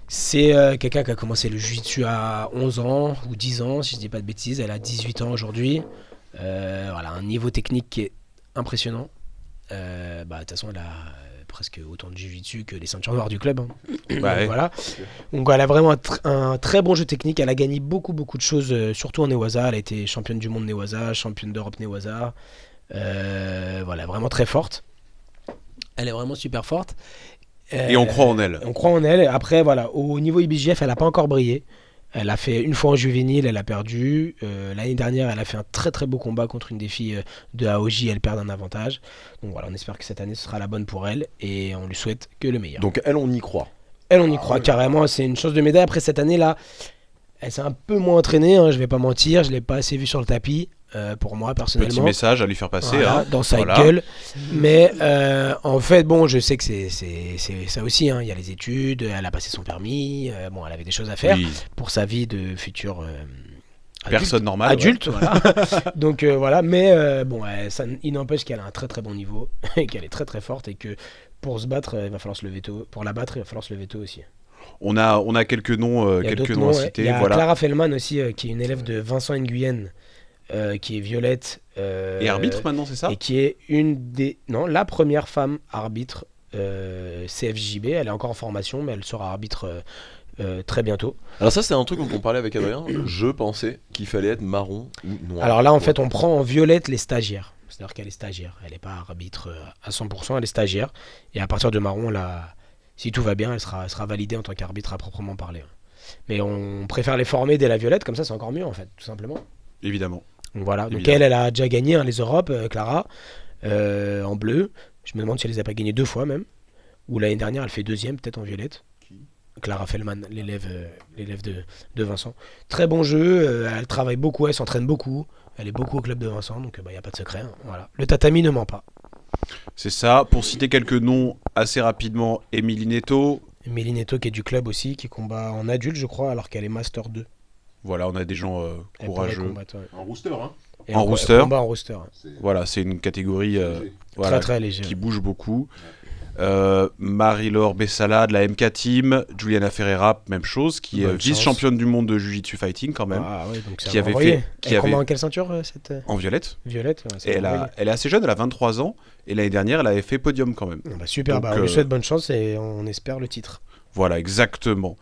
C'est quelqu'un qui a commencé le jiu-jitsu à 11 ans ou 10 ans, si je dis pas de bêtises. Elle a 18 ans aujourd'hui. Voilà, un niveau technique qui est impressionnant. De toute façon, elle a presque autant de jiu-jitsu que les ceintures noires du club. Hein. Ouais. Voilà. Donc, elle a vraiment un très bon jeu technique. Elle a gagné beaucoup de choses, surtout en Newaza. Elle a été championne du monde Newaza, championne d'Europe Newaza. Voilà, vraiment très forte. Elle est vraiment super forte. Et on croit en elle. On croit en elle. Après, voilà, au niveau IBJF, elle n'a pas encore brillé. Elle a fait une fois en juvénile, elle a perdu. L'année dernière, elle a fait un très très beau combat contre une des filles de AOJ. Elle perd un avantage. Donc voilà, on espère que cette année, ce sera la bonne pour elle. Et on lui souhaite que le meilleur. Donc elle, on y croit. Elle, on y croit carrément. C'est une chose de médaille. Après cette année-là, elle s'est un peu moins entraînée. Hein, je vais pas mentir. Je l'ai pas assez vue sur le tapis. Pour moi, personnellement. Petit message à lui faire passer. Voilà, hein. dans sa Voilà. gueule. Mais en fait, bon, je sais que c'est ça aussi. Hein. Il y a les études, elle a passé son permis. Bon, elle avait des choses à faire Oui. pour sa vie de future Personne normale. adulte. Voilà. Donc voilà. Mais bon, il n'empêche qu'elle a un très très bon niveau et qu'elle est très très forte et que pour se battre, il va falloir se lever tôt. Pour la battre, il va falloir se lever tôt aussi. On a quelques noms, Il y a d'autres à noms, ouais. citer. Il y a Voilà. Clara Fellman aussi, qui est une élève de Vincent Nguyen, qui est violette. Et arbitre maintenant, c'est ça? Et qui est la première femme arbitre CFJB. Elle est encore en formation, mais elle sera arbitre très bientôt. Alors ça, c'est un truc dont on parlait avec Adrien. Je pensais qu'il fallait être marron ou noir. Alors là, en fait, on prend en violette les stagiaires. C'est-à-dire qu'elle est stagiaire. Elle n'est pas arbitre à 100%, elle est stagiaire. Et à partir de marron, là, si tout va bien, elle sera validée en tant qu'arbitre à proprement parler. Mais on préfère les former dès la violette, comme ça, c'est encore mieux, en fait, tout simplement. Évidemment. Donc voilà, donc Évidemment. elle a déjà gagné les Europes, Clara, en bleu. Je me demande si elle les a pas gagnés 2 fois même. Ou l'année dernière, elle fait 2e, peut-être en violette. Clara Fellman, l'élève de Vincent. Très bon jeu, elle travaille beaucoup, elle s'entraîne beaucoup. Elle est beaucoup au club de Vincent, donc il n'y a pas de secret. Hein, voilà. Le tatami ne ment pas. C'est ça. Pour citer quelques noms assez rapidement, Émilie Neto. Méline Neto qui est du club aussi, qui combat en adulte, je crois, alors qu'elle est Master 2. Voilà, on a des gens Elle pourrait courageux. combattre, ouais. Un rooster, hein. Et En elle rooster. combat en rooster. Ouais. Voilà, c'est une catégorie Très très léger. qui bouge beaucoup. Marie-Laure Bessala de la MK Team, Juliana Ferreira, même chose, qui est Bonne vice-championne du monde de Jiu-Jitsu Fighting quand même, Ah ouais, donc ça qui va avait envoyer. fait- qui Elle avait- combat en quelle ceinture cette en violette. violette ouais, ça Et va envoyer. elle est assez jeune, elle a 23 ans, et l'année dernière, elle avait fait podium quand même. Ah bah super, Donc, on lui souhaite bonne chance et on espère le titre. Voilà, exactement.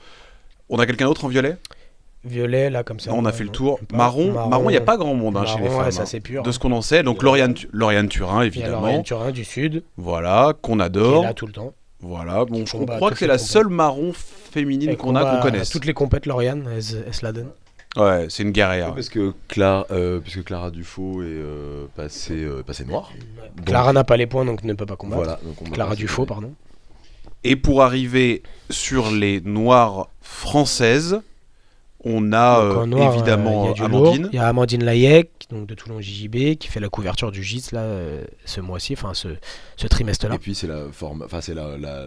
On a quelqu'un d'autre en violet? Violet, là, comme ça. On a fait le tour. Marron, il n'y a pas grand monde chez les Marron, ouais, femmes. ça hein. c'est pur. De ce qu'on en sait, donc Lauriane Turin, Il y a évidemment. Lauriane Turin du Sud, Voilà, qu'on qui est adore. là tout le temps. Voilà, bon, je combat crois toutes que c'est les la combats. seule marron féminine Elle qu'on a, combat qu'on connaisse. Toutes les compètes, Lauriane, elle se la donne. Ouais, c'est une guerrière. Parce que puisque Clara Dufaux est passée noire. Donc, Clara n'a pas les points, donc ne peut pas combattre. Voilà. Donc on Clara va- Dufaux, pardon. Et pour arriver sur les noires françaises, on a Donc, en noir, évidemment il y a du lourd. Amandine. Il y a Amandine Layek, donc de Toulon JJB, qui fait la couverture du GIS là, ce mois-ci, enfin ce trimestre-là. Et puis c'est la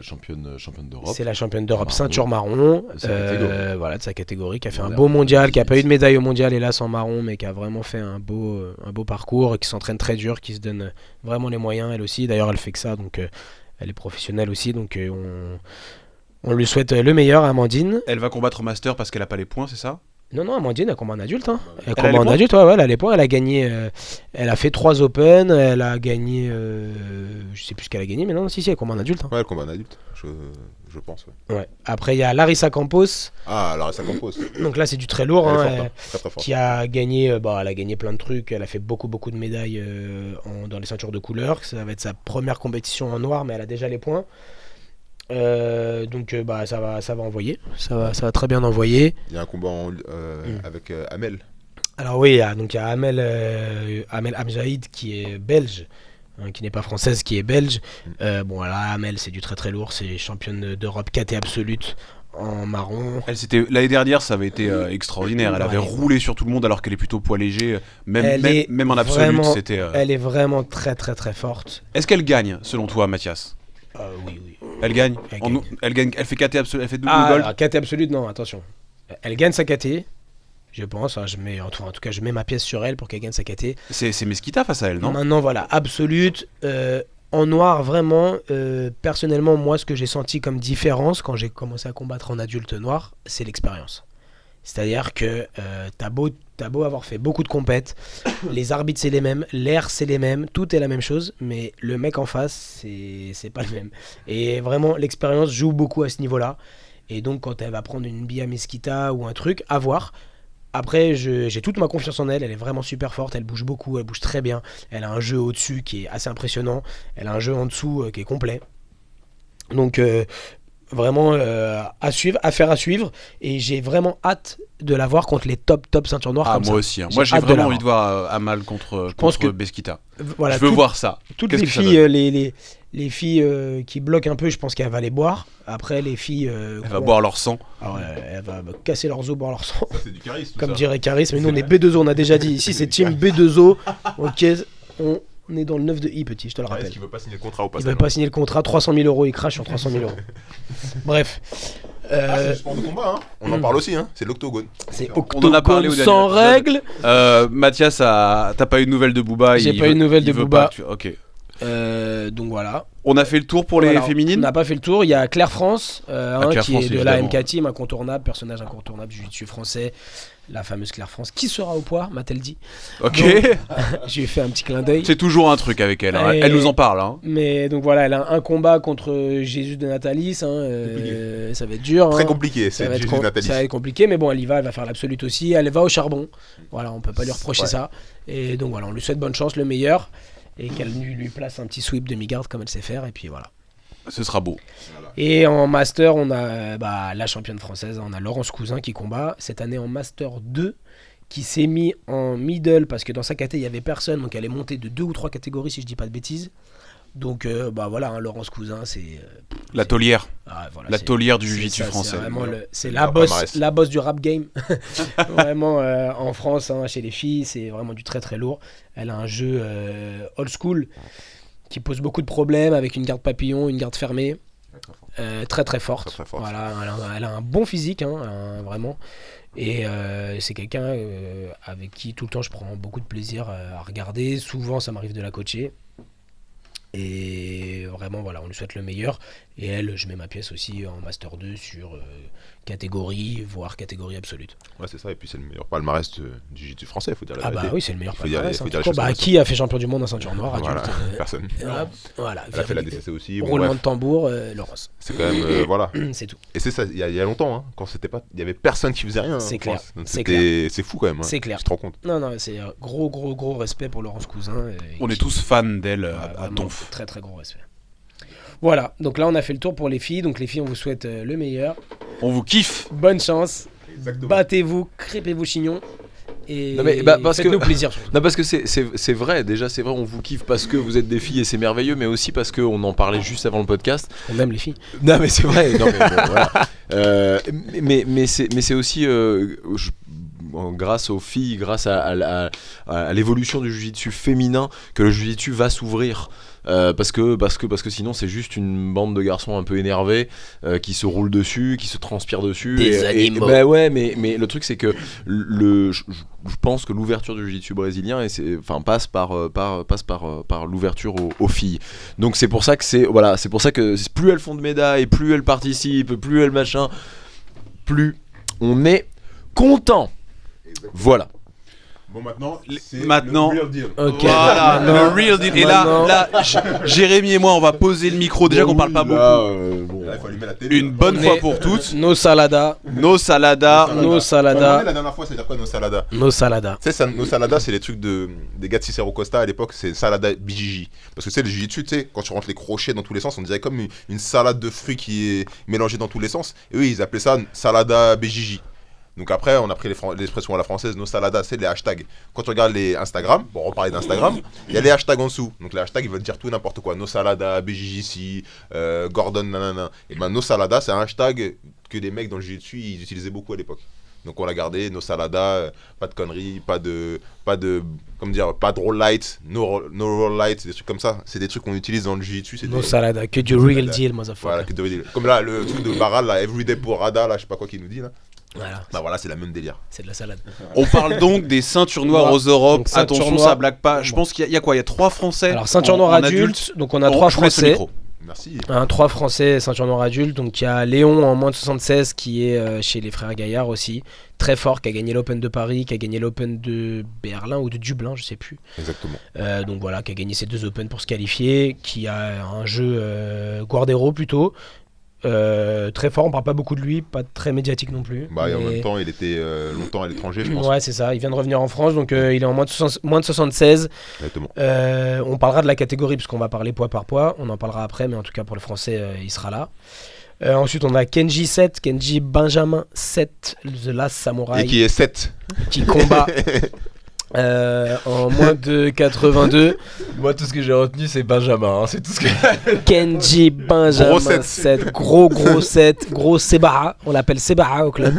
championne d'Europe. C'est la championne d'Europe Marron. ceinture marron, De sa catégorie. voilà, de sa catégorie, qui a fait un Voilà. beau mondial, qui a pas eu de médaille au mondial hélas en marron, mais qui a vraiment fait un beau parcours, et qui s'entraîne très dur, qui se donne vraiment les moyens elle aussi. D'ailleurs elle fait que ça, donc elle est professionnelle aussi, donc on lui souhaite le meilleur à Amandine. Elle va combattre au master parce qu'elle a pas les points, c'est ça? Non, Amandine, elle combat en adulte. Hein. Elle a combat les en points adulte, ouais, elle a les points. Elle a gagné. Elle a fait 3 Open. Elle a gagné. Je sais plus ce qu'elle a gagné, mais non, si, elle combat en adulte. Hein. Ouais, le combat d'adulte, je pense. Ouais. Ouais. Après, il y a Larissa Campos. Ah, alors ça compose. Donc là, c'est du très lourd. Elle est Hein, forte, hein. Très très forte. qui a gagné. Elle a gagné plein de trucs. Elle a fait beaucoup de médailles dans les ceintures de couleur. Ça va être sa première compétition en noir, mais elle a déjà les points. Donc ça va envoyer. Ça va très bien envoyer. Il y a un combat avec Amel. Alors oui, il y a Amel Amjaïd qui est belge, hein, qui n'est pas française, qui est belge. Bon, là, Amel, c'est du très très lourd. C'est championne d'Europe KT absolute en marron. L'année dernière, ça avait été extraordinaire. Elle avait Ouais. roulé sur tout le monde alors qu'elle est plutôt poids léger. Elle est Même en absolu, vraiment- c'était. Elle est vraiment très très très forte. Est-ce qu'elle gagne, selon toi, Mathias? Oui, oui. Elle gagne. Elle gagne. Elle fait KT absolu. Elle fait double Ah, gold. alors, KT absolue, non, attention. Elle gagne sa KT, je pense. Hein, en tout cas, je mets ma pièce sur elle pour qu'elle gagne sa KT. C'est Mesquita face à elle, non? Maintenant, voilà, absolute. En noir, vraiment, personnellement, moi, ce que j'ai senti comme différence quand j'ai commencé à combattre en adulte noir, c'est l'expérience. C'est-à-dire que t'as beau avoir fait beaucoup de compètes, les arbitres c'est les mêmes, l'air c'est les mêmes, tout est la même chose, mais le mec en face c'est pas le même. Et vraiment l'expérience joue beaucoup à ce niveau-là. Et donc quand elle va prendre une Bia Mesquita ou un truc, à voir. Après j'ai toute ma confiance en elle, elle est vraiment super forte, elle bouge beaucoup, elle bouge très bien, elle a un jeu au-dessus qui est assez impressionnant, elle a un jeu en dessous qui est complet. Donc vraiment à suivre, affaire à suivre, et j'ai vraiment hâte de la voir contre les top ceintures noires. Ah, comme moi ça. aussi. Hein. Moi, j'ai hâte de vraiment la envie de voir Amal contre pense que- Mesquita. Voilà, Je veux voir ça. toutes Qu'est-ce les que ça filles, donne les filles qui bloquent un peu, je pense qu'elle va les boire. Après les filles, Elle va boire leur sang. ah ouais, elle va casser leurs os, boire leur sang. Ça, c'est du charisme. Comme dirait Caris, mais nous on est B2O, on a déjà dit. Ici c'est team B2O. Ok, on est dans le 9 de I, petit, je te le Est-ce rappelle. qu'il veut pas signer le contrat ou pas Il veut pas signer le contrat, 300 000 euros, il crache sur 300 000 euros. Bref. C'est le sport de combat, hein. On en parle aussi, hein. C'est l'octogone. C'est On en a parlé au octogone dernier sans épisode. règles. Mathias, t'as pas eu de nouvelles de Booba? J'ai il pas veut- eu de nouvelles il de veut Booba. pas que tu- Ok. Donc voilà. On a fait le tour pour les Voilà, féminines. On n'a pas fait le tour. Il y a Claire France, Claire qui France, est de la évidemment. MK Team, incontournable, personnage incontournable du jiu-jitsu français. La fameuse Claire France, qui sera au poids, m'a-t-elle dit. Ok. Donc, j'ai fait un petit clin d'œil. C'est toujours un truc avec elle. Hein. Et- Elle nous en parle. Hein. Mais donc voilà, elle a un combat contre Jésus de Natalis. Ça va être dur. Très hein. compliqué, Ça c'est va, être Jésus Nathalie. ça va être compliqué, mais bon, elle y va, elle va faire l'absolute aussi. Elle va au charbon. Voilà, on peut pas lui reprocher Ouais. ça. Et donc voilà, on lui souhaite bonne chance, le meilleur. Et qu'elle lui place un petit sweep demi-garde comme elle sait faire. Et puis voilà. Ce sera beau. Et en Master, on a la championne française, on a Laurence Cousin qui combat cette année en Master 2, qui s'est mis en middle parce que dans sa caté il y avait personne, donc elle est montée de 2 ou 3 catégories si je dis pas de bêtises. Donc voilà, hein, Laurence Cousin, c'est La taulière. voilà, La c'est- taulière du c'est jiu-jitsu ça, français. C'est vraiment c'est Le la palmarès. boss du rap game. Vraiment en France, hein, chez les filles, c'est vraiment du très très lourd. Elle a un jeu old school qui pose beaucoup de problèmes avec une garde papillon, une garde fermée. Très très forte. Très, très forte. Voilà, elle a un bon physique, hein, vraiment. Et c'est quelqu'un avec qui tout le temps je prends beaucoup de plaisir à regarder. Souvent ça m'arrive de la coacher. Et vraiment voilà, on lui souhaite le meilleur. Et elle, je mets ma pièce aussi en Master 2 sur catégorie, voire catégorie absolute. Ouais, c'est ça. Et puis, c'est le meilleur palmarès du jiu-jitsu français, faut dire la Ah bah vérité. oui, c'est le meilleur Faut dire- palmarès. faut hein, dire tout les court. choses Bah, comme ça. qui a fait champion du monde en ceinture noire Voilà, adulte personne. et hop, voilà, Elle a fait la DCC aussi. Bon, roulement bref, de tambour, Laurence. c'est quand même. Voilà. C'est tout. Et c'est ça, il y a longtemps, hein, quand c'était pas. Il y avait personne qui faisait rien. C'est en clair, France. Donc c'est c'est fou quand même. Hein. C'est clair. Tu te rends compte. Non, c'est gros respect pour Laurence Cousin. On est tous fans d'elle à vraiment, Donf. très très gros respect. Voilà, donc là on a fait le tour pour les filles. Donc les filles, on vous souhaite le meilleur. On vous kiffe. Bonne chance. Exactement. Battez-vous, crêpez-vous chignon. Et Non, mais, parce faites-nous que- plaisir. surtout. Non, parce que c'est vrai, déjà c'est vrai, on vous kiffe parce que vous êtes des filles et c'est merveilleux, mais aussi parce qu'on en parlait juste avant le podcast. On aime les filles. Non mais c'est vrai, non, mais bon, voilà. Mais c'est aussi grâce aux filles, grâce à l'évolution du jiu-jitsu féminin que le jiu-jitsu va s'ouvrir. Parce que sinon c'est juste une bande de garçons un peu énervés qui se roulent dessus, qui se transpirent dessus. Des animaux. Bah ouais, mais le truc c'est que je pense que l'ouverture du jiu-jitsu brésilien passe par l'ouverture aux filles. Donc c'est pour ça que plus elles font de médailles, plus elles participent, plus elles machin, plus on est content. Voilà. Bon, maintenant, c'est Maintenant- le real deal. Ok. Voilà, Maintenant- le real deal. Et maintenant- là, Jérémy et moi, on va poser le micro. Déjà qu'on parle pas beaucoup. Là, il faut allumer la télé. Une bonne On fois est- pour toutes. Nos saladas. Nos saladas. Nos saladas. La dernière fois, c'est-à-dire quoi, nos saladas? Nos saladas. Tu sais, nos saladas, c'est les trucs des gars de Cicero Costa à l'époque, c'est salada BJJ. Parce que tu sais, le jiu-jitsu, tu sais, quand tu rentres les crochets dans tous les sens, on dirait comme une salade de fruits qui est mélangée dans tous les sens. Et eux, ils appelaient ça salada BJJ. Donc après, on a pris l'expression à la française, nos saladas, c'est les hashtags. Quand tu regardes les Instagram, bon, on parlait d'Instagram, il y a les hashtags en dessous. Donc les hashtags, ils veulent dire tout et n'importe quoi. Nos saladas, BJJ ici, Gordon, nanana. Et ben, nos saladas, c'est un hashtag que les mecs dans le jiu-jitsu ils utilisaient beaucoup à l'époque. Donc on l'a gardé, no salada, pas de conneries, pas de roll light, no roll light, des trucs comme ça. C'est des trucs qu'on utilise dans le jiu-jitsu. C'est No des... salada, que du real deal, motherfucker. Voilà, que du real deal. Comme là, le truc de Baral, là, Everyday pour Rada, là, je sais pas quoi qu'il nous dit là. Voilà, Bah voilà, c'est la même délire. c'est de la salade. On parle donc des ceintures noires Noir. aux Europes. Donc, ceinture Attention, noire. ça blague pas. Je pense qu'il y a quoi? Il y a 3 Français. Alors, ceinture noire en adulte, donc on a Oh, 3 je presse le Français. micro. Merci. 3 Français, ceinture noire adulte. Donc il y a Léon en moins de 76 qui est chez les frères Gaillard aussi. Très fort, qui a gagné l'Open de Paris, qui a gagné l'Open de Berlin ou de Dublin, je sais plus. Exactement. Donc voilà, qui a gagné ces 2 Open pour se qualifier. Qui a un jeu Guardero plutôt. Très fort, on parle pas beaucoup de lui, pas très médiatique non plus. Bah, et en mais- même temps, il était longtemps à l'étranger, je pense. Ouais, c'est ça, il vient de revenir en France, donc il est en moins de 76. Exactement. On parlera de la catégorie, puisqu'on va parler poids par poids. On en parlera après, mais en tout cas pour le français, il sera là. Ensuite, on a Kenji 7, Kenji Benjamin 7, The Last Samurai, Et qui est 7. qui combat en moins de 82. Moi, tout ce que j'ai retenu, c'est Benjamin. C'est tout ce que. Kenji Benjamin Gros 7. 7, gros 7, gros Sebaha. On l'appelle Sebaha au club.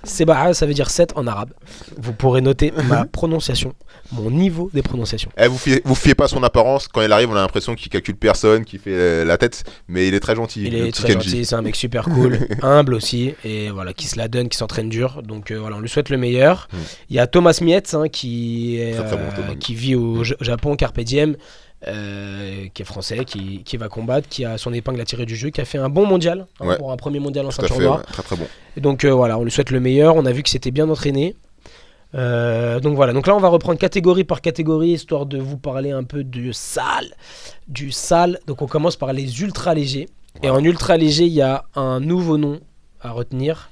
Sebaha, ça veut dire 7 en arabe. Vous pourrez noter ma prononciation, mon niveau des prononciations. Vous fiez pas à son apparence. Quand il arrive, on a l'impression qu'il calcule personne, qu'il fait la tête. Mais il est très gentil. Il le est petit très Kenji. gentil, c'est un mec super cool, humble aussi, et voilà, qui se la donne, qui s'entraîne dur. Donc voilà, on lui souhaite le meilleur. Il y a Thomas Mietz qui, est, Très, très bon, Thomas. qui vit au Japon, Carpe Diem, qui est français, qui va combattre, qui a son épingle à tirer du jeu, qui a fait un bon mondial, Ouais. pour un premier mondial en Tout à ceinture fait, noire. ouais. Très très bon. Et donc voilà, on lui souhaite le meilleur. On a vu que c'était bien entraîné. Donc voilà, donc là on va reprendre catégorie par catégorie histoire de vous parler un peu du sale. Donc on commence par les ultra légers. Et en ultra léger, il y a un nouveau nom à retenir.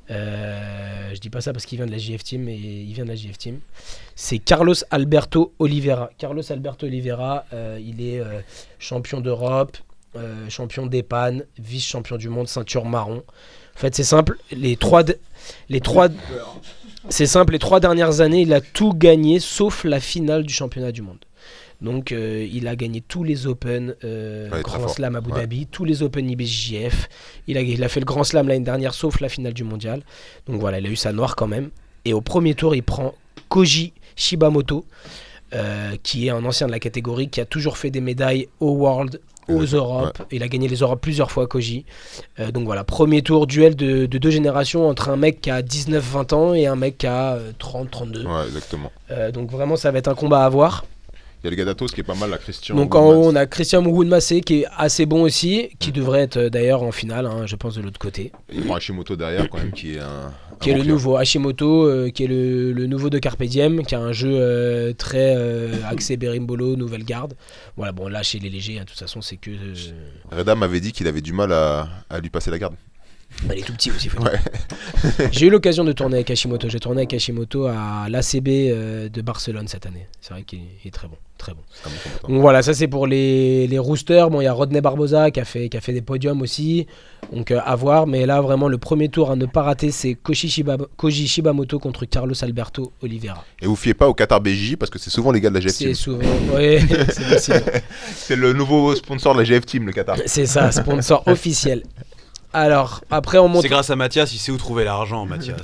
Je dis pas ça parce qu'il vient de la JF Team, mais il vient de la JF Team. C'est Carlos Alberto Oliveira. Carlos Alberto Oliveira, il est champion d'Europe, champion d'Epan, vice-champion du monde, ceinture marron. En fait, c'est simple. C'est simple, les 3 dernières années, il a tout gagné sauf la finale du championnat du monde. Donc il a gagné tous les Open très Grand fort. Slam Abu Ouais. Dhabi, tous les Open IBJJF. Il a fait le Grand Slam l'année dernière sauf la finale du mondial. Donc voilà, il a eu sa noire quand même. Et au premier tour, il prend Koji Shibamoto, qui est un ancien de la catégorie, qui a toujours fait des médailles au World, aux Europes. Il a gagné les Europes plusieurs fois, Koji. Donc voilà, premier tour, duel de 2 générations entre un mec qui a 19-20 ans et un mec qui a 30-32. Ouais, exactement. Donc vraiment, ça va être un combat à voir. Il y a le gars d'Atos qui est pas mal, la Christian. Donc en haut, on a Christian Mugunmassé qui est assez bon aussi, qui devrait être d'ailleurs en finale, je pense, de l'autre côté. Il prend Hashimoto derrière quand même, qui est un. Qui est bon le client. nouveau Hashimoto, qui est le nouveau de Carpe Diem, qui a un jeu très axé Berimbolo, nouvelle garde. Voilà, bon là chez les légers, de toute façon c'est que... Reda m'avait dit qu'il avait du mal à lui passer la garde. il est tout petit aussi. Ouais. J'ai eu l'occasion de tourner avec Hashimoto. J'ai tourné avec Hashimoto à l'ACB de Barcelone cette année. C'est vrai qu'il est très bon. Très bon. C'est un bon combattant. Donc voilà, ça c'est pour les roosters. Bon, il y a Rodney Barbosa qui a fait des podiums aussi. Donc à voir. Mais là, vraiment, le premier tour à ne pas rater, c'est Koji Shibamoto contre Carlos Alberto Oliveira. Et vous fiez pas au Qatar BJ parce que c'est souvent les gars de la GF C'est Team. souvent. Oui, c'est possible. C'est le nouveau sponsor de la GF Team, le Qatar. C'est ça, sponsor officiel. Alors, après, on monte. C'est grâce à Mathias, il sait où trouver l'argent, Mathias.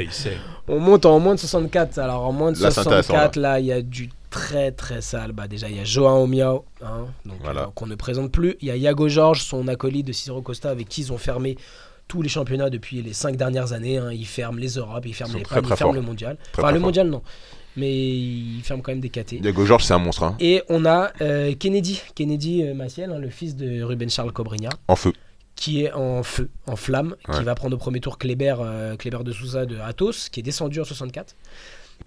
Il sait. On monte en moins de 64. Alors en moins de Là, c'est intéressant, 64, là, il y a du très très sale. Bah, déjà, il y a Joao Miao, donc, Voilà. qu'on ne présente plus. Il y a Iago Georges, son acolyte de Cicero Costa, avec qui ils ont fermé tous les championnats depuis les 5 dernières années. Ils ferment les Europes, ils ferment Ils sont les très, PAN, très ils ferment forts. le mondial. Très, Enfin, très le forts. mondial, non. Mais ils ferment quand même des KT. Diego Georges, c'est un monstre, hein. Et on a Kennedy Maciel, le fils de Ruben Charles Cobrinha, En feu. qui est en feu, en flamme, qui Ouais. va prendre au premier tour Kléber de Souza de Athos, qui est descendu en 64.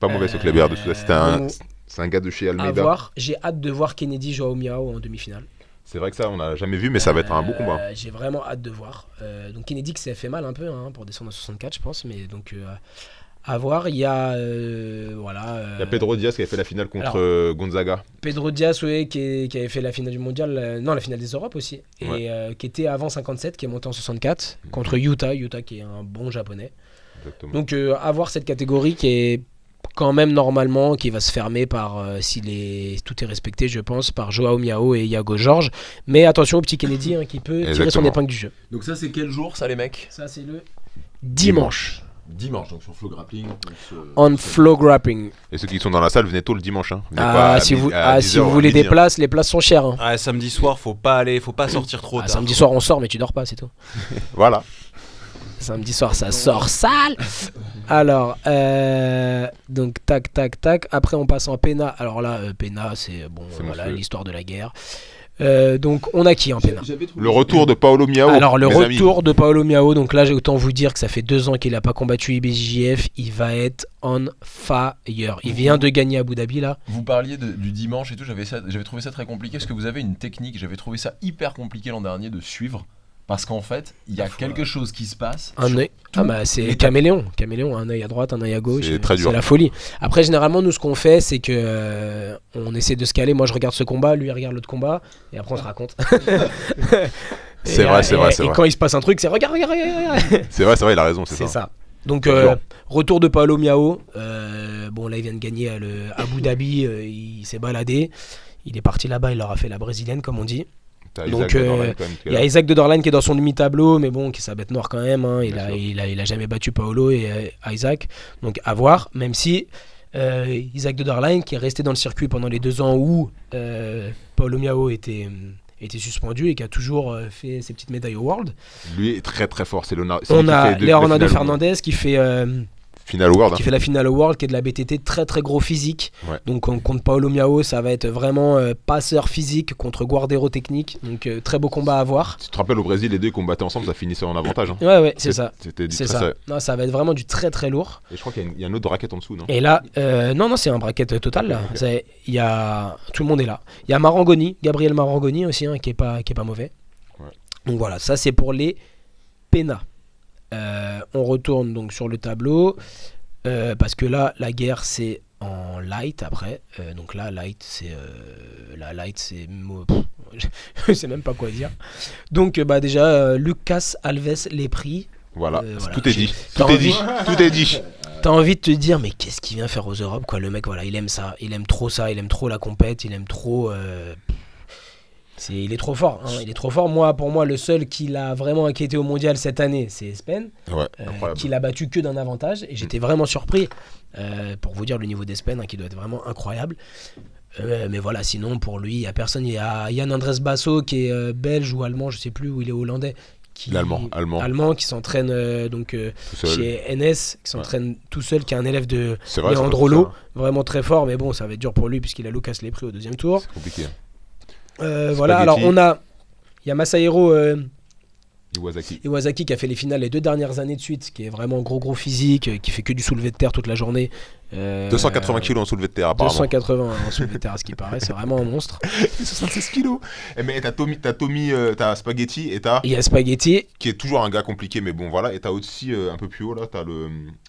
Pas mauvais ce Kleber de Sousa. Donc, C'est un gars de chez à Almeida. voir. J'ai hâte de voir Kennedy Joao Miao en demi-finale. C'est vrai que ça, on n'a jamais vu, mais ça va être un beau combat. J'ai vraiment hâte de voir. Donc Kennedy qui s'est fait mal un peu pour descendre à 64, je pense, mais donc à voir. Il y a voilà. Il y a Pedro Diaz qui avait fait la finale contre Gonzaga. Pedro Diaz, ouais, qui avait fait la finale du mondial, non, la finale des Europes aussi, et Ouais. qui était avant 57, qui est monté en 64 contre Yuta qui est un bon japonais. Exactement. Donc à voir cette catégorie qui est quand même normalement qui va se fermer par si tout est respecté, je pense, par Joao Miao et Iago Georges. Mais attention au petit Kennedy qui peut tirer son Exactement. épingle du jeu. Donc, ça, c'est quel jour, ça, les mecs? Ça c'est le dimanche. Dimanche, donc sur Flow Grappling. On Flow Grappling. Et ceux qui sont dans la salle, venez tôt le dimanche. Hein. Venez pas Si vous 10 heures, voulez midi, des places, les places sont chères. Hein. Ouais, samedi soir, faut pas sortir trop tard. Samedi soir, on sort, mais tu dors pas, c'est tout. Voilà. Samedi soir, ça sort sale. Alors, donc tac. Après, on passe en PENA. Alors là, PENA, c'est bon, C'est voilà, monstrueux. l'histoire de la guerre. Donc, on a qui en PENA? Le retour de Paolo Miao. Alors, le mes amis. retour de Paolo Miao. Donc là, j'ai autant vous dire que ça fait 2 ans qu'il n'a pas combattu IBJJF. Il va être on fire. Il vient de gagner Abu Dhabi là. Vous parliez du dimanche et tout, j'avais trouvé ça très compliqué parce que vous avez une technique, j'avais trouvé ça hyper compliqué l'an dernier de suivre. Parce qu'en fait, il y a quelque chose qui se passe. Un œil. Ah bah c'est caméléon, un œil à droite, un œil à gauche. C'est très dur. C'est la folie. Après généralement nous ce qu'on fait c'est que on essaie de se caler. Moi je regarde ce combat, lui il regarde l'autre combat et après on se raconte. C'est vrai. Et quand il se passe un truc c'est regarde. C'est vrai, il a raison, c'est C'est ça. ça. Donc Dur. retour de Paolo Miao. Bon là il vient de gagner à Abu Dhabi, il s'est baladé. Il est parti là-bas, il leur a fait la brésilienne comme on dit. T'as Donc, Isaac Dorlan, quand même, qui est Il y a là. Isaac de Dorlan qui est dans son demi-tableau, mais bon, qui est sa bête noire quand même. Hein. Il a jamais battu Paolo et Isaac. Donc à voir, même si Isaac de Dorlan, qui est resté dans le circuit pendant les 2 ans où Paolo Miao était suspendu et qui a toujours fait ses petites médailles au World. Lui est très très fort. C'est On a Leonardo Fernandez qui fait Final World. qui fait la finale au World, qui est de la BTT, très très gros physique. Ouais. Donc contre Paolo Miao, ça va être vraiment passeur physique contre Guardero technique. Donc très beau combat à voir. Tu te rappelles au Brésil, les deux combattaient ensemble, ça finissait en avantage. Hein. Ouais, c'est ça. C'était du C'est très ça. Non, ça va être vraiment du très très lourd. Et je crois qu'il y a une autre raquette en dessous, non? Et là, non, c'est un bracket total. Là. Ok. Il y a tout le monde est là. Il y a Marangoni, Gabriel Marangoni aussi, hein, qui est pas mauvais. Ouais. Donc voilà, ça c'est pour les PENA. On retourne donc sur le tableau parce que là, la guerre c'est en light après. Donc là, light c'est je sais même pas quoi dire. Donc déjà, Lucas Alves les prix. Voilà, Voilà. tout est dit. T'as Tout est envie- dit. Tout est dit. T'as envie de te dire mais qu'est-ce qu'il vient faire aux Europes quoi. Le mec voilà il aime ça, il aime trop la compète, il aime trop il est trop fort hein. Il est trop fort. Pour moi le seul qui l'a vraiment inquiété au mondial cette année c'est Espen Ouais, incroyable. qui l'a battu que d'un avantage et j'étais vraiment surpris pour vous dire le niveau d'Espen hein, qui doit être vraiment incroyable. Mais voilà sinon pour lui il y a personne. Il y a Yann Andrés Basso qui est belge ou allemand je sais plus, ou il est hollandais. Allemand qui s'entraîne Tout seul. chez NS, qui s'entraîne tout seul, qui est un élève de C'est vrai, Leandro c'est Lo, ça. vraiment très fort, mais bon, ça va être dur pour lui puisqu'il a Lucas Lepri au 2e tour. C'est compliqué. Voilà, alors il y a Masahiro Iwasaki. qui a fait les finales les 2 dernières années de suite, qui est vraiment gros physique, qui fait que du soulevé de terre toute la journée. 280 kilos en soulevé de terre, apparemment. 280 en soulevé de terre, à ce qui paraît, c'est vraiment un monstre. 76 kilos. Mais t'as Spaghetti et Il y a Spaghetti, qui est toujours un gars compliqué, mais bon voilà. Et t'as aussi un peu plus haut là,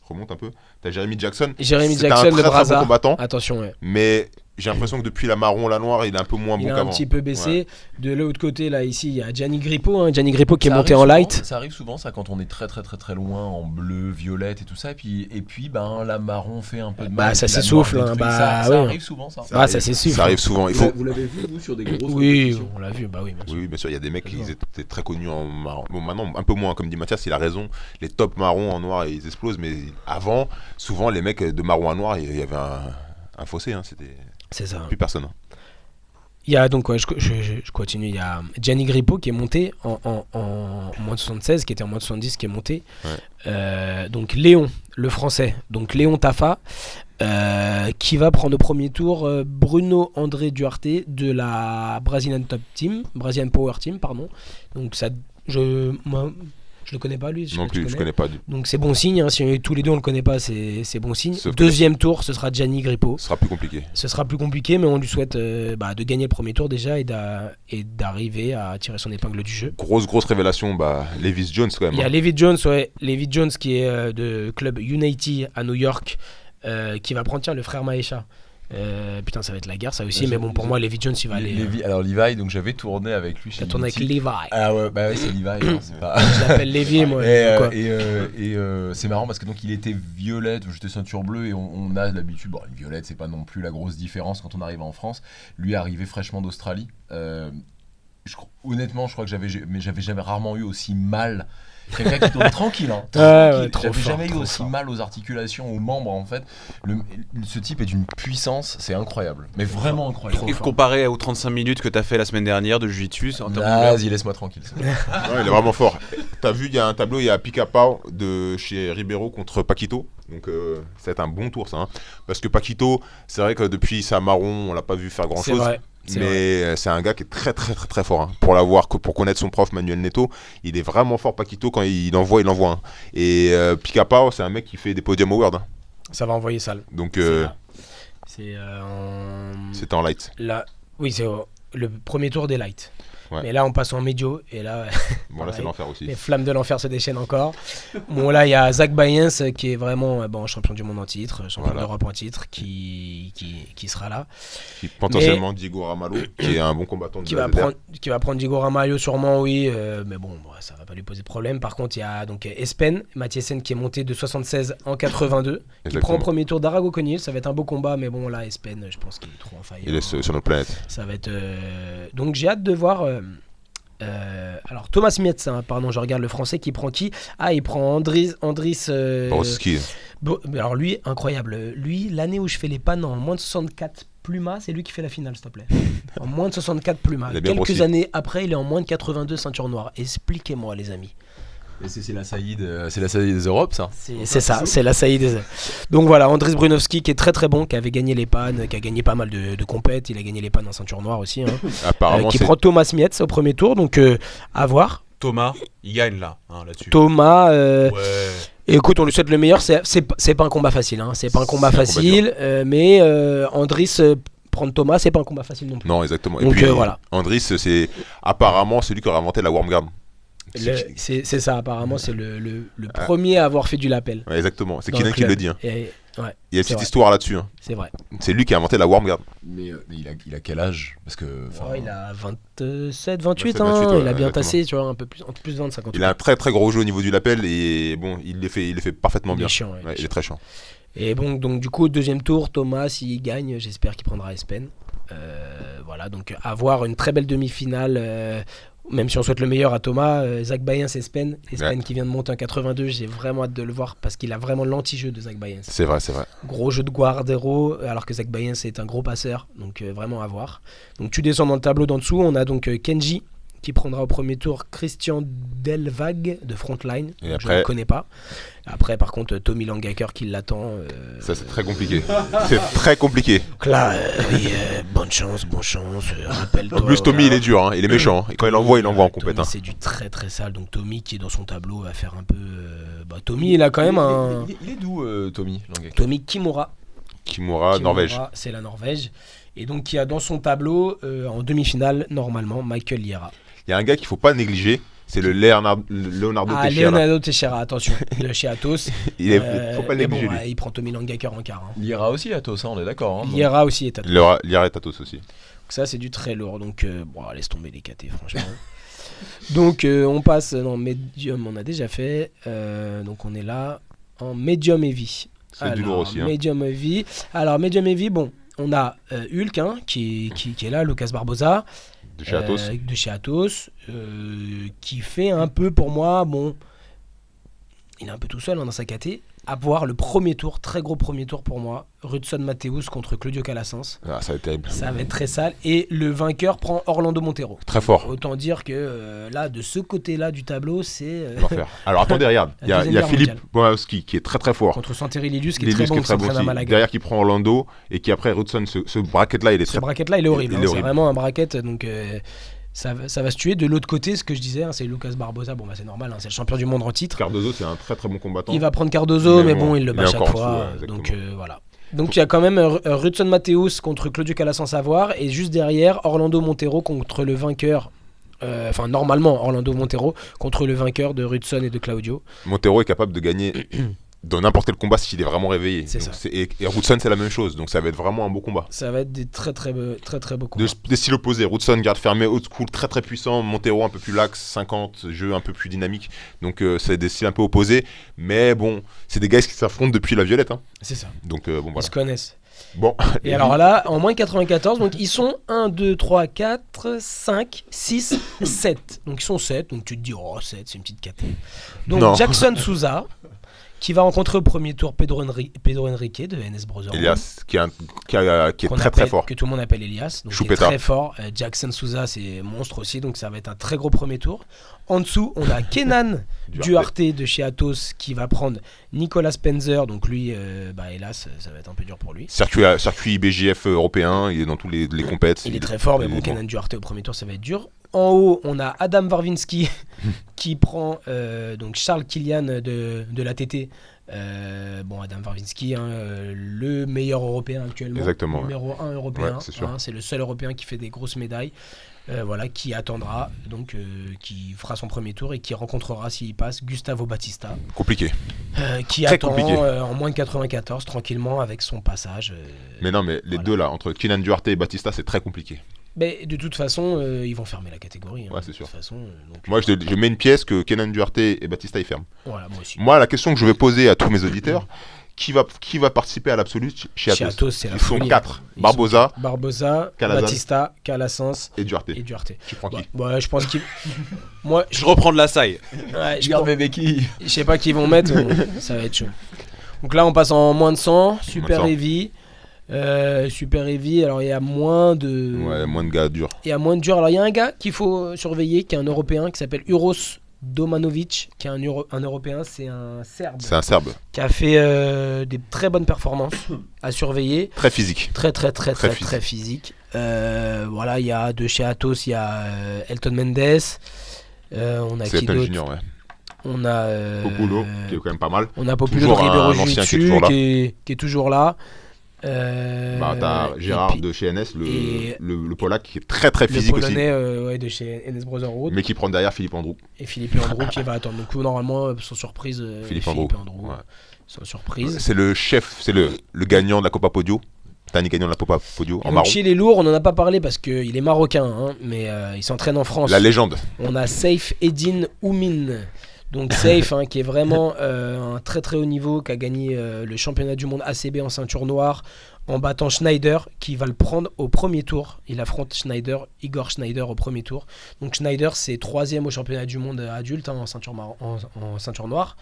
remonte un peu. T'as Jeremy Jackson. Jeremy C'est Jackson, un le très, très bon Braza. combattant, Attention, ouais. mais j'ai l'impression que depuis la marron, la noire, il est un peu moins Il bon a un qu'avant. petit peu baissé. Ouais. De l'autre côté, là, ici, il y a Gianni Grippo, hein, Gianni Grippo qui est Ça monté arrive en souvent, light. Ça arrive souvent ça quand on est très loin en bleu, violette et tout ça. Et puis la marron fait un peu de mal. Ça et puis la s'essouffle, noire hein, détruit. ça, ça ouais. arrive souvent ça. Ça c'est sûr. Ça arrive souvent. Il faut... Vous l'avez vu, vous, sur des grosses Oui, compétitions on l'a vu, bah oui, bien sûr. Oui, bien sûr, il y a des mecs qui étaient très connus en marron. Bon, maintenant, un peu moins, comme dit Mathias, il a raison. Les top marrons en noir, ils explosent. Mais avant, souvent, les mecs de marron à noir, il y avait un fossé. Hein, c'était C'est ça. plus personne. Hein. Il y a donc, je continue, il y a Gianni Grippo qui est monté en moins de 76, qui était en moins de 70, qui est monté. Ouais. Donc Léon, le français, donc Léon Tafa, qui va prendre au premier tour Bruno André Duarte de la Brazilian Power Team, pardon. Donc ça, je le connais pas lui. Non plus, je connais pas. Donc c'est bon signe, hein, si tous les deux on le connaît pas, c'est bon signe. Sauf que 2e tour, ce sera Gianni Grippo. Ce sera plus compliqué. Ce sera plus compliqué, mais on lui souhaite de gagner le premier tour déjà et d'arriver à tirer son épingle du jeu. Grosse révélation, Levis Jones quand même. Il y a Levi Jones, Levi Jones qui est de club Unity à New York, qui va prendre le frère Maesha. Putain, ça va être la guerre ça aussi, mais bon, pour moi, Levi Jones il va aller. Alors Levi, donc j'avais tourné avec lui chez T'as tourné avec Unity. Levi. Ah ouais, bah ouais, c'est Levi. hein, c'est pas... Je l'appelle Levi, moi. quoi. C'est marrant parce que donc il était violette, j'étais ceinture bleue et on a l'habitude. Bon, une violette, c'est pas non plus la grosse différence quand on arrive en France. Lui arrivé fraîchement d'Australie. Honnêtement, je crois que j'avais rarement eu aussi mal. Quelqu'un qui tourne tranquille, hein. Ouais, trop J'avais fort, jamais eu trop aussi fort. mal aux articulations, aux membres en fait. Ce type est d'une puissance, c'est incroyable. Mais vraiment incroyable. Et comparé aux 35 minutes que t'as fait la semaine dernière de Jiu-Jitsu, c'est en termes de Vas-y, laisse-moi tranquille. Ouais, il est vraiment fort. T'as vu, il y a un tableau, il y a Picapao de chez Ribeiro contre Paquito. Donc c'est un bon tour ça. Hein. Parce que Paquito, c'est vrai que depuis sa marron, on l'a pas vu faire grand C'est chose. vrai. C'est vrai. Mais c'est un gars qui est très très très très fort. Hein. Pour connaître son prof Manuel Neto, il est vraiment fort Paquito quand il envoie. Hein. Et Picapao, c'est un mec qui fait des podium awards. Hein. Ça va envoyer sale. Donc C'est c'était en light. là. Oui, c'est le premier tour des lights. Ouais. Mais là, on passe en médio et là, Bon là c'est Ouais. l'enfer aussi. les flammes de l'enfer se déchaînent encore. Bon, là, il y a Zach Bayens qui est vraiment champion du monde en titre, champion Voilà. d'Europe en titre, qui sera là. Qui, potentiellement Diego Ramalho, qui est un bon combattant de Qui la va, ZR. prendre Diego Ramalho sûrement, oui, mais bon, ça va pas lui poser de problème. Par contre, il y a donc Espen Mathiesen qui est monté de 76 en 82, qui Exactement. prend au premier tour d'Arago Conil. Ça va être un beau combat, mais bon, là, Espen, je pense qu'il est trop en faille. Il est sur notre planète. Ça va être. Donc j'ai hâte de voir. Alors Thomas Mietz, hein, pardon, je regarde le français qui prend qui. Ah, il prend Andris. Borowski. Alors lui, incroyable. Lui, l'année où je fais les pannes en moins de 64 Pluma, c'est lui qui fait la finale, s'il te plaît. En moins de 64 Pluma. Il a bien Quelques grossi. années après, il est en moins de 82 ceinture noire. Expliquez-moi, les amis. Et c'est la saillie des Europes, ça. C'est ça, c'est la saillie des. Donc voilà, Andris Brunovski qui est très très bon, qui avait gagné les pannes, qui a gagné pas mal de compètes. Il a gagné les pannes en ceinture noire aussi. Hein. Apparemment Qui c'est prend Thomas Mietz au premier tour, donc à voir. Thomas, il gagne là, là-dessus. Thomas, Ouais. écoute, on lui souhaite le meilleur. C'est pas un combat facile, hein. C'est pas un combat C'est un combat facile, mais Andris prendre Thomas, c'est pas un combat facile non plus. Non, exactement. Et Donc puis voilà. Andris, c'est apparemment celui qui aura inventé la worm guard. C'est ça, apparemment, c'est le premier à avoir fait du lapel. Ouais, exactement. C'est dans Kylian le qui le club. dit. Hein. Et, ouais, Il y a une c'est petite vrai. histoire là-dessus. Hein. C'est vrai. C'est lui qui a inventé la worm guard. Mais il a quel âge? Parce que. Ouais, il a 27, 28 27, ans. 28, ouais, il a bien exactement. tassé, tu vois, un peu plus, entre plus de 25 ans. Il a un très très gros jeu au niveau du lapel et bon, il les fait parfaitement Il est bien. chiant, Ouais, il est très chiant. Et bon, donc du coup, deuxième tour, Thomas, s'il gagne, j'espère qu'il prendra Espen. Voilà, donc avoir une très belle demi-finale, même si on souhaite le meilleur à Thomas, Zach Bayens, Espen qui vient de monter en 82, j'ai vraiment hâte de le voir parce qu'il a vraiment l'anti-jeu de Zach Bayens. C'est vrai. Gros jeu de guardero, alors que Zach Bayens est un gros passeur, donc vraiment à voir. Donc tu descends dans le tableau d'en dessous, on a donc Kenji qui prendra au premier tour Christian Delvague de Frontline, Et donc après- je ne le connais pas. Après, par contre, Tommy Langaker qui l'attend. Ça c'est très compliqué. C'est très compliqué. Donc là, oui, bonne chance, rappelle-toi. En plus Tommy il est dur, hein. Il est méchant. Hein. Et quand il envoie en Tommy, compète. Hein. c'est du très très sale. Donc Tommy qui est dans son tableau va faire un peu. Tommy, il a quand même un. Il est d'où, Tommy Langaker? Tommy Kimura. Kimura, Norvège. C'est la Norvège. Et donc qui a dans son tableau, en demi-finale, normalement, Michael Liera. Il y a un gars qu'il faut pas négliger, c'est le Leonardo Ah, Teixeira. Leonardo Teixeira, attention, de chez Athos. Faut pas le mais bon, négliger lui. ouais, il prend Tommy Langaker en quart. Hein. Liera aussi, Athos, ça, on est d'accord. Hein, Liera aussi est Athos. Liara et Tatos aussi. Donc ça, c'est du très lourd. Donc, laisse tomber les KT, franchement. Donc, on passe dans Medium, on a déjà fait. Donc, on est là en Medium Heavy. C'est du lourd aussi. Hein. Medium Heavy. Alors, Medium Heavy, bon, on a Hulk hein, qui est là, Lucas Barbosa. De chez Athos. De chez Athos. Qui fait un peu pour moi, bon, il est un peu tout seul hein, dans sa KT. À voir le premier tour, très gros premier tour pour moi. Rudson Mateus contre Claudio Calassens. Ah, ça va être terrible. Ça va être très sale. Et le vainqueur prend Orlando Montero. Très fort. Autant dire que là, de ce côté-là du tableau, c'est L'enfer. Alors attendez, regarde. Il y La a deuxième guerre Philippe mondiale. Boławski qui est très très fort. contre Santeri Lilius qui est Lilius très bon, qui est très bon s'entraîne à aussi. Malaga. Derrière qui prend Orlando et qui après Rudson, ce bracket là il est Ce très bracket-là, il est horrible. Il est hein. C'est horrible. vraiment un bracket. Donc, ça va se tuer. De l'autre côté, ce que je disais, hein, c'est Lucas Barbosa. Bon, bah, c'est normal, hein, c'est le champion du monde en titre. Cardozo, c'est un très très bon combattant. Il va prendre Cardozo, mais Mais bon, bon, il le il bat est chaque encore en fois. dessous, ouais, Donc, voilà. Donc, il y a quand même Rudson Mateus contre Claudio Calasan à voir. Et juste derrière, Orlando Montero contre le vainqueur. Enfin, normalement, Orlando Montero contre le vainqueur de Rudson et de Claudio. Montero est capable de gagner dans n'importe quel combat s'il est vraiment réveillé. C'est Donc ça. et Rudson c'est la même chose. Donc ça va être vraiment un beau combat. Ça va être des très beaux combats. Des styles opposés. Rudson garde fermé, old school, très très puissant. Montero un peu plus lax, 50, jeu un peu plus dynamique. Donc c'est des styles un peu opposés. Mais bon, c'est des guys qui s'affrontent depuis la violette. Hein. C'est ça. Donc bon Ils voilà. se connaissent. Bon. Et alors là, en moins de 94, donc ils sont 1, 2, 3, 4, 5, 6, 7. Donc ils sont 7, donc tu te dis, oh 7, c'est une petite caté. Donc Non. Jackson Souza, qui va rencontrer au premier tour Pedro Henrique de NS Brotherhood. Elias, qui est qu'on très appelle- fort. Que tout le monde appelle Elias, donc qui est Choupetta. très fort. Jackson Souza, c'est monstre aussi, donc ça va être un très gros premier tour. En dessous, on a Kenan Duarte de chez Atos qui va prendre Nicolas Spencer, donc lui, hélas, ça va être un peu dur pour lui. Circuit IBJF européen, il est dans tous les compètes. Il est très fort, mais il bon, est Kenan Duarte au premier tour, ça va être dur. En haut, on a Adam Warwinski qui prend donc Charles Kilian de l'ATT. Adam Warwinski, le meilleur européen actuellement. Exactement, Numéro 1 européen. Ouais, c'est sûr. C'est le seul européen qui fait des grosses médailles. Qui attendra, donc qui fera son premier tour et qui rencontrera, s'il passe, Gustavo Batista. Compliqué. Qui Très attend compliqué. en moins de 94 tranquillement avec son passage. Mais non, mais les Voilà. deux là, entre Kenan Duarte et Batista, c'est très compliqué. Mais de toute façon, ils vont fermer la catégorie. Ouais, c'est sûr. De toute façon, donc, Moi, je mets une pièce que Kenan Duarte et Batista ils ferment. voilà, moi aussi. Moi, la question que je vais poser à tous mes auditeurs, qui va participer à l'absolu chez Atos? Chez Atos, c'est la Ils sont folie. 4. Ils Barbosa Barbosa, Calazans. Batista, Calassens et Duarte. et Duarte. Tu prends qui? Ouais, je pense qu'ils. Moi, Je reprends de la saille. ouais, je Garde mes qui je sais pas qui ils vont mettre, mais ça va être chaud. Donc là, on passe en moins de 100, Super Moins de 100. Heavy. Super Heavy, alors il y a moins de. Ouais, moins de gars durs. Il y a moins de dur. Alors il y a un gars qu'il faut surveiller, qui est un Européen, qui s'appelle Uros Domanovic, qui est un Européen, c'est un Serbe, C'est un Serbe. qui a fait des très bonnes performances à surveiller. Très physique. Très Très physique. Voilà, il y a de chez Atos, il y a Elton Mendes. On a C'est qui Elton d'autre? Junior, ouais. On a Populo, qui est quand même pas mal. on a Populo de Toujours un Ribeiro ancien qui est Jiu-Jitsu toujours là. qui est toujours là. T'as Et Gérard puis de chez NS, et- le Polac, qui est très le physique aussi. Polonais de chez NS Brotherhood. Mais qui prend derrière Philippe Andrew. Et Philippe Andrew qui va attendre. Donc normalement, sans surprise, Philippe Andrew. Ouais. sans surprise. C'est le chef, c'est le gagnant de la Copa Podio. Dernier gagnant de la Copa Podio Et en donc marron. chez les lourds, on n'en a pas parlé parce qu'il est marocain, hein, mais il s'entraîne en France. La légende. On a Saif Eddin Oumin. Donc Saif, qui est vraiment un très très haut niveau, qui a gagné le championnat du monde ACB en ceinture noire en battant Schneider, qui va le prendre au premier tour. Il affronte Igor Schneider au premier tour. Donc Schneider, c'est 3e au championnat du monde adulte en ceinture noire,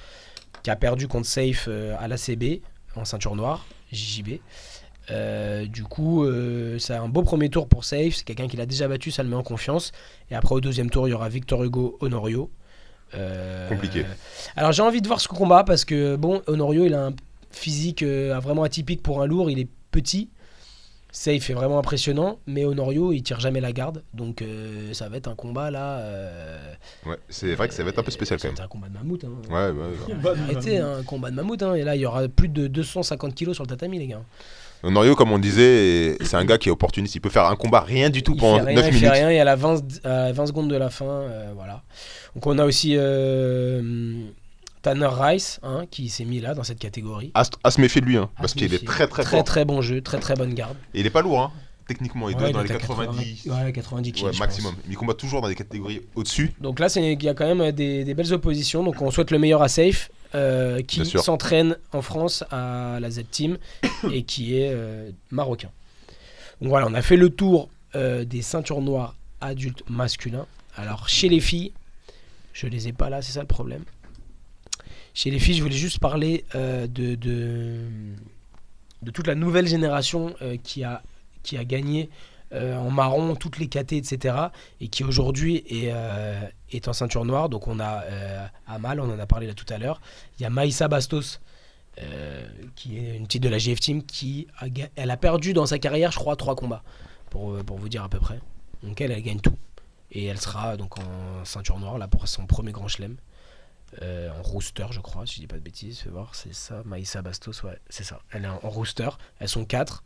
qui a perdu contre Saif à l'ACB en ceinture noire, JJB. Du coup, c'est un beau premier tour pour Safe. C'est quelqu'un qui l'a déjà battu, ça le met en confiance. Et après, au deuxième tour, il y aura Victor Hugo Honorio. Compliqué. Alors, j'ai envie de voir ce combat parce que, bon, Honorio, il a un physique vraiment atypique pour un lourd. Il est petit. Safe est vraiment impressionnant. Mais Honorio, il tire jamais la garde. Donc, ça va être un combat là. Ouais, c'est vrai que ça va être un peu spécial quand même. C'est un combat de mammouth. Hein. Ouais. Arrêtez, un combat de mammouth. Hein. Et là, il y aura plus de 250 kilos sur le tatami, les gars. Honorio, comme on disait, c'est un gars qui est opportuniste. Il peut faire un combat rien du tout Il pendant fait rien, 9 il minutes. fait rien, et à la 20 secondes de la fin, voilà. Donc on a aussi Tanner Rice, qui s'est mis là dans cette catégorie. À se méfier de lui, À parce se qu'il est méfier. très fort. Très bon jeu, très bonne garde. Et il est pas lourd, hein. Techniquement, il doit être dans les doit être à 90. Ouais, 90 kilos. Ouais, maximum. Mais il combat toujours dans des catégories au-dessus. Donc là, il y a quand même des belles oppositions. Donc on souhaite le meilleur à Safe, qui Bien sûr. s'entraîne en France à la Z-Team et qui est marocain. Donc voilà, on a fait le tour des ceintures noires adultes masculins. Alors chez les filles, je les ai pas là, c'est ça le problème. Chez les filles, je voulais juste parler de toute la nouvelle génération qui a gagné en marron toutes les KT, etc. et qui aujourd'hui est en ceinture noire. Donc on a Amal, on en a parlé là tout à l'heure. Il y a Maïssa Bastos, qui est une petite de la GF Team, elle a perdu dans sa carrière, je crois, 3 combats, pour vous dire à peu près. Donc elle gagne tout. Et elle sera donc en ceinture noire là pour son premier grand chelem. En rooster, je crois, si je dis pas de bêtises. Fais voir, c'est ça, Maïssa Bastos, ouais, c'est ça. Elle est en rooster, elles sont 4.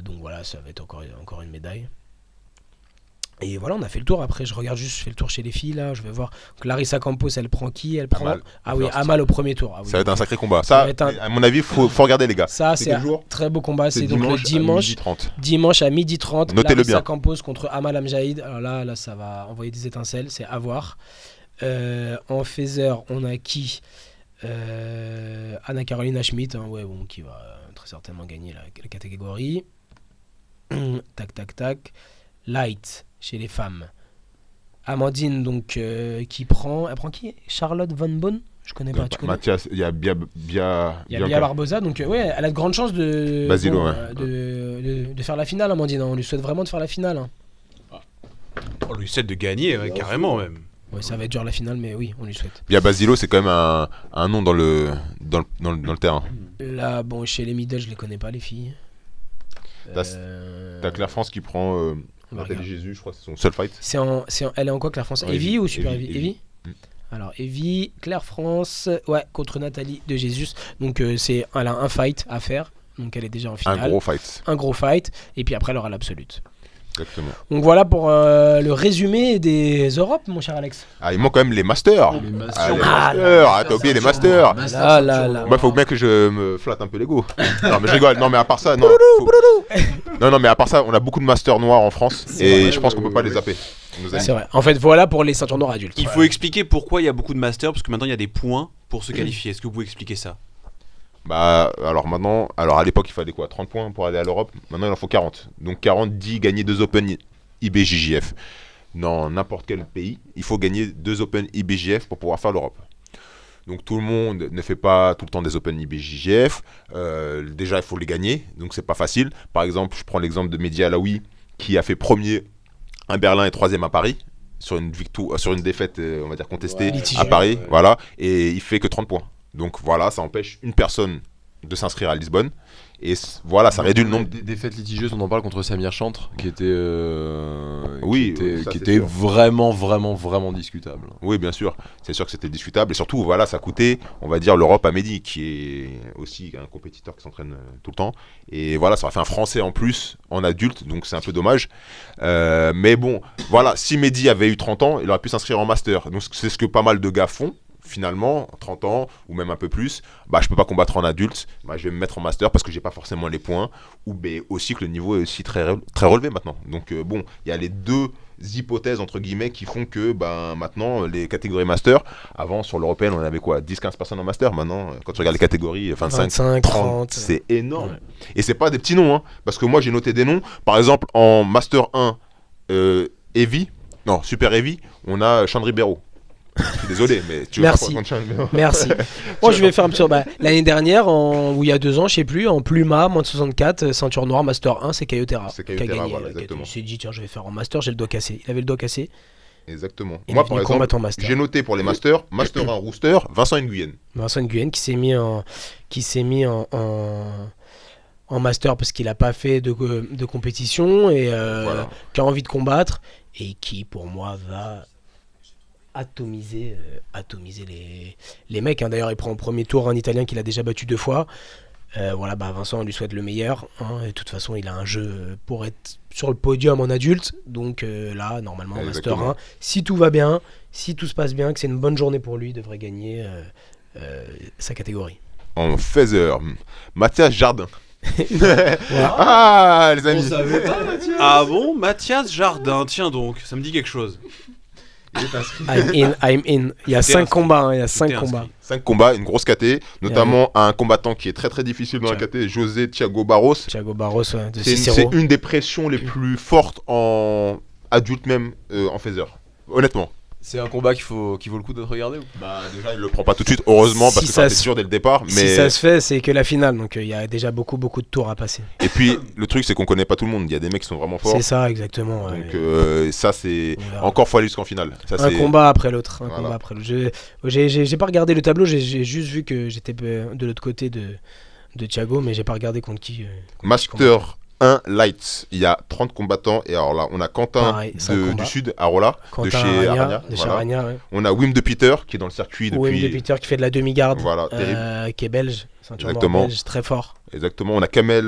Donc voilà, ça va être encore une médaille. Et voilà, on a fait le tour. Après, je fais le tour chez les filles là. Je vais voir. Donc, Larissa Campos, elle prend qui? Elle prend. Amal. Ah oui, First. Amal au premier tour. Ah oui. Ça va être un sacré combat. Ça Ça, va être un- à mon avis, faut regarder, les gars. Ça, c'est quel un jour très beau combat. C'est donc le à dimanche. 12h30. Dimanche à 12h30. Notez-le Larissa bien. Campos contre Amal Amjaïd. Alors là, ça va envoyer des étincelles. C'est à voir. En phaser, on a qui? Anna Carolina Schmidt, hein, ouais, bon, qui va très certainement gagner la catégorie. Tac, tac, tac. Light, chez les femmes. Amandine, donc, elle prend qui? Charlotte Van Bonn? Je connais pas, tu connais? Mathias, il y a Il y a Bia Barbosa, donc ouais, elle a de grandes chances de faire la finale, Amandine. On lui souhaite vraiment de faire la finale. Hein. On lui souhaite de gagner, carrément même. Ouais, ça va être dur la finale, mais oui, on lui souhaite. Bia Basilo, c'est quand même un nom dans le terrain. Là, bon, chez les middle, je les connais pas, les filles. T'as Claire France qui prend Nathalie Jésus, je crois que c'est son seul fight. Elle est en quoi, Claire France? Ouais, Evie ou Super Evie? Evie. Alors, Evie, Claire France, ouais, contre Nathalie de Jésus. Donc, elle a un fight à faire. Donc, elle est déjà en finale. Un gros fight. Et puis après, elle aura l'absolute. Exactement. Donc, voilà pour le résumé des Europes, mon cher Alex. Ah, il manque quand même les masters. Les T'as oublié les masters. Là. Moi, faut bien que je me flatte un peu l'ego. Non, mais je rigole. Non, mais à part ça, non. Non, mais à part ça, on a beaucoup de masters noirs en France. Et je pense qu'on peut pas les zapper. C'est vrai. En fait, voilà pour les ceintures noires adultes. Il faut expliquer pourquoi il y a beaucoup de masters, parce que maintenant il y a des points pour se qualifier. Est-ce que vous pouvez expliquer ça? Bah, alors maintenant, à l'époque, il fallait quoi, 30 points pour aller à l'Europe. Maintenant, il en faut 40. Donc 40 dit gagner 2 Open IBJJF. Dans n'importe quel pays, il faut gagner 2 Open IBJJF pour pouvoir faire l'Europe. Donc tout le monde ne fait pas tout le temps des Open IBJJF. Déjà, il faut les gagner, donc c'est pas facile. Par exemple, je prends l'exemple de Mehdi Alaoui, qui a fait premier à Berlin et 3e à Paris, sur une défaite, on va dire, contestée à Paris. Voilà, et il fait que 30 points. Donc voilà, ça empêche une personne de s'inscrire à Lisbonne. Et voilà, ça réduit le nombre. Des faits litigieuses, on en parle contre Samir Chantre, qui était sûr. vraiment discutable. Oui, bien sûr, c'est sûr que c'était discutable. Et surtout, voilà, ça coûtait, on va dire, l'Europe à Mehdi, qui est aussi un compétiteur qui s'entraîne tout le temps. Et voilà, ça aurait fait un Français en plus, en adulte, donc c'est un peu dommage. Mais bon, voilà, si Mehdi avait eu 30 ans, il aurait pu s'inscrire en master. Donc c'est ce que pas mal de gars font. Finalement, 30 ans ou même un peu plus, bah, je peux pas combattre en adulte, bah, je vais me mettre en master parce que j'ai pas forcément les points, ou bah, aussi que le niveau est aussi très relevé maintenant. Donc bon, il y a les deux hypothèses entre guillemets qui font que bah, maintenant les catégories master, avant sur l'européenne on avait quoi, 10-15 personnes en master, maintenant quand tu regardes les catégories 25 30, c'est énorme. Ouais. Et c'est pas des petits noms, hein, parce que moi j'ai noté des noms, par exemple en master 1 Super Heavy, on a Chandri Béraud. Je suis désolé, mais tu veux Merci. Merci. Moi, je vais faire un petit. L'année dernière, ou il y a 2 ans, je sais plus, en Pluma, moins de 64, ceinture noire, Master 1, c'est Kayotera. C'est Kayotera, gagné, voilà, exactement. Il s'est dit, tiens, je vais faire en Master, j'ai le dos cassé. Il avait le dos cassé. Exactement. Il moi, par exemple, j'ai noté pour les Masters, Master 1 Rooster, Vincent Nguyen. Vincent Nguyen qui s'est mis en Master parce qu'il n'a pas fait de compétition et voilà. Qui a envie de combattre et qui, pour moi, va atomiser les mecs. Hein. D'ailleurs, il prend au premier tour un Italien qu'il a déjà battu 2 fois. Voilà, Vincent, on lui souhaite le meilleur. Hein. Et de toute façon, il a un jeu pour être sur le podium en adulte. Donc là, normalement, Master 1, si tout va bien, si tout se passe bien, que c'est une bonne journée pour lui, il devrait gagner sa catégorie. En feather, Mathias Jardin. Ah, les amis. Ah bon, Mathias Jardin, tiens donc, ça me dit quelque chose. I'm in. Il y a 5 combats. Hein, il y a 5 combats. 5 combats, une grosse KT, notamment un combattant qui est très très difficile dans la KT, José Thiago Barros. Thiago Barros, ouais, de Cicero. C'est une des pressions les plus fortes en adulte même en feather. Honnêtement. C'est un combat qui vaut le coup d'être regardé ou... Bah déjà il le prend pas tout de suite, heureusement, parce que ça c'est sûr dès le départ. Mais... Si ça se fait, c'est que la finale, donc il y a déjà beaucoup de tours à passer. Et puis le truc c'est qu'on connaît pas tout le monde, il y a des mecs qui sont vraiment forts. C'est ça, exactement. Donc ça c'est... Encore faut aller jusqu'en finale. Ça, un combat après l'autre. J'ai pas regardé le tableau, j'ai juste vu que j'étais de l'autre côté de Thiago, mais j'ai pas regardé contre qui. Master 1 Lights, il y a 30 combattants et alors là on a Quentin du Sud, Arola, de chez Aragna, Aragna, ouais. On a Wim de Peter qui est dans le circuit depuis... Wim de Peter qui fait de la demi-garde, voilà, qui est belge, Ceinture Exactement. noire belge, très fort. Exactement. On a Kamel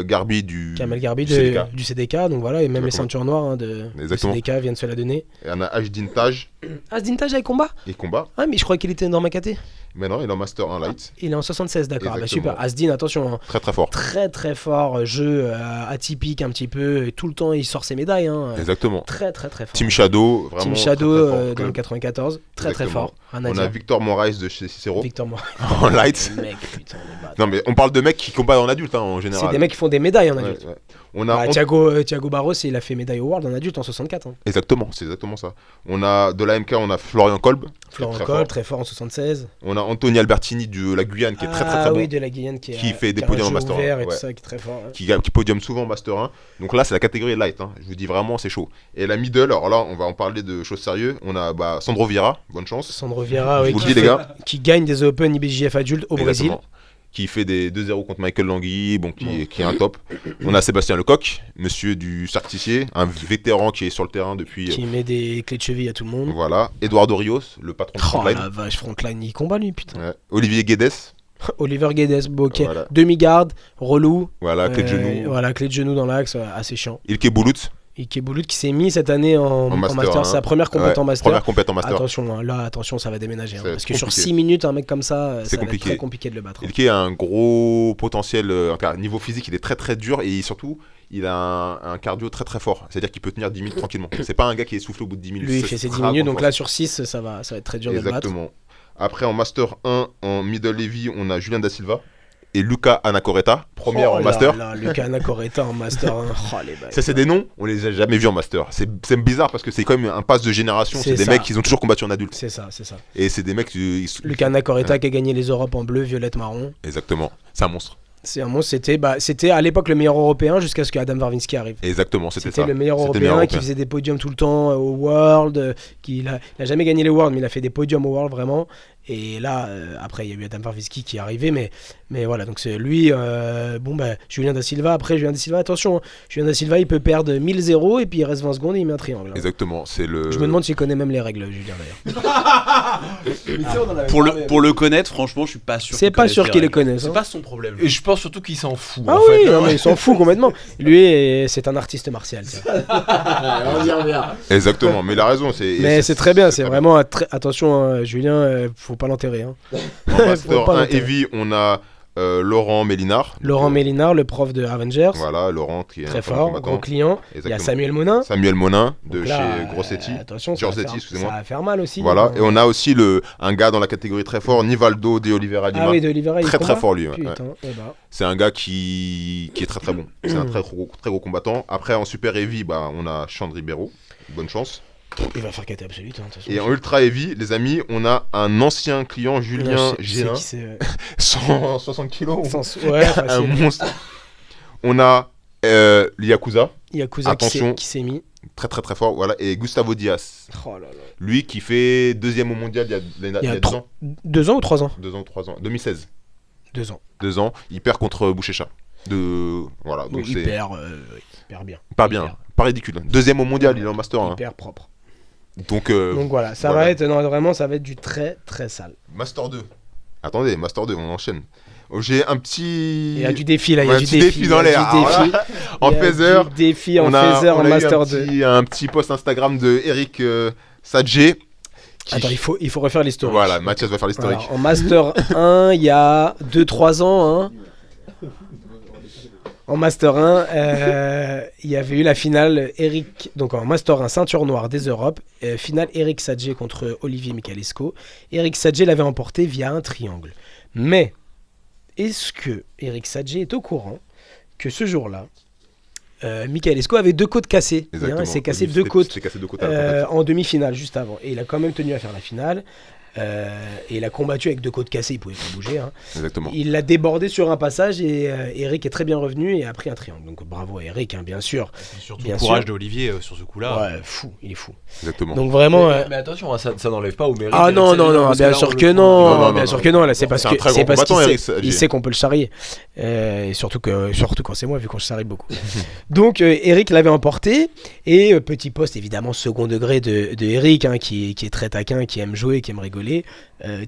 Garbi du Kamel Garbi du CDK. du CDK, donc voilà, et même les Exactement. ceintures noires hein, du Exactement. CDK viennent se la donner. Et on a Ajdin Taj Asdin Taj avec combat. et combat. Ah, mais je crois qu'il était dans ma KT. Maintenant, il est en Master 1 Light. Il est en 76, d'accord. Bah, Exactement. super. Asdin, attention, hein. Très très fort. Très très fort, jeu atypique un petit peu, et tout le temps il sort ses médailles. Hein. Exactement. Très très très fort. Team Shadow, vraiment. Team Shadow très, très fort. dans le 94, très très Exactement. fort. Rien à On a dire. Victor Moraes de chez Cicero Victor Morin. en light. Le mec, putain, le bâtard. Non mais on parle de mecs qui combattent en adulte hein, en général. C'est des mecs qui font des médailles en Ouais, adulte. ouais. On a Bah, Thiago Barros, il a fait médaille au World en adulte en 64. Hein. exactement, c'est exactement ça. On a de la MK, on a Florian Kolb, Florent très Cole, fort. très fort en 76. On a Anthony Albertini de la Guyane qui est très très très Ah bon, oui, de la Guyane qui fait des a un podiums en jeu Master ouvert 1, et tout ouais. ça, qui est très fort. Ouais. qui podium souvent en Master 1. Donc là c'est la catégorie light, hein. Je vous dis vraiment c'est chaud. Et la middle, alors là on va en parler de choses sérieuses. On a Sandro Vieira, bonne chance. Sandro Vieira, Je oui, vous le dis les gars. qui gagne des Open IBJJF adultes au Brésil. Exactement. Qui fait des 2-0 contre Michael Langui, bon, qui est un top. On a Sébastien Lecoq, monsieur du Certicier, un vétéran qui est sur le terrain depuis. Qui met des clés de cheville à tout le monde. Voilà. Eduardo Rios, le patron de Oh Frontline. la vache, Frontline, il combat lui, putain. Ouais. Olivier Guedes, Oliver Guedes, bon, ok. Voilà. Demi-garde, relou. voilà, clé de genou. Voilà, clé de genou dans l'axe, assez chiant. Ilke Boulout, Ike Boulout qui s'est mis cette année en Master, Master. hein. C'est sa première compétition en Ouais, Master. première compète en Master. Attention, hein, là, attention, ça va déménager. Hein, C'est parce que sur compliqué. 6 minutes, un mec comme ça, C'est ça va être compliqué. très compliqué de le battre. hein. Ilke a un gros potentiel, niveau physique, il est très très dur et surtout, il a un cardio très très fort. C'est-à-dire qu'il peut tenir 10 minutes tranquillement. C'est pas un gars qui est essoufflé au bout de 10 minutes. Lui, il Ça, fait c'est ses 10 très minutes, donc fort. là, sur 6, ça va être très dur de le battre. Exactement. Après, en Master 1, en Middle Heavy, on a Julien Da Silva et Luca Anacoreta, première Oh en là Master. là, Lucas Anacoreta en Master 1. Oh, les balles. Ça, c'est des noms, on les a jamais vus en Master. C'est bizarre parce que c'est quand même un pass de génération. C'est C'est des ça. mecs qui ont toujours combattu en adulte. C'est ça, c'est ça. Et c'est des mecs. Lucas Anacoreta qui a gagné les Europes en bleu, violette, marron. Exactement. C'est un monstre. C'est un monstre, c'était à l'époque le meilleur européen jusqu'à ce que Adam Warvinski arrive. Exactement, c'était ça. C'était le meilleur C'était le européen meilleur qui faisait des podiums tout le temps au World. Il a jamais gagné les Worlds, mais il a fait des podiums au World vraiment. Et là, après, il y a eu Adam Warvinski qui est arrivé, mais voilà, donc c'est lui. Julien Da Silva. Après, Julien Da Silva, attention, hein, Julien Da Silva, il peut perdre 1000-0 et puis il reste 20 secondes et il met un triangle. hein. Exactement, c'est le. Je me demande s'il connaît même les règles, Julien d'ailleurs. Pour le connaître, franchement, je suis pas sûr. C'est qu'il pas connaisse sûr les qu'il les règles. connaisse. C'est hein. pas son problème. Et je pense surtout qu'il s'en fout. Ah en oui, fait. non, mais il s'en fout complètement. Lui, c'est un artiste martial. tiens. On y revient. Exactement, mais il a raison. Mais c'est très bien, c'est très vraiment attention, hein, Julien, faut pas l'enterrer. Hein. En Faut Master pas 1 l'enterrer. Heavy, on a Laurent Mélinard. Laurent Mélinard, le prof de Avengers, Voilà, Laurent qui est très un fort, combattant. gros client. Il y a Exactement. Samuel Monin. Samuel Monin de Donc là, chez Grossetti. attention, ça Giorgetti, va faire- excusez-moi. Ça va faire mal aussi. Voilà, donc, et on a aussi un gars dans la catégorie très fort, Nivaldo de Oliveira Lima. Ah oui, de Oliveira, il Très combat très fort lui. Ouais. Putain, eh ben. C'est un gars qui est très très bon. C'est un très gros combattant. Après en Super Heavy, on a Chand Ribeiro. Bonne chance. Il va faire KT absolute. Hein, de toute façon. Et en Ultra Heavy, les amis, on a un ancien client, Julien Je sais Gélin, qui c'est, 160 kilos. Ouais, Un facile. monstre. On a Yakuza, Yakuza Attention. qui s'est mis. très très très fort. Voilà. Et Gustavo Diaz, Oh là là. lui qui fait deuxième au mondial il y a 2 ans. 2 ans ou 3 ans 2 ans ou 3 ans. 2016. 2 ans. 2 ans. Il perd contre Bouchécha. Voilà. Donc il c'est perd bien. pas Il bien. perd. Pas ridicule. Deuxième au mondial, il est en Master 1. Hyper propre. Donc Donc voilà, ça voilà. va être, non, vraiment, ça va être du très très sale. Master 2. Attendez, Master 2, on enchaîne. J'ai un petit. Il y a du défi là, il y Ouais, a un du petit défi. défi dans il y a l'air. du Alors défi. là, en Il y a phaser, du défi en on a phaser en eu Master 2. un petit post Instagram de Eric Sadje. qui- Attends, il faut refaire l'historique. Voilà, Mathias va faire l'historique. Voilà, en Master 1, il y a 2-3 ans, hein, en Master 1, il y avait eu la finale Eric, donc en Master 1, ceinture noire des Europes, finale Eric Sadje contre Olivier Michalesco. Eric Sadje l'avait emporté via un triangle. Mais, est-ce que Eric Sadje est au courant que ce jour-là, Michalesco avait 2 côtes cassées. Exactement. Il s'est cassé Olivier 2 s'était- côtes s'était cassé 2 côtes à la compète. en demi-finale juste avant. Et il a quand même tenu à faire la finale. Et il a combattu avec 2 côtes cassées, il pouvait pas bouger. Hein. Exactement. Il l'a débordé sur un passage et Eric est très bien revenu et a pris un triangle. Donc bravo à Eric, hein, bien sûr. Surtout Bien le courage sûr. d'Olivier sur ce coup-là. Ouais, fou, il est fou. Exactement. Donc vraiment. Mais attention, hein, ça n'enlève pas au mérite. Ah non, non, non, bien sûr que non, Non, non, bien non, sûr non. que non, là c'est Non, parce c'est un que très c'est gros parce qu'il combattant, Eric sait, Sadje. il sait qu'on peut le charrier. Et surtout quand c'est moi, vu qu'on se charrie beaucoup. Donc Eric l'avait emporté, et petit poste évidemment second degré de Eric, hein, qui est très taquin, qui aime jouer, qui aime rigoler. rigoler.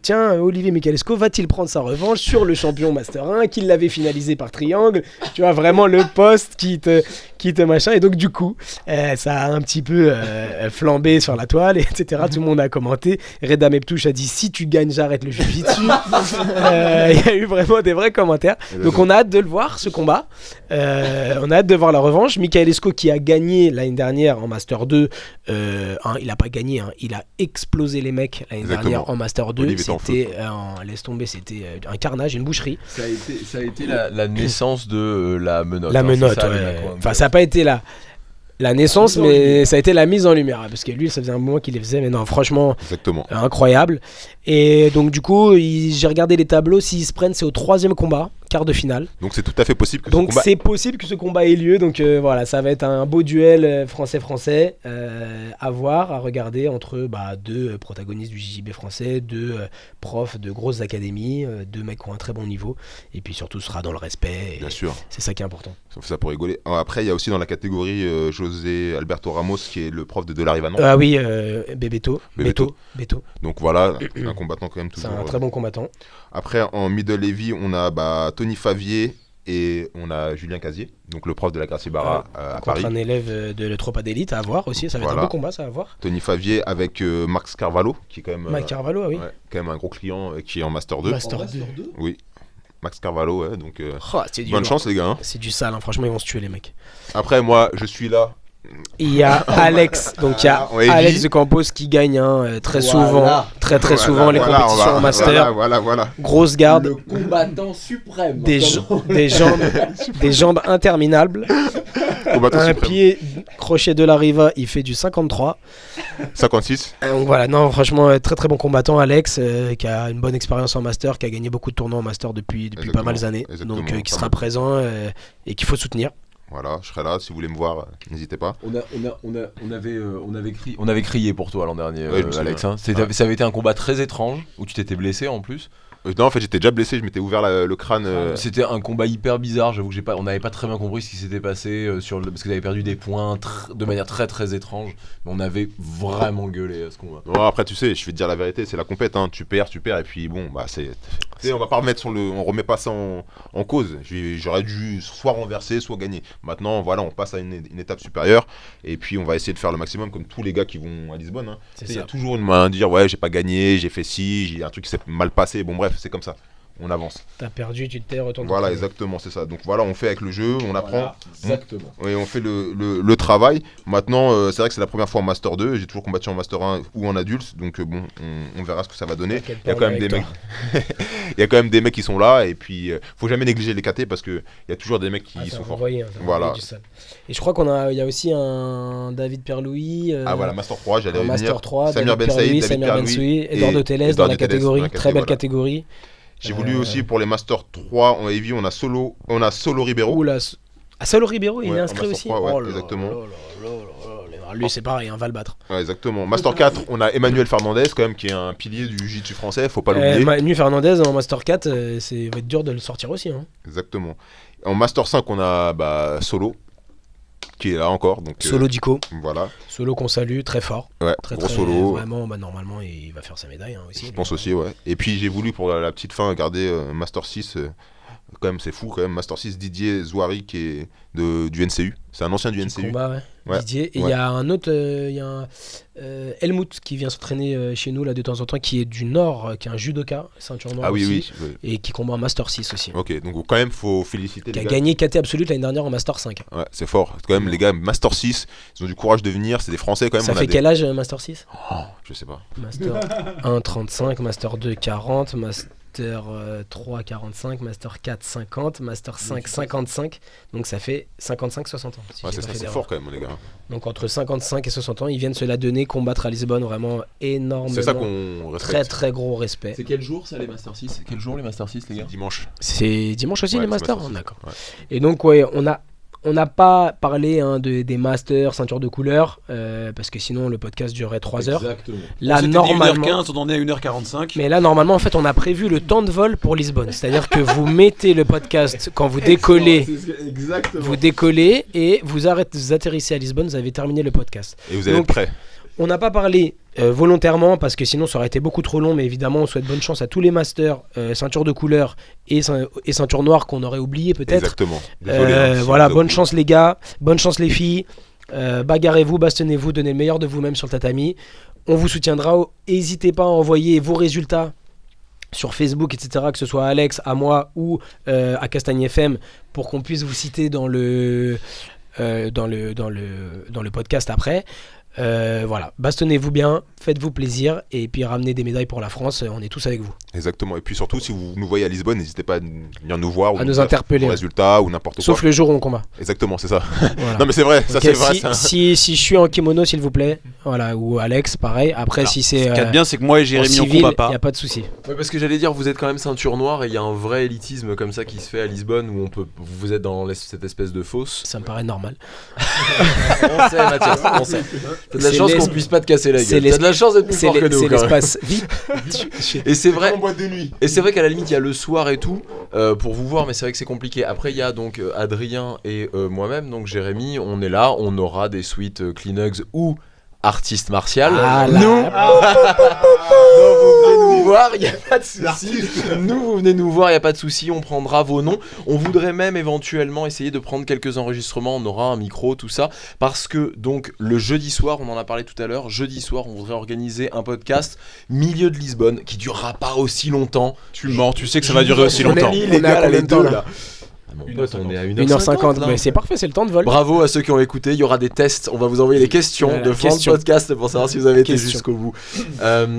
Tiens, Olivier Michalesco va-t-il prendre sa revanche sur le champion Master 1 qui l'avait finalisé par triangle? Tu vois, vraiment le poste qui te machin. Et donc, du coup, ça a un petit peu flambé sur la toile, etc. Tout le monde a commenté. Reda Meptouche a dit si tu gagnes, j'arrête le jiu-jitsu. Il y a eu vraiment des vrais commentaires. Donc, on a hâte de le voir, ce combat. On a hâte de voir la revanche. Michalesco qui a gagné l'année dernière en Master 2. Il n'a pas gagné, il a explosé les mecs l'année dernière en Master 2. C'était, laisse tomber, c'était un carnage, une boucherie. Ça a été la naissance de la menotte. La menotte, ça, ouais. Enfin, ça n'a pas été la naissance, mais ça a été la mise en lumière. Parce que lui, ça faisait un moment qu'il les faisait, mais non, franchement, incroyable. Et donc, du coup, j'ai regardé les tableaux. S'ils se prennent, c'est au 3e combat, quart de finale. Donc, c'est tout à fait possible que c'est possible que ce combat ait lieu. Donc, voilà, ça va être un beau duel français-français à voir, à regarder entre deux protagonistes du JJB français, deux profs de grosses académies, deux mecs qui ont un très bon niveau. Et puis, surtout, ce sera dans le respect. Bien sûr. C'est ça qui est important. On fait ça pour rigoler. Après, il y a aussi dans la catégorie José Alberto Ramos, qui est le prof de Delarivanon. Ah oui, Beto. Donc, voilà, un combattant quand même toujours. C'est un très bon combattant. Après, en middle heavy, on a Tony Favier et on a Julien Casier, donc le prof de la Gracie Barra à Paris. Contre un élève de l'Eutropa d'élite à voir aussi, ça va être un beau combat, ça va voir. Tony Favier avec Max Carvalho, qui est quand même. Max Carvalho, oui. Quand même un gros client qui est en Master 2. Master 2. Oui. Max Carvalho, ouais, donc bonne chance les gars. Hein. C'est du sale, franchement ils vont se tuer les mecs. Après moi je suis là. Il y a Alex, donc il y a Alex de Campos qui gagne très souvent, très souvent les compétitions en master. Voilà. Grosse garde. Le combattant suprême. Des jambes interminables. Un pied crochet de la Riva, il fait du 53. 56. Donc voilà, non franchement très bon combattant Alex qui a une bonne expérience en master, qui a gagné beaucoup de tournois en master depuis pas mal d'années. Donc qui sera présent et qu'il faut soutenir. Voilà, je serai là, si vous voulez me voir, n'hésitez pas. On avait crié pour toi l'an dernier, Alex. Hein. Ça avait été un combat très étrange, où tu t'étais blessé en plus. Non, en fait, j'étais déjà blessé, je m'étais ouvert le crâne. C'était un combat hyper bizarre, j'avoue que on n'avait pas très bien compris ce qui s'était passé, parce que t'avais perdu des points de manière très très étrange, mais on avait vraiment gueulé à ce combat. Non, après, tu sais, je vais te dire la vérité, c'est la compète, hein. Tu perds, et puis bon, on va pas remettre on remet pas ça en cause. J'aurais dû soit renverser, soit gagner. Maintenant, voilà, on passe à une étape supérieure, et puis on va essayer de faire le maximum, comme tous les gars qui vont à Lisbonne. Hein. Il y a toujours une main à dire, ouais, j'ai pas gagné, j'ai fait ci, j'ai un truc qui s'est mal passé, bon bref. C'est comme ça, on avance. T'as perdu, tu te tais, retourne. Voilà, exactement, c'est ça. Donc voilà, on fait avec le jeu, on apprend. Exactement. Oui, on fait le travail. Maintenant, c'est vrai que c'est la première fois en Master 2. J'ai toujours combattu en Master 1 ou en adulte. Donc on verra ce que ça va donner. Il y a quand même des mecs. Il y a quand même des mecs qui sont là. Et puis, faut jamais négliger les KT parce qu'il y a toujours des mecs qui sont forts. Voilà. Et je crois il y a aussi un David Pierre-Louis. Voilà, Master 3, j'allais venir. Master 3, Samir Ben Saïd, Samir Ben Saïd, Eduardo Teles dans la catégorie. Très belle catégorie. J'ai voulu aussi pour les Master 3 en Heavy, on a Solo Ribeiro. Solo Ribeiro, il est inscrit aussi. 3, exactement. Lui, c'est pareil, on va le battre. Ouais, exactement. Master 4, on a Emmanuel Fernandez, quand même, qui est un pilier du jiu-jitsu français, faut pas l'oublier. Emmanuel Fernandez en Master 4, va être dur de le sortir aussi. Hein. Exactement. En Master 5, on a Solo, qui est là encore. Donc, Solo Dico. Voilà. Solo qu'on salue, très fort. Ouais, très, gros très, solo. Vraiment, normalement, il va faire sa médaille aussi. Je pense aussi, ouais. Et puis, j'ai voulu, pour la petite fin, garder Master 6. Quand même, c'est fou, quand même. Master 6, Didier Zouari, qui est du NCU. C'est un ancien du NCU. Combat, ouais. Didier. Et il y a un autre, Helmut, qui vient s'entraîner chez nous là de temps en temps, qui est du Nord, qui est un judoka, ceinture noire aussi, et qui combat en Master 6 aussi. Ok, donc quand même, faut féliciter les gars. Qui a gagné KT Absolute l'année dernière en Master 5. Ouais, c'est fort. Quand même, les gars, Master 6, ils ont du courage de venir, c'est des Français quand même. Ça fait quel âge, Master 6 Je sais pas. Master 1, 35, Master 2, 40, Master 3, 45, Master 4, 50, Master 5, 55. Donc ça fait 55, 60 ans. Si c'est fort quand même, les gars. Donc entre 55 et 60 ans, ils viennent se la donner, combattre à Lisbonne, vraiment énormément. C'est ça qu'on respecte. Très très gros respect. C'est quel jour ça, les Master 6 ? C'est quel jour les Master 6, les gars ? Dimanche. C'est dimanche aussi les Masters, d'accord. Ouais. Et donc on n'a pas parlé des masters, ceinture de couleur, parce que sinon le podcast durerait 3 heures. Exactement. Là, c'était normalement, 1h15, on en est à 1h45. Mais là, normalement, en fait, on a prévu le temps de vol pour Lisbonne. C'est-à-dire que vous mettez le podcast quand vous décollez. Vous décollez et vous atterrissez à Lisbonne, vous avez terminé le podcast. Et vous allez être prêts. On n'a pas parlé volontairement parce que sinon ça aurait été beaucoup trop long, mais évidemment on souhaite bonne chance à tous les masters, ceinture de couleur et ceinture noire qu'on aurait oublié peut-être. Exactement. Désolé, si voilà, vous bonne avez- chance les gars, bonne chance les filles, bagarrez-vous, bastonnez-vous, donnez le meilleur de vous-même sur le tatami. On vous soutiendra, n'hésitez pas à envoyer vos résultats sur Facebook, etc., que ce soit à Alex, à moi ou à Castagne FM, pour qu'on puisse vous citer dans le podcast après. Voilà, bastonnez-vous bien, faites-vous plaisir et puis ramenez des médailles pour la France, on est tous avec vous. Exactement. Et puis surtout, si vous nous voyez à Lisbonne, n'hésitez pas à venir nous voir ou À nous interpeller. vos résultats ou n'importe Sauf quoi. le jour où on combat. Exactement, c'est ça. Voilà. Non mais c'est vrai, ça Ok, c'est vrai. si je suis en kimono, s'il vous plaît, voilà, ou Alex, pareil. Après, Alors, si Ce c'est qu'il y a de bien, c'est que moi et en Jérémy, on civil, combat il pas. n'y a pas de souci. Ouais, parce que j'allais dire, vous êtes quand même ceinture noire et il y a un vrai élitisme comme ça qui se fait à Lisbonne où vous êtes dans cette espèce de fosse. Ça me paraît normal. On sait, Mathias, on sait. T'as de la C'est chance l'es- qu'on puisse pas te casser la c'est gueule. T'as de la chance d'être plus C'est fort que nous. c'est quand même. l'espace vide. Et c'est vrai. En boîte de nuit. Et c'est vrai qu'à la limite il y a le soir et tout pour vous voir, mais c'est vrai que c'est compliqué. Après il y a donc Adrien et moi-même, donc Jérémy, on est là, on aura des suites Kleenex ou artiste martial. Ah là. Nous, vous venez nous voir, il y a pas de souci. Nous vous venez nous voir, il y a pas de souci, on prendra vos noms. On voudrait même éventuellement essayer de prendre quelques enregistrements, on aura un micro, tout ça, parce que donc le jeudi soir, on en a parlé tout à l'heure, jeudi soir, on voudrait organiser un podcast milieu de Lisbonne qui durera pas aussi longtemps. Tu mens, tu sais que ça va durer aussi On est- longtemps. on est Les à gars, combien les de temps, deux, là Ah, mon pote, on est à 1h50, là. mais c'est parfait, c'est le temps de vol. Bravo à ceux qui ont écouté, il y aura des tests, on va vous envoyer les questions Voilà, de fin de questions. podcast pour savoir si vous avez été Questions. jusqu'au bout.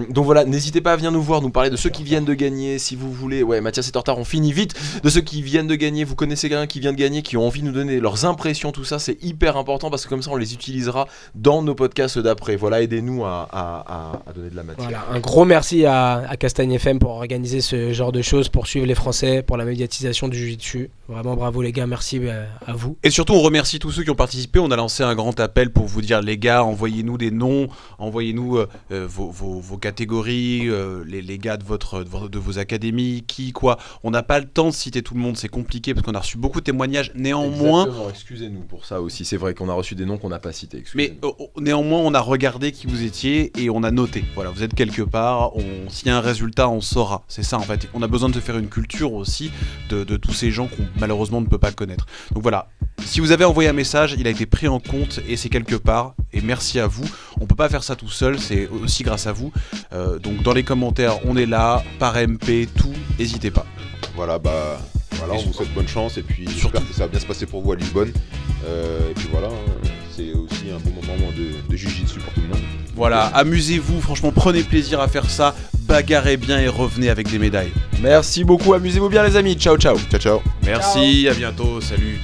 Donc voilà, n'hésitez pas à venir nous voir, nous parler de ceux qui viennent de gagner, si vous voulez. Ouais, Mathias est en retard, on finit vite. De ceux qui viennent de gagner, vous connaissez quelqu'un qui vient de gagner, qui ont envie de nous donner leurs impressions, tout ça, c'est hyper important parce que comme ça on les utilisera dans nos podcasts d'après. Voilà, aidez-nous à donner de la matière. Voilà, un gros merci à Castagne FM pour organiser ce genre de choses, pour suivre les Français, pour la médiatisation du jiu-jitsu. Vraiment bravo les gars, merci à vous. Et surtout, on remercie tous ceux qui ont participé. On a lancé un grand appel pour vous dire, les gars, envoyez-nous des noms, envoyez-nous vos catégories, les gars de vos académies, qui, quoi. On n'a pas le temps de citer tout le monde, c'est compliqué parce qu'on a reçu beaucoup de témoignages. Néanmoins, Exactement, excusez-nous pour ça aussi, c'est vrai qu'on a reçu des noms qu'on n'a pas cités. mais néanmoins, on a regardé qui vous étiez et on a noté. Voilà, vous êtes quelque part. S'il y a un résultat, on saura. C'est ça en fait. On a besoin de se faire une culture aussi de tous ces gens qu'on malheureusement ne peut pas connaître. Donc voilà. Si vous avez envoyé un message, il a été pris en compte et c'est quelque part. Et merci à vous. On peut pas faire ça tout seul. C'est aussi grâce à vous. Donc dans les commentaires, on est là par MP, tout. N'hésitez pas. Voilà, voilà, Et on vous souhaite bonne chance et puis surtout- j'espère que ça va bien se passer pour vous à Lisbonne. Et puis voilà, c'est aussi un bon moment de jiu-jitsu pour tout le monde. Voilà, amusez-vous. Franchement, prenez plaisir à faire ça. Bagarrez bien et revenez avec des médailles. Merci beaucoup, amusez-vous bien les amis, ciao ciao. Ciao, ciao. Merci, à bientôt. Salut.